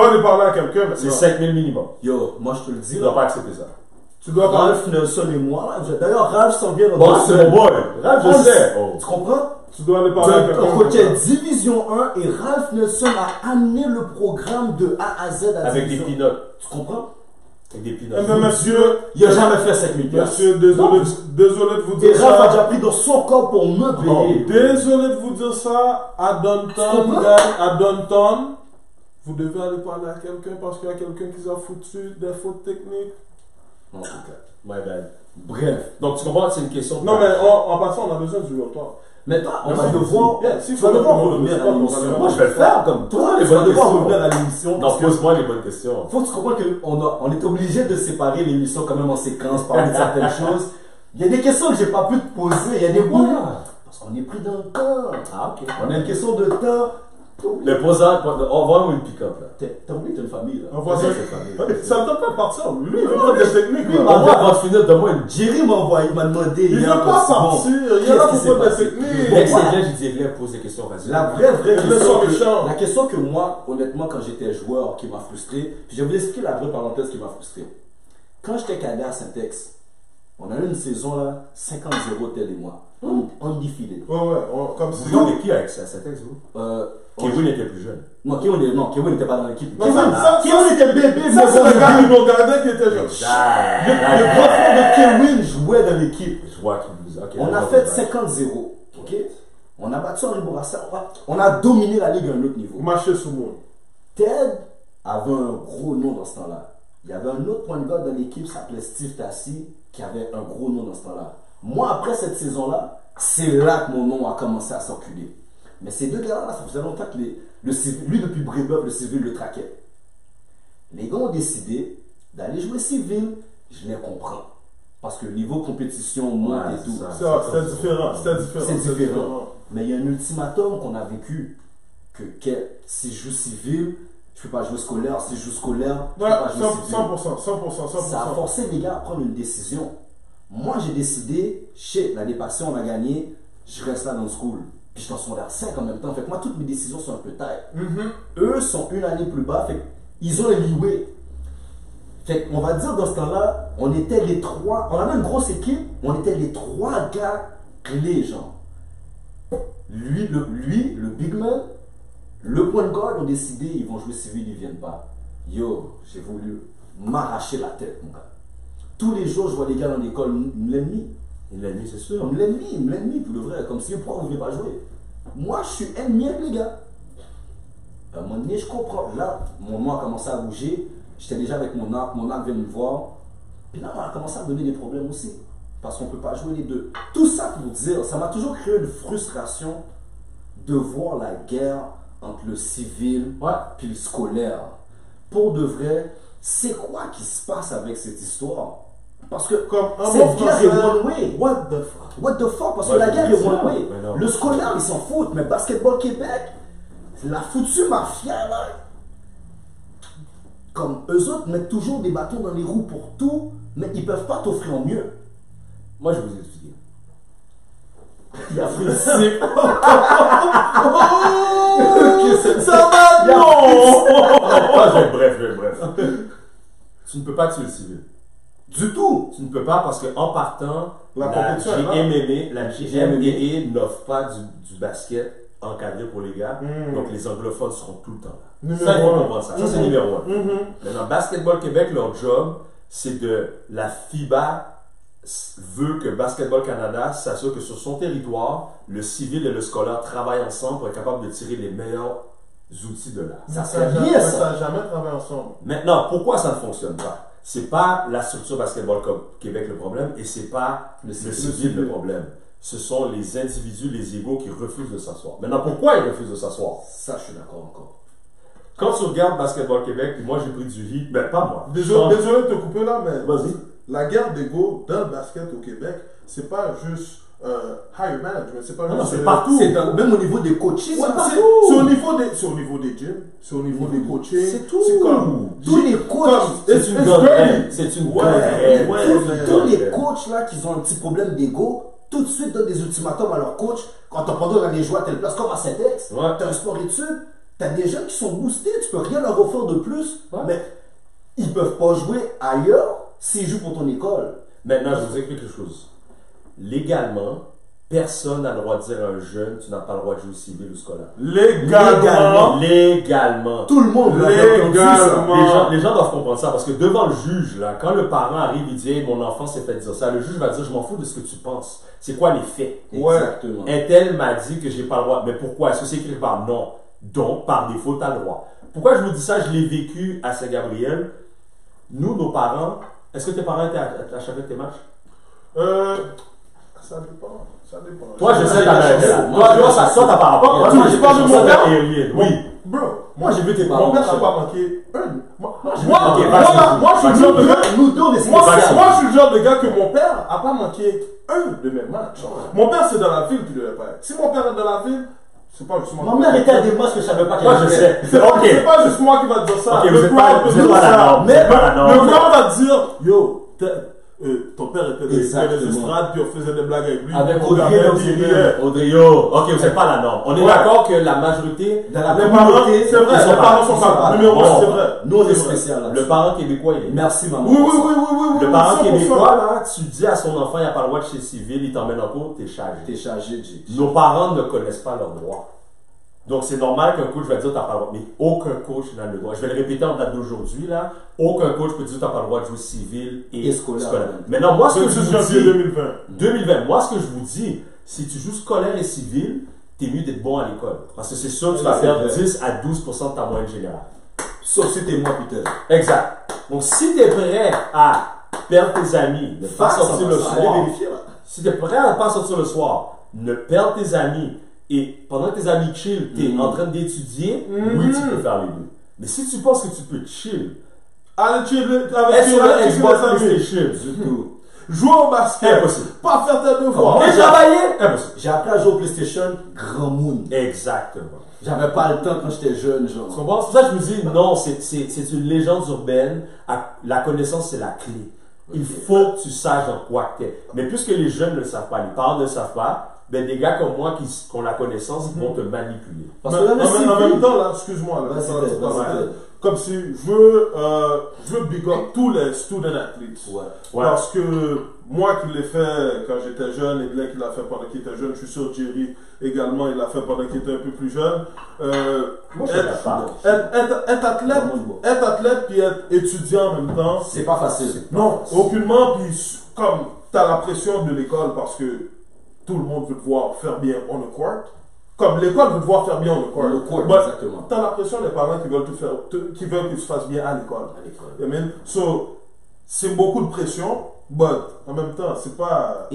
S2: aller parler à quelqu'un.
S3: C'est 5 000 minimum.
S1: Yo, moi je te le dis.
S3: Tu dois pas accepter ça.
S2: Tu dois parler.
S1: Ralph Nelson et moi, d'ailleurs, Ralph s'en vient dans
S3: Bon, c'est mon boy.
S1: Ralph,
S3: je sais.
S1: Tu comprends?
S2: Tu dois aller parler à quelqu'un.
S1: On coachait Division 1 et Ralph Nelson a amené le programme de A à Z à
S3: avec
S1: Division.
S3: des peanuts.
S1: Tu comprends?
S3: Avec des peanuts.
S2: Mais monsieur,
S1: il a jamais fait 5000 $.
S2: Monsieur, désolé de vous
S1: Et
S2: dire
S1: Ralph a
S2: ça.
S1: déjà pris dans son corps pour me payer.
S2: Désolé de vous dire ça. À Downtown, vous devez aller parler à quelqu'un parce qu'il y a quelqu'un qui a foutu des fautes techniques.
S3: En tout cas, my bad. Bref. Donc, tu comprends, c'est une question de.
S2: Non, mais en passant, on a besoin du retoire.
S1: Mais toi, on va devoir.
S2: Si
S1: Tu vas devoir revenir à l'émission.
S3: Moi, je vais le faire comme toi.
S1: Tu vas devoir revenir à l'émission.
S3: Non, pose-moi les bonnes questions.
S1: Faut que tu comprennes qu'on est obligé de séparer l'émission quand même en séquence, parler de certaines choses. Il y a des questions que j'ai pas pu te poser. Il y a des points. Parce qu'on est pris dans le temps.
S3: Ah, ok.
S1: On a une question de temps.
S3: Le posant, on va une pick-up là.
S1: T'as oublié, t'as une famille là.
S2: On voit ça.
S3: famille.
S2: Ça ne doit pas partir. Lui, il veut pas des techniques.
S1: Lui,
S3: On va finir de moi une.
S1: Jerry m'a envoyé, il m'a demandé.
S2: Il ne veut pas partir. Il y a là pour faire des techniques.
S3: Dès que c'est bien, j'ai dit, pose des questions, vas-y.
S1: La vraie
S2: question.
S1: La question que moi, honnêtement, quand j'étais joueur, qui m'a frustré, puis je vais vous expliquer la vraie parenthèse qui m'a frustré. Quand j'étais cadé à Saint-Ex, on a eu une saison là, 50-0 tel et moi. Undefeated.
S2: Ouais, comme si.
S3: Vous jouez qui avec Saint-Ex, vous? Kevin était plus jeune.
S1: Non, Kevin n'était pas dans l'équipe.
S2: Kevin
S1: était bébé,
S2: ça, c'est le gars qui nous regardait qui était jeune.
S1: Le grand frère de Kevin jouait dans l'équipe.
S3: Je vois qu'il vous. Okay,
S1: on a fait 50-0. Ok? On a battu Henri Bourassa. On a dominé la ligue à un autre niveau.
S2: Marché sous moi.
S1: Ted avait un gros nom dans ce temps-là. Il y avait un autre point de garde dans l'équipe qui s'appelait Steve Tassi, qui avait un gros nom dans ce temps-là. Moi, après cette saison-là, c'est là que mon nom a commencé à circuler. Mais ces deux gars-là, ça faisait longtemps que le civil, lui depuis Brébeuf, le civil le traquait. Les gars ont décidé d'aller jouer civil. Je les comprends. Parce que le niveau compétition monte et tout.
S2: C'est
S1: différent. Mais il y a un ultimatum qu'on a vécu. Que si je joue civil, je ne peux pas jouer scolaire. Si je joue scolaire, je ne peux pas jouer civil.
S2: 100%.
S1: Ça a forcé les gars à prendre une décision. Moi, j'ai décidé, l'année passée, on a gagné, je reste là dans le school. Puis je suis en secondaire 5 en même temps. Fait que moi, toutes mes décisions sont un peu taille. Eux sont une année plus bas. Fait ils ont évolué. Fait qu'on va dire dans ce temps-là, on était les trois. On avait une grosse équipe. On était les trois gars clés, genre. Lui, le big man, le point de guard ont décidé, ils vont jouer civil, ils viennent pas. Yo, j'ai voulu m'arracher la tête, mon gars. Tous les jours, je vois les gars dans l'école, l'ennemi.
S3: L'ennemi, c'est sûr.
S1: L'ennemi, pour le vrai. Comme si, pourquoi vous ne voulez pas jouer? Moi, je suis ennemi avec les gars. À un moment donné, je comprends. Là, mon nom a commencé à bouger. J'étais déjà avec mon arc vient me voir. Puis là, on a commencé à donner des problèmes aussi. Parce qu'on ne peut pas jouer les deux. Tout ça pour dire, ça m'a toujours créé une frustration de voir la guerre entre le civil et le scolaire. Pour de vrai, c'est quoi qui se passe avec cette histoire? Parce que cette guerre est one way. What the fuck? Parce que la guerre est one way. Le scolaire, ils s'en foutent. Mais Basketball Québec, la foutue mafia, là, comme eux autres mettent toujours des bâtons dans les roues pour tout, mais ils peuvent pas t'offrir mieux.
S3: Moi, je vais vous expliquer.
S1: Il a fait ici.
S2: Ça va, non!
S3: Je vais être bref. Tu ne peux pas tuer le civil.
S1: Du tout.
S3: Tu ne peux pas parce qu'en partant,
S2: la
S3: GMMA n'offre pas du basket encadré pour les gars. Donc les anglophones seront tout le temps là. Ça, il faut comprendre ça. Ça, c'est numéro 1. Maintenant, Basketball Québec, leur job, c'est de la FIBA veut que Basketball Canada s'assure que sur son territoire, le civil et le scolaire travaillent ensemble pour être capable de tirer les meilleurs outils de là.
S2: Ça n'a jamais travaillé ensemble.
S3: Maintenant, pourquoi ça ne fonctionne pas? C'est pas la structure Basketball Québec le problème et c'est pas le civil le problème. Ce sont les individus, les égaux qui refusent de s'asseoir. Maintenant, pourquoi ils refusent de s'asseoir?
S1: Ça, je suis d'accord encore.
S3: Quand tu regardes Basketball Québec, puis moi j'ai pris du hit, ben pas moi.
S2: Désolé de te couper là, mais
S3: vas-y.
S2: la guerre d'ego dans le basket au Québec, c'est pas juste higher management, c'est pas juste.
S1: C'est partout. Même au niveau des coachings,
S2: ouais, c'est au niveau des gyms, c'est au niveau des coachings.
S1: C'est tout.
S2: C'est comme
S1: tous les coachs.
S3: C'est une gonne. C'est une gonne.
S1: Tous les coachs là qui ont un petit problème d'ego, tout de suite donnent des ultimatums à leur coach. Quand t'as pas d'aller jouer à telle place, comme à Saint-Ex, t'as un sport études, t'as des jeunes qui sont boostés, tu peux rien leur offrir de plus, mais ils peuvent pas jouer ailleurs s'ils jouent pour ton école.
S3: Maintenant, je vous explique quelque chose. Légalement, personne n'a le droit de dire à un jeune, tu n'as pas le droit de jouer civil ou scolaire. Légalement.
S1: Tout le monde
S3: légalement. Les gens doivent comprendre ça parce que devant le juge, là, quand le parent arrive et dit hey, mon enfant s'est fait dire ça, le juge va dire je m'en fous de ce que tu penses. C'est quoi les faits?
S1: Exactement.
S3: Un tel m'a dit que j'ai pas le droit. Mais pourquoi? Est-ce que c'est écrit par non? Donc, par défaut, tu as le droit. Pourquoi je vous dis ça? Je l'ai vécu à Saint-Gabriel. Nous, nos parents, est-ce que tes parents étaient à chacun de tes matchs?
S2: Ça dépend.
S3: Toi, je sais ta Toi, ça t'as pas rapport.
S2: Moi, je parle de mon père.
S3: Oui.
S2: Bro,
S1: moi j'ai vu tes parents.
S2: Mon père n'a pas manqué un. Moi, je suis le genre de gars. Moi, je suis le genre de gars que mon père n'a pas manqué un de mes matchs. Mon père, c'est dans la ville qu'il devait pas être. Si mon père est dans la ville, c'est pas juste moi.
S1: Ma mère était à des matchs que je savais pas qu'elle
S3: était. Moi, je sais.
S2: C'est pas juste moi qui va te dire ça.
S3: Le crowd
S2: va te dire, yo, ton père était des estrades, puis on faisait des blagues avec lui.
S3: Avec Audrio. Ok, vous n'êtes pas la norme. On est d'accord que la majorité.
S2: Les parents, c'est vrai, les parents sont pas. Numéro 1, c'est vrai.
S1: Nous, on est spécial.
S3: Le parent québécois, il est.
S1: Merci, maman.
S2: Oui.
S3: Le parent québécois, là, tu dis à son enfant, il n'a pas le droit de chez civil, il t'emmène en cours, t'es chargé. Nos parents ne connaissent pas leurs droits. Donc, c'est normal qu'un coach va dire, t'as pas le droit. Mais aucun coach n'a le droit. Je vais le répéter en date d'aujourd'hui, là. Aucun coach peut dire, t'as pas le droit de jouer civil et scolaire. Maintenant, moi, ce que je vous dis. 2020. Moi, ce que je vous dis, si tu joues scolaire et civil, t'es mieux d'être bon à l'école. Parce que c'est sûr que tu vas perdre 10 à 12% de ta moyenne générale.
S1: Sauf si t'es moi, putain.
S3: Exact. Donc, si t'es prêt à perdre tes amis, ne pas sortir le soir. Si t'es prêt à ne pas sortir le soir, ne perdre tes amis, et pendant que tes amis chill, tu es en train d'étudier, oui, tu peux faire les deux. Mais si tu penses que tu peux chill,
S2: aller chill avec
S3: tes Xbox, PlayStation,
S2: jouer au basket,
S3: impossible.
S2: Pas faire tes devoirs,
S3: et travailler, impossible.
S1: J'ai appris à jouer au PlayStation, grand monde.
S3: Exactement.
S1: J'avais pas le temps quand j'étais jeune, genre.
S3: C'est pour ça que je vous dis, non, c'est une légende urbaine. La connaissance, c'est la clé. Il faut que tu saches dans quoi tu es. Mais puisque les jeunes ne le savent pas, les parents ne le savent pas, ben des gars comme moi qui ont la connaissance, ils vont te manipuler.
S2: Parce que en même temps, là, excuse-moi, comme si je veux big up tous les student athletes. Parce que moi qui l'ai fait quand j'étais jeune, et Glenn qui l'a fait pendant qu'il était jeune, je suis sûr Jerry également, il l'a fait pendant qu'il était un peu plus jeune. Être athlète puis être étudiant en même temps,
S1: c'est pas facile.
S2: Non, aucunement. Puis comme tu as la pression de l'école parce que tout le monde veut te voir faire bien on the court. Comme l'école veut te voir faire bien on the court.
S1: Exactement.
S2: Tu as la pression des parents qui veulent qui veulent que tu fasses bien à l'école. So, c'est beaucoup de pression, mais en même temps, c'est pas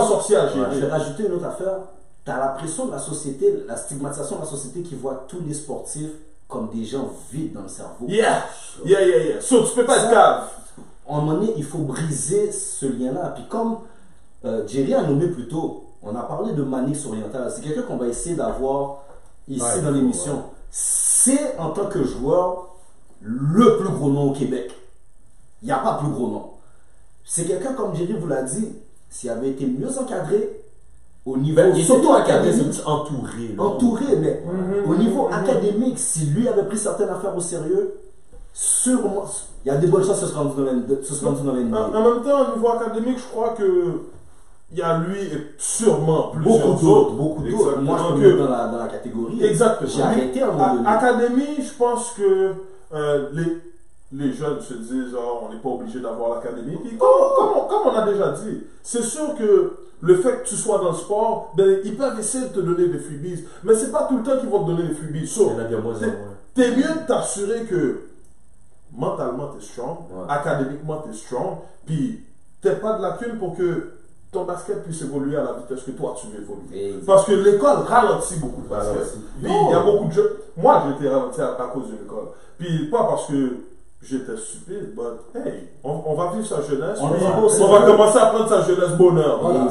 S2: sorcier à gérer.
S1: Je vais rajouter une autre affaire. Tu as la pression de la société, la stigmatisation de la société qui voit tous les sportifs comme des gens vides dans le cerveau.
S2: Yeah. So, tu peux pas être cave.
S1: À un moment donné, il faut briser ce lien-là. Puis comme Jerry a nommé plus tôt, on a parlé de Manix Oriental. C'est quelqu'un qu'on va essayer d'avoir ici dans l'émission. C'est en tant que joueur le plus gros nom au Québec. Il n'y a pas plus gros nom. C'est quelqu'un, comme Jerry vous l'a dit, s'il avait été mieux encadré, au niveau surtout académique, entouré, mais au niveau académique, si lui avait pris certaines affaires au sérieux, sûrement, il y a des bonnes chances que ce sera rendu dans les
S2: En même temps, au niveau académique, je crois que il y a lui et sûrement
S1: beaucoup d'autres. Moi, je peux mettre dans la catégorie.
S2: Exactement.
S1: J'ai arrêté à un moment donné.
S2: Académie, je pense que les jeunes se disent on n'est pas obligé d'avoir l'académie. Puis comme on a déjà dit, c'est sûr que le fait que tu sois dans le sport, ben, ils peuvent essayer de te donner des freebies. Mais c'est pas tout le temps qu'ils vont te donner des freebies. So, t'es mieux de t'assurer que mentalement tu es strong, académiquement tu es strong, puis t'es pas de lacune pour que ton basket puisse évoluer à la vitesse que toi tu veux évoluer. Parce que l'école ralentit beaucoup de basket. Puis il y a beaucoup de jeux. Moi j'ai été ralenti à cause de l'école. Puis pas parce que j'étais stupide, but hey, on va vivre sa jeunesse,
S1: On
S2: va commencer à prendre sa jeunesse bonheur.
S1: Voilà,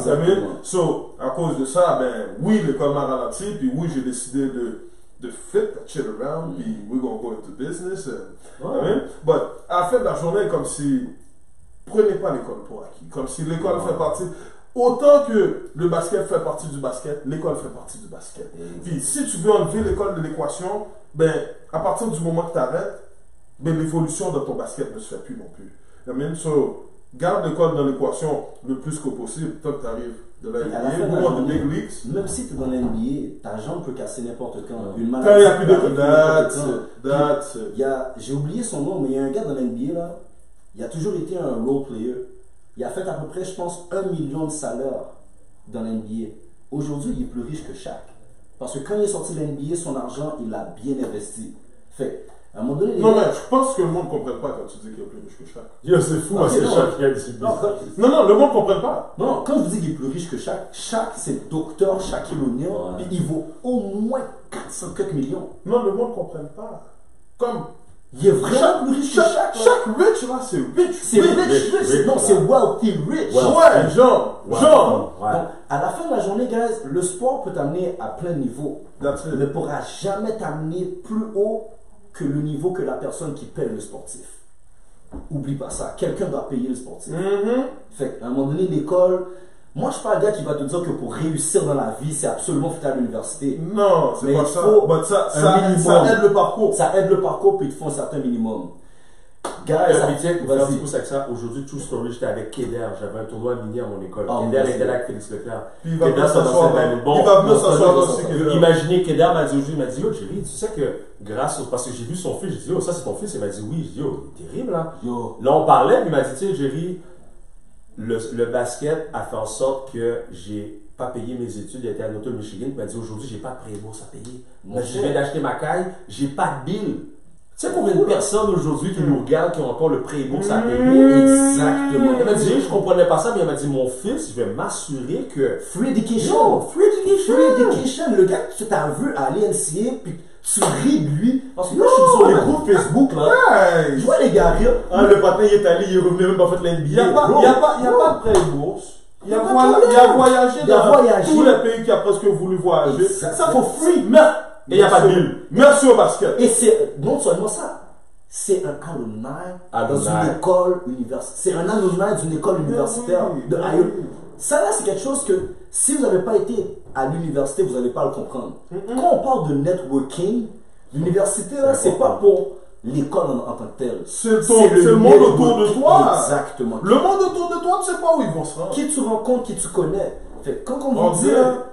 S2: So, à cause de ça, ben oui, l'école m'a ralenti, puis oui, j'ai décidé de flip that shit around, puis we're gonna go into business. But à la fin de la journée, comme si, prenez pas l'école pour acquis, comme si l'école fait partie. Autant que le basket fait partie du basket, l'école fait partie du basket. Puis si tu veux enlever l'école de l'équation, ben à partir du moment que tu arrêtes, ben l'évolution de ton basket ne se fait plus non plus. Même so, garde l'école dans l'équation le plus que possible tant que tu arrives de la NBA, de big leagues.
S1: Même si tu es dans la NBA, ta jambe peut casser n'importe quand. Une
S2: maladie, quand il n'y a plus de
S1: j'ai oublié son nom, mais il y a un gars dans la NBA là, il a toujours été un role player. Il a fait à peu près, je pense, 1 million de salaires dans l'NBA. Aujourd'hui, il est plus riche que Shaq. Parce que quand il est sorti de l'NBA, son argent, il l'a bien investi. Fait, à un moment donné...
S2: Non, mais je pense que le monde ne comprenne pas quand tu dis qu'il est plus riche que Shaq.
S3: Yo, c'est fou, c'est Shaq qui a dit.
S2: Non, le monde ne comprenne pas.
S1: Non, quand je vous dis qu'il est plus riche que Shaq, Shaq, c'est docteur Shaquille O'Neal, puis il vaut au moins 404 millions.
S2: Non, le monde ne comprenne pas. Comme...
S1: Il est vraiment plus riche que Shaq.
S2: Shaq rich, là, c'est rich.
S1: C'est rich. Non, c'est wealthy rich.
S2: Ouais, genre.
S1: Donc, à la fin de la journée, guys, le sport peut t'amener à plein niveau. Mais ne pourra jamais t'amener plus haut que le niveau que la personne qui paie le sportif. Oublie pas ça. Quelqu'un doit payer le sportif. Fait qu'à un moment donné, l'école... Moi, je suis pas un gars qui va te dire que pour réussir dans la vie, c'est absolument fait à l'université.
S2: Non, c'est pas ça. Ça aide le parcours.
S1: Ça aide le parcours, puis il te faut un certain minimum.
S3: Guys, vas-y, pousse avec ça. Aujourd'hui, True Story, j'étais avec Keder. J'avais un tournoi mini à mon école. Keder était là avec Félix Leclerc.
S2: Puis il va venir s'asseoir aussi.
S3: Imaginez, Keder m'a dit aujourd'hui, il m'a dit, yo, Jerry, tu sais que grâce au. Parce que j'ai vu son fils, j'ai dit, yo, ça c'est ton fils. Il m'a dit, oui. J'ai dit, yo, il est terrible là. Là, on parlait, puis il m'a dit, tu sais, Jerry. Le basket a fait en sorte que j'ai pas payé mes études. Il était à Northern Michigan. Il m'a dit aujourd'hui, j'ai pas de pré-bourse à payer. Je viens d'acheter ma caille, j'ai pas de bill. Tu sais combien de personnes aujourd'hui qui nous regardent qui ont encore le pré-bourse à payer?
S1: Exactement.
S3: Il m'a dit, je comprenais pas ça, mais il m'a dit, mon fils, je vais m'assurer que.
S1: Free education. Free education. Le gars que tu t'as vu à l'NCA, puis tu ris de lui. Parce que là, je suis sur les groupes Facebook, là. Je vois les gars rire.
S3: Le patin, il est allé, il est revenu même pas fait l'NBA.
S2: Il n'y a pas de pré-bourse. Il a voyagé dans tous les pays qui a presque voulu voyager.
S1: Ça pour free.
S3: Et il n'y a pas de bill.
S2: Merci au basket.
S1: Et c'est non seulement ça. C'est un alumni dans une école universitaire. C'est un alumni d'une école universitaire de Iowa. Ça là, c'est quelque chose que si vous n'avez pas été à l'université, vous n'allez pas le comprendre. Quand on parle de networking, l'université là, c'est pas pour l'école en tant que telle.
S2: C'est le monde autour de toi.
S1: Exactement.
S2: Le monde autour de toi, tu sais pas où ils vont se rendre.
S1: Qui tu rencontres, qui tu connais. Fait, quand on vous dit là,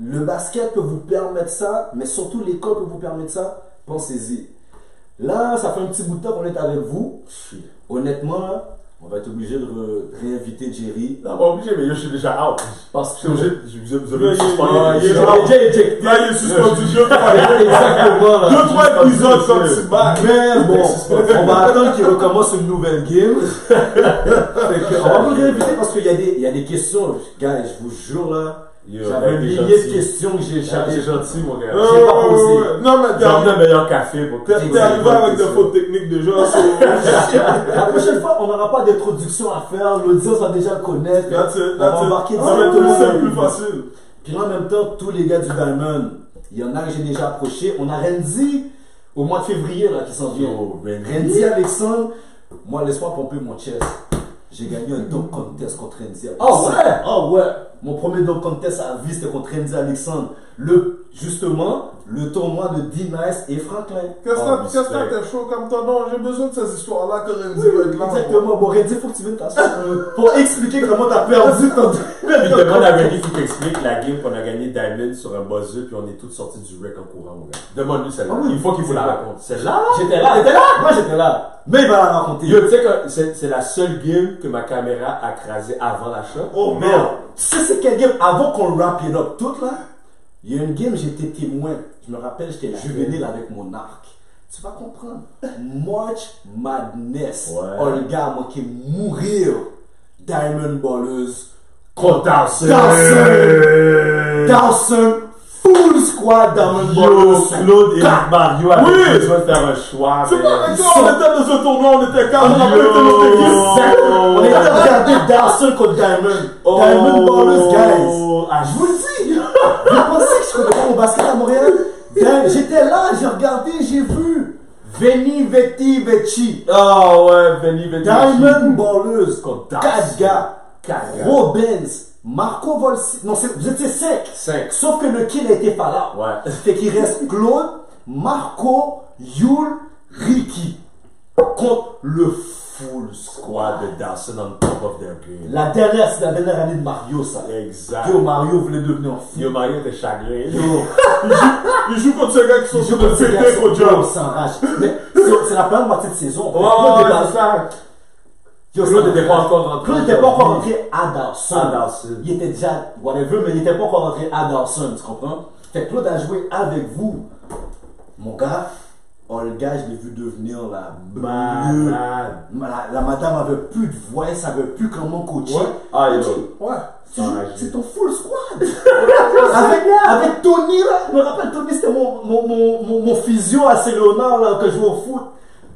S1: le basket peut vous permettre ça, mais surtout l'école peut vous permettre ça, pensez-y. Là, ça fait un petit bout de temps qu'on est avec vous. Honnêtement, là, on va être obligé de réinviter Jerry.
S3: Non, pas obligé, mais je suis déjà out.
S1: Parce que
S3: vous avez suspendu.
S2: Il est suspendu.
S1: Exactement.
S2: 2-3 épisodes comme tu bats.
S1: Mais bon, on va attendre qu'il recommence une nouvelle game. On va vous réinviter parce qu'il y a des questions. Gars, je vous jure là. J'avais un millier de questions que j'ai jamais.
S3: C'est gentil, mon gars.
S1: J'ai pas posé.
S2: Non, mais
S3: j'ai emmené un meilleur café pour que
S2: t'es arrivé avec des fautes techniques déjà.
S1: La prochaine fois, on n'aura pas d'introduction à faire. L'audience va déjà le connaître. On va embarquer directement.
S2: C'est plus facile.
S1: Puis en même temps, tous les gars du Diamond, il y en a que j'ai déjà approché. On a Randy au mois de février là, qui s'en vient. Randy Alexandre, moi, laisse-moi pomper mon chest. J'ai gagné un dunk contest contre Randy Alexandre. Oh ouais! Mon premier dunk contest à vie, c'était contre Randy Alexandre. Justement, le tournoi de D-Nice et Franklin.
S2: Qu'est-ce que t'es chaud comme toi? Non, j'ai besoin de ces histoires-là que Randy va être là.
S1: Exactement. Bon, Randy, il faut que tu viennes t'asseoir pour expliquer comment t'as perdu ton
S3: Il demande à Randy qu'il t'explique la game qu'on a gagné Diamond sur un buzzer, puis on est tous sortis du wreck en courant, mon gars. Demande-lui celle-là. Il faut qu'il vous la raconte. Celle-là?
S1: J'étais là. T'étais là? Moi, j'étais là. Mais il va la raconter.
S3: Yo, tu sais que c'est la seule game que ma caméra a crasé avant la shot.
S1: Oh merde! Tu sais c'est quelle game? Avant qu'on wrap it up tout là, il y a une game, j'étais témoin. Je me rappelle, j'étais juvénile avec mon arc. Tu vas comprendre. March Madness. Oh, le gars a manqué mourir. Diamond Ballers.
S3: Contre
S1: Dawson. Full squad. squad Diamond Ballers.
S3: Claude et Mario avaient besoin de faire un choix.
S2: C'est pas vrai, on était dans un tournoi, on était 4, on a pas été
S1: On était en train de regarder Dawson contre Diamond. Diamond Ballers, guys. Je vous le dis. Vous pensez que je connais pas mon basket à Montréal? J'étais là, j'ai regardé, j'ai vu. Veni, Veti, Vecchi.
S3: Oh ouais, Veni, Veti.
S1: Diamond Ballers. 4 gars. Robens. Marco Volsi. Non, vous étiez 5. Sauf que le kill a été pas là.
S3: Ouais.
S1: Fait qu'il reste Claude, Marco, Yul, Ricky. Contre le full squad
S3: de Dawson on top of their game.
S1: C'est la dernière année de Mario, ça.
S3: Exact.
S1: Yo, Mario voulait devenir fou.
S3: Yo, Mario était chagrin.
S2: Il joue contre ces gars qui sont sur le pété au job.
S1: S'enrage. Mais c'est la première moitié de saison.
S3: Oh, c'est ça. Claude n'était pas encore rentré.
S1: Claude n'était pas encore rentré à Dawson. Il était déjà, whatever, mais il n'était pas encore rentré à Dawson, tu comprends? Fait que Claude a joué avec vous. Mon gars, Olga, je l'ai vu devenir la la madame avait plus de voix, elle savait plus comment coacher.
S3: Ouais. Ah,
S1: ouais. C'est ton full squad. avec Tony, là. Je me rappelle, Tony, c'était mon physio à Saint-Léonard, là, que je joue au foot.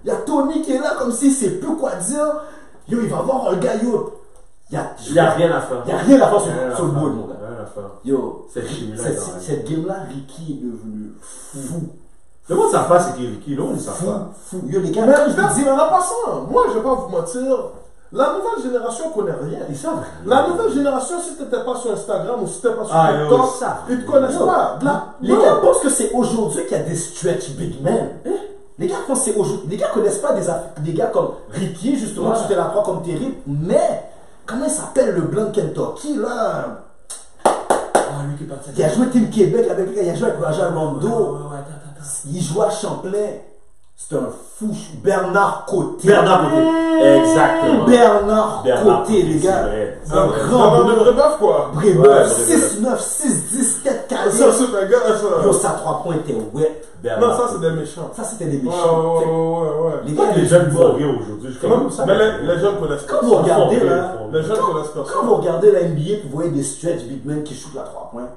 S1: Il y a Tony qui est là, comme s'il sait plus quoi dire. Yo, il va voir un gars, yo.
S3: Il n'y a rien à faire.
S1: Il n'y a rien à faire sur le board, mon gars.
S3: Rien à faire.
S1: Yo,
S3: cette
S1: game-là, Ricky est devenu fou.
S3: Le monde ne sait pas c'est qui Ricky, là, on ne sait pas.
S1: Fou. Yo, les gars,
S2: mais je vous dis, mais en passant, moi, je vais pas vous mentir. La nouvelle génération connaît rien.
S1: Ils savent.
S2: La nouvelle génération, si tu n'étais pas sur Instagram ou si tu n'étais pas sur TikTok, ils ne te connaissent pas.
S1: Les gars pensent que c'est aujourd'hui qu'il y a des stretch big men. Les gars pensent que c'est aujourd'hui. Les gars connaissent pas des gars comme Ricky, justement, tu te la crois comme terrible. Mais, comment il s'appelle le blanc de Kentucky, là? Il a joué Team Québec avec lui, il a joué avec Raja Rondo. Il joue à Champlain. C'est un fou. Bernard Côté.
S3: Exactement.
S1: Bernard Côté, les gars.
S2: Un grand de Brébeuf, quoi.
S1: Brébeuf. 6-9, 6-10, 4 4
S2: Ça, c'est un gars, ça.
S1: Yo, ça 3 points était wet.
S2: Non, ça, c'est des méchants.
S1: Ça, c'était des méchants.
S2: Ouais.
S1: Les
S3: jeunes vont rire aujourd'hui.
S2: Mais les jeunes connaissent pas.
S1: Quand vous regardez, là,
S2: les jeunes connaissent pas.
S1: Quand vous regardez la NBA et vous voyez des stretch big men qui shootent à 3 points,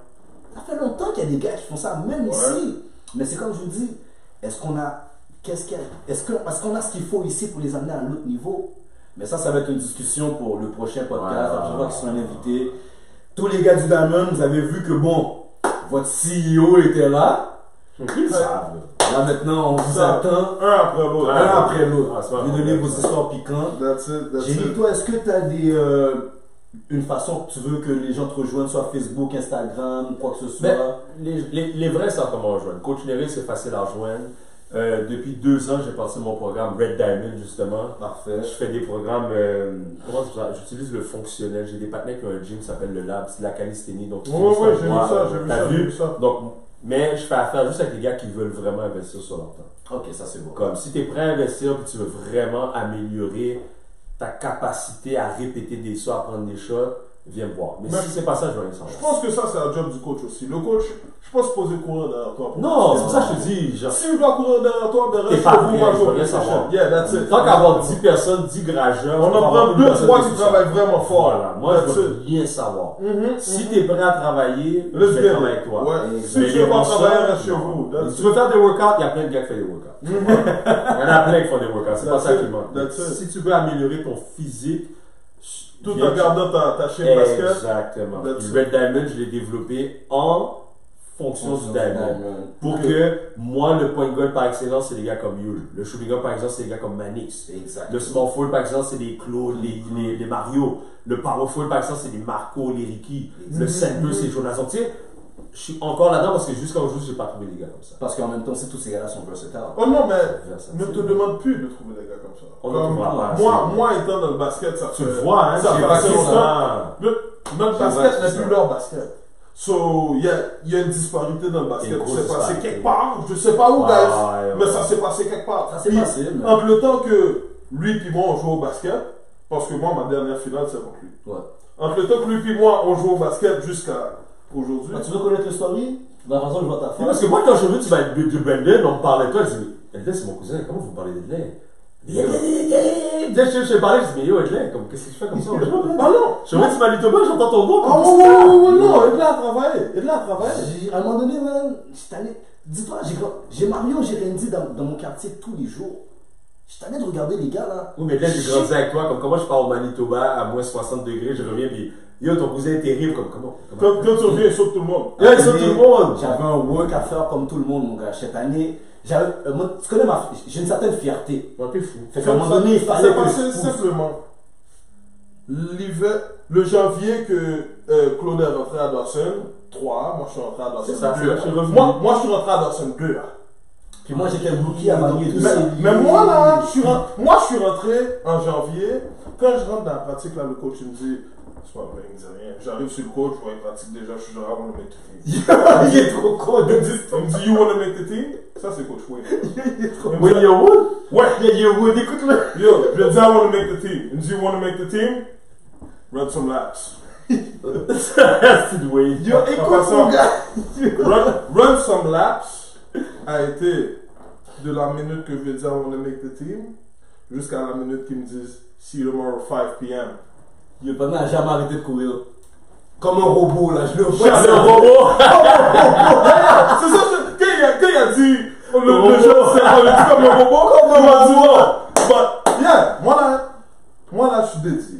S1: ça fait longtemps qu'il y a des gars qui font ça, même ici. Mais c'est comme je vous dis, est-ce qu'on a parce qu'on a ce qu'il faut ici pour les amener à un autre niveau? Mais ça va être une discussion pour le prochain podcast. Je vois qu'ils sont invités. Tous les gars du Diamond, vous avez vu que bon, votre CEO était là.
S3: Ils savent.
S1: Là maintenant, on vous attend
S2: un après l'autre.
S1: Vous donnez vos histoires piquantes. Géry, toi, est-ce que tu as une façon que tu veux que les gens te rejoignent, soit Facebook, Instagram, quoi que ce soit?
S3: Les vrais savent comment rejoindre. Coach Nery, c'est facile à rejoindre. Depuis 2 ans, j'ai passé mon programme Red Diamond, justement.
S1: Parfait.
S3: Je fais des programmes, j'utilise le fonctionnel. J'ai des partenaires qui ont un gym qui s'appelle le Lab, c'est de la calisthénie. Donc,
S2: j'ai vu ça.
S3: Donc, mais je fais affaire juste avec les gars qui veulent vraiment investir sur leur temps.
S1: Ok, ça c'est bon.
S3: Comme si tu es prêt à investir et tu veux vraiment améliorer ta capacité à répéter des sauts, à prendre des shots, viens me voir. Mais si c'est pas ça, je vais rien savoir.
S2: Je pense que ça, c'est un job du coach aussi. Le coach, je pense poser courir derrière toi.
S3: Non, c'est pour ça que je te dis. Genre,
S2: si il doit courir derrière toi, ben reste
S3: pas
S2: vous, moi je
S3: rien savoir.
S2: Yeah, that's it.
S3: Tant qu'avoir 10 personnes, 10 garageurs,
S2: on en prend 2, 3 qui travaillent vraiment fort.
S3: Voilà, moi je veux rien savoir. Si tu es prêt à travailler, je vais travailler avec toi.
S2: Si tu veux pas travailler, reste chez vous.
S3: Si tu veux faire des workouts, il y a plein de gars qui font des workouts. Il y en a plein qui font des workouts, c'est pas ça qui manque. Si tu veux améliorer ton physique,
S2: tout en gardant ta chaîne basket.
S3: Exactement. Le Red Diamond, je l'ai développé en fonction du Diamond. Pour que moi, le point guard par excellence, c'est des gars comme Yul. Le shooting guard par exemple, c'est des gars comme Manix. Le small forward par exemple, c'est des Claude, les Mario. Le power forward par exemple, c'est des Marco, les Ricky. Le center, c'est Jonathan. Tu sais, je suis encore là-dedans parce que jusqu'à aujourd'hui, je n'ai pas trouvé des gars comme ça.
S1: Parce qu'en même temps, tous ces gars-là sont versatiles.
S2: Oh non, mais ne te demande plus de trouver des gars comme ça. Moi, étant dans le basket, ça
S3: tu le vois, hein,
S2: ça fait assez longtemps. Notre basket n'est plus leur basket. So, il y a une disparité dans le basket. C'est passé quelque part. Je sais pas où, guys. Mais ça s'est passé quelque part.
S1: Ça s'est passé.
S2: Entre le temps que lui et moi, on joue au basket, parce que moi, ma dernière finale, c'est avec lui. Entre le temps que lui et moi, on joue au basket jusqu'à aujourd'hui.
S1: Tu veux connaître le story? La raison que je vois ta femme.
S3: Parce que moi, quand je veux, tu vas être de Brendan, on me parlait de toi, je dis, Eldin, c'est mon cousin, comment vous parlez d'Eldin? Je parlais, je dis, mais yo, Edlin, qu'est-ce que tu fais comme ça aujourd'hui?
S2: Ah non!
S3: Je vais à Manitoba, j'entends ton voix.
S2: Ah non, Edlin a travaillé.
S1: À un moment donné, man, j'étais allé. Dis-toi, j'ai Mario, j'ai Randy dans mon quartier tous les jours. J'étais allé de regarder les gars là.
S3: Oui, mais là, j'ai grandi avec toi. Comme comment je pars au Manitoba à moins 60 degrés, je reviens, puis yo, ton cousin est terrible. Comment?
S2: Quand tu reviens, il saute tout le monde.
S3: Il saute tout le monde.
S1: J'avais un work à faire comme tout le monde, mon gars. Cette année, tu connais j'ai une certaine fierté.
S2: Ouais, t'es fou.
S1: Fait qu'à un moment donné, il fallait que
S2: je simplement. L'hiver, le janvier que Claude est rentré à Dawson, 3, moi je suis rentré à Dawson 2. Moi je suis rentré à Dawson 2.
S1: Puis moi j'étais rookie à manier tout ça.
S2: Mais moi là, je suis rentré en janvier. Quand je rentre dans la pratique, là, le coach il me dit, c'est pas vrai, il me dit rien. J'arrive sur le coach, je vois une pratique déjà, je suis genre, I want to make the team.
S1: Il est trop con.
S2: Il me dit, you want to make the team? Ça c'est coach Wayne.
S1: Il est trop con.
S3: Wayne Yearwood?
S2: Ouais.
S1: Yearwood, écoute-le.
S2: Yo, je lui dis, I want to make the team. Il me dit, you want to make the team? Run some laps.
S3: C'est Wayne.
S1: Yo, écoute mon gars.
S2: Run some laps a été de la minute que je lui dis, I want to make the team, jusqu'à la minute qu'ils me disent, see you tomorrow 5 p.m.
S1: Yo, pendant n'a jamais arrêté de courir. Comme un robot là, je le vois.
S3: C'est un robot.
S2: C'est ça, quand il a dit, le jeu, on le dit comme un robot, comme un robot. But, yeah, moi là, je suis dédié.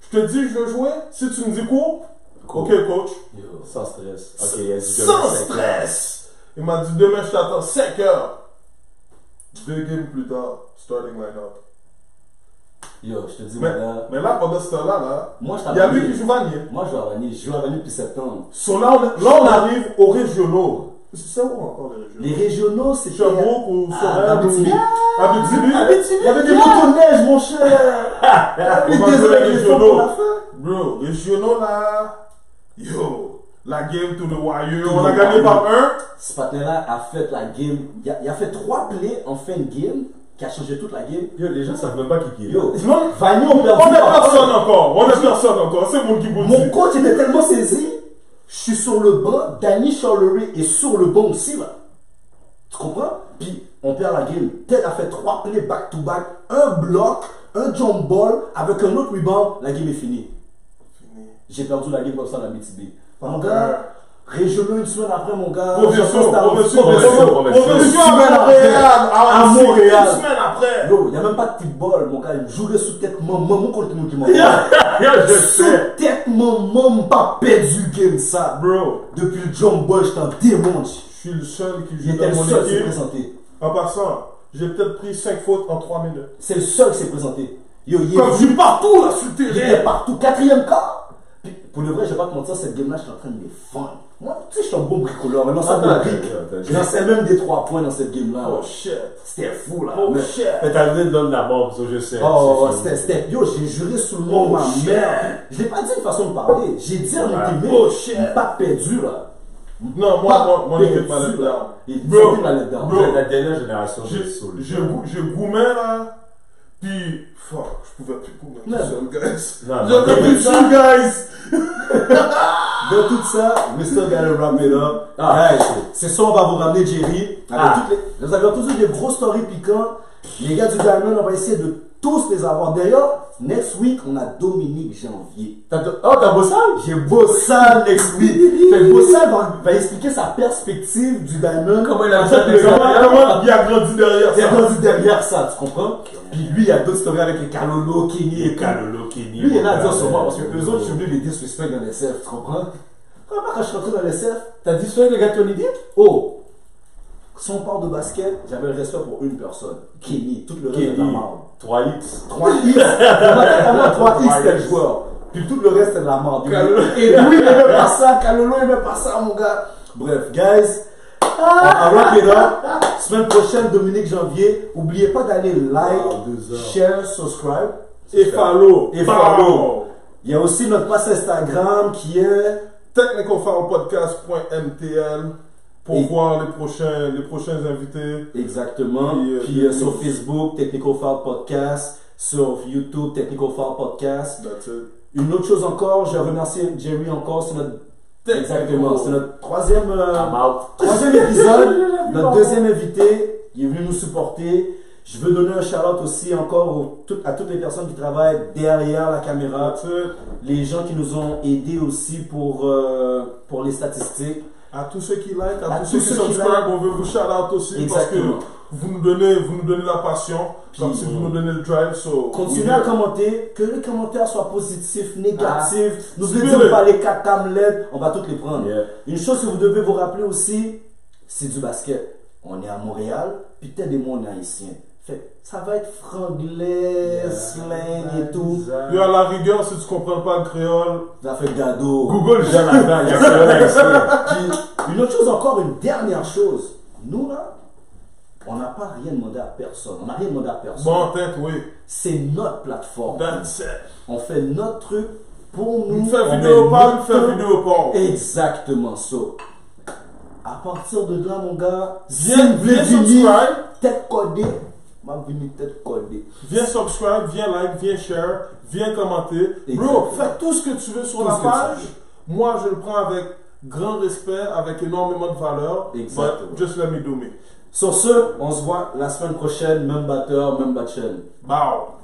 S2: Je te dis, je veux jouer. Si tu me dis quoi, ok, coach.
S3: Yo, sans stress. Ok,
S2: sans stress. Il m'a dit, demain, je t'attends 5 heures. 2 games plus tard, starting line-up.
S1: Yo, je te dis, là.
S2: Mais là, pendant ce temps-là,
S1: il
S2: y a lui qui joue Vanier.
S1: Moi, je joue à Vanier. Je joue à Vanier depuis septembre.
S2: So là, on arrive aux régionaux. C'est où encore les régionaux?
S1: Les régionaux, c'est
S2: Sherbrooke ou Sorel ou
S1: Abitibi.
S2: Abitibi.
S1: Il y avait des motoneiges, mon cher.
S2: Les régionaux. Bro, régionaux là. Yo, la game to the wire. On a gagné par 1.
S1: Ce patin-là a fait la game. Il a fait 3 plays en fin de game qui a changé toute la game.
S3: Yo, les gens savent même pas qui est.
S1: Yo,
S2: non,
S1: Vanier, on
S2: est personne encore. C'est mon qui vous dit.
S1: Mon coach était tellement saisi. Je suis sur le banc, Danny Charlery est sur le banc aussi là. Tu comprends? Puis on perd la game. Ted a fait 3 plays back to back, un bloc, un jump ball avec un autre rebound, la game est finie. J'ai perdu la game comme ça dans BTB. Mon gars, régionaux une semaine après, mon gars.
S2: Progression
S1: à Montréal. Une semaine après. Yo, il n'y a même pas de football, mon gars. Il jouerait sous tête maman contre nous qui m'ont sous tête maman, pas perdu game ça.
S2: Bro,
S1: depuis le jump ball, je t'en démonte.
S2: Je suis le seul qui
S1: joue dans mon équipe.
S2: En passant, j'ai peut-être pris 5 fautes en 3 minutes.
S1: C'est le seul qui s'est présenté.
S2: Yo, il est partout là sur le terrain.
S1: Il est partout, 4e quart. Puis, pour le vrai, je vais pas te mentir, cette game-là, je suis en train de me fendre. Moi, tu sais, je suis un bon bricoleur. Maintenant, ça me brique. Je lancais même des 3 points dans cette game-là.
S2: Oh shit.
S1: C'était fou là.
S2: Oh shit.
S3: Mais t'as donné de l'homme la mort, ça je sais.
S1: Oh, c'était. Yo, j'ai juré sous le nom de ma mère. Je l'ai pas dit une façon de parler. J'ai dit à mon teammate,
S2: oh shit.
S1: Pas perdu là.
S2: Non, moi, mon équipe m'a let down.
S3: Bro, la dernière génération,
S2: je goumais là. Puis, fuck, je pouvais plus courir tout seul, guys.
S3: Non,
S2: guys.
S1: Dans tout ça, we still gotta wrap it up. Guys, c'est ça, on va vous ramener Jerry. Nous avons tous eu des gros stories piquants. Les gars du Diamond, on va essayer de tous les avoir. D'ailleurs, next week, on a Dominique Janvier.
S3: T'as Bossal?
S1: J'ai Bossal next week. Bossal va expliquer sa perspective du Diamond.
S3: Comment il a
S2: grandi derrière ça.
S1: Il a grandi derrière ça, tu comprends? Puis lui, il y a d'autres stories avec les Kalolo, Kenny et
S3: Kenny.
S1: Lui, il y en a à dire sur moi parce que eux autres, je suis venu les disrespect dans l'SF, tu comprends? Quand je suis rentré dans l'SF,
S3: t'as dit ça, les gars, Tony Depp?
S1: Oh! Si on parle de basket, j'avais le respect pour une personne. Kenny. Tout le reste est de la merde.
S3: 3X.
S1: 3X. 3X, c'était le joueur. Puis tout le reste est de la merde. Et lui, il aimait pas ça. Kalolo, il aimait pas ça, mon gars. Bref, guys. On wrap it up. Semaine prochaine, Dominique Janvier. N'oubliez pas d'aller like, share, subscribe.
S2: Et follow.
S1: Il y a aussi notre page Instagram qui est
S2: technicalfoulpodcast.mtl pour voir les prochains invités.
S1: Exactement. Puis sur Facebook, Technical Foul Podcast. Sur YouTube, Technical Foul Podcast.
S2: That's it.
S1: Une autre chose encore, je remercie Jerry encore. C'est notre exactement. C'est notre troisième épisode. Notre deuxième invité. Il est venu nous supporter. Je veux donner un shout-out aussi encore à toutes les personnes qui travaillent derrière la caméra, les gens qui nous ont aidés aussi pour les statistiques.
S2: À tous ceux qui like, à tous ceux qui subscribe, on veut vous shout-out aussi. Exactement. Parce que vous nous donnez la passion, comme si vous nous donnez le drive.
S1: Continuez à commenter, que les commentaires soient positifs, négatifs. N'oubliez pas les 4 tamelettes, on va toutes les prendre. Une chose que vous devez vous rappeler aussi, c'est du basket. On est à Montréal, puis peut-être des mots on est haïtiens. Ça va être franglais, slang et tout.
S2: Et à la rigueur, si tu comprends pas le créole,
S1: ça fait gado.
S2: Google vient là-dedans, il y a créole haïtien.
S1: Puis, une autre chose encore, une dernière chose. Nous là, on n'a pas rien demandé à personne. On n'a rien demandé à personne.
S2: Bon, tête, oui.
S1: C'est notre plateforme.
S2: That's it.
S1: On fait notre truc pour nous.
S2: On fait vidéo pas, on fait vidéo pas.
S1: Exactement ça. À partir de là, mon gars,
S2: viens subscribe.
S1: Tête codée. Ma vie tête codée.
S2: Viens subscribe, viens like, viens share, viens commenter. Exactement. Bro, fais tout ce que tu veux sur la page. Moi, je le prends avec grand respect, avec énormément de valeur.
S1: Exactement.
S2: Just let me do me.
S1: Sur ce, on se voit la semaine prochaine, même batteur, même batchel.
S2: Bow.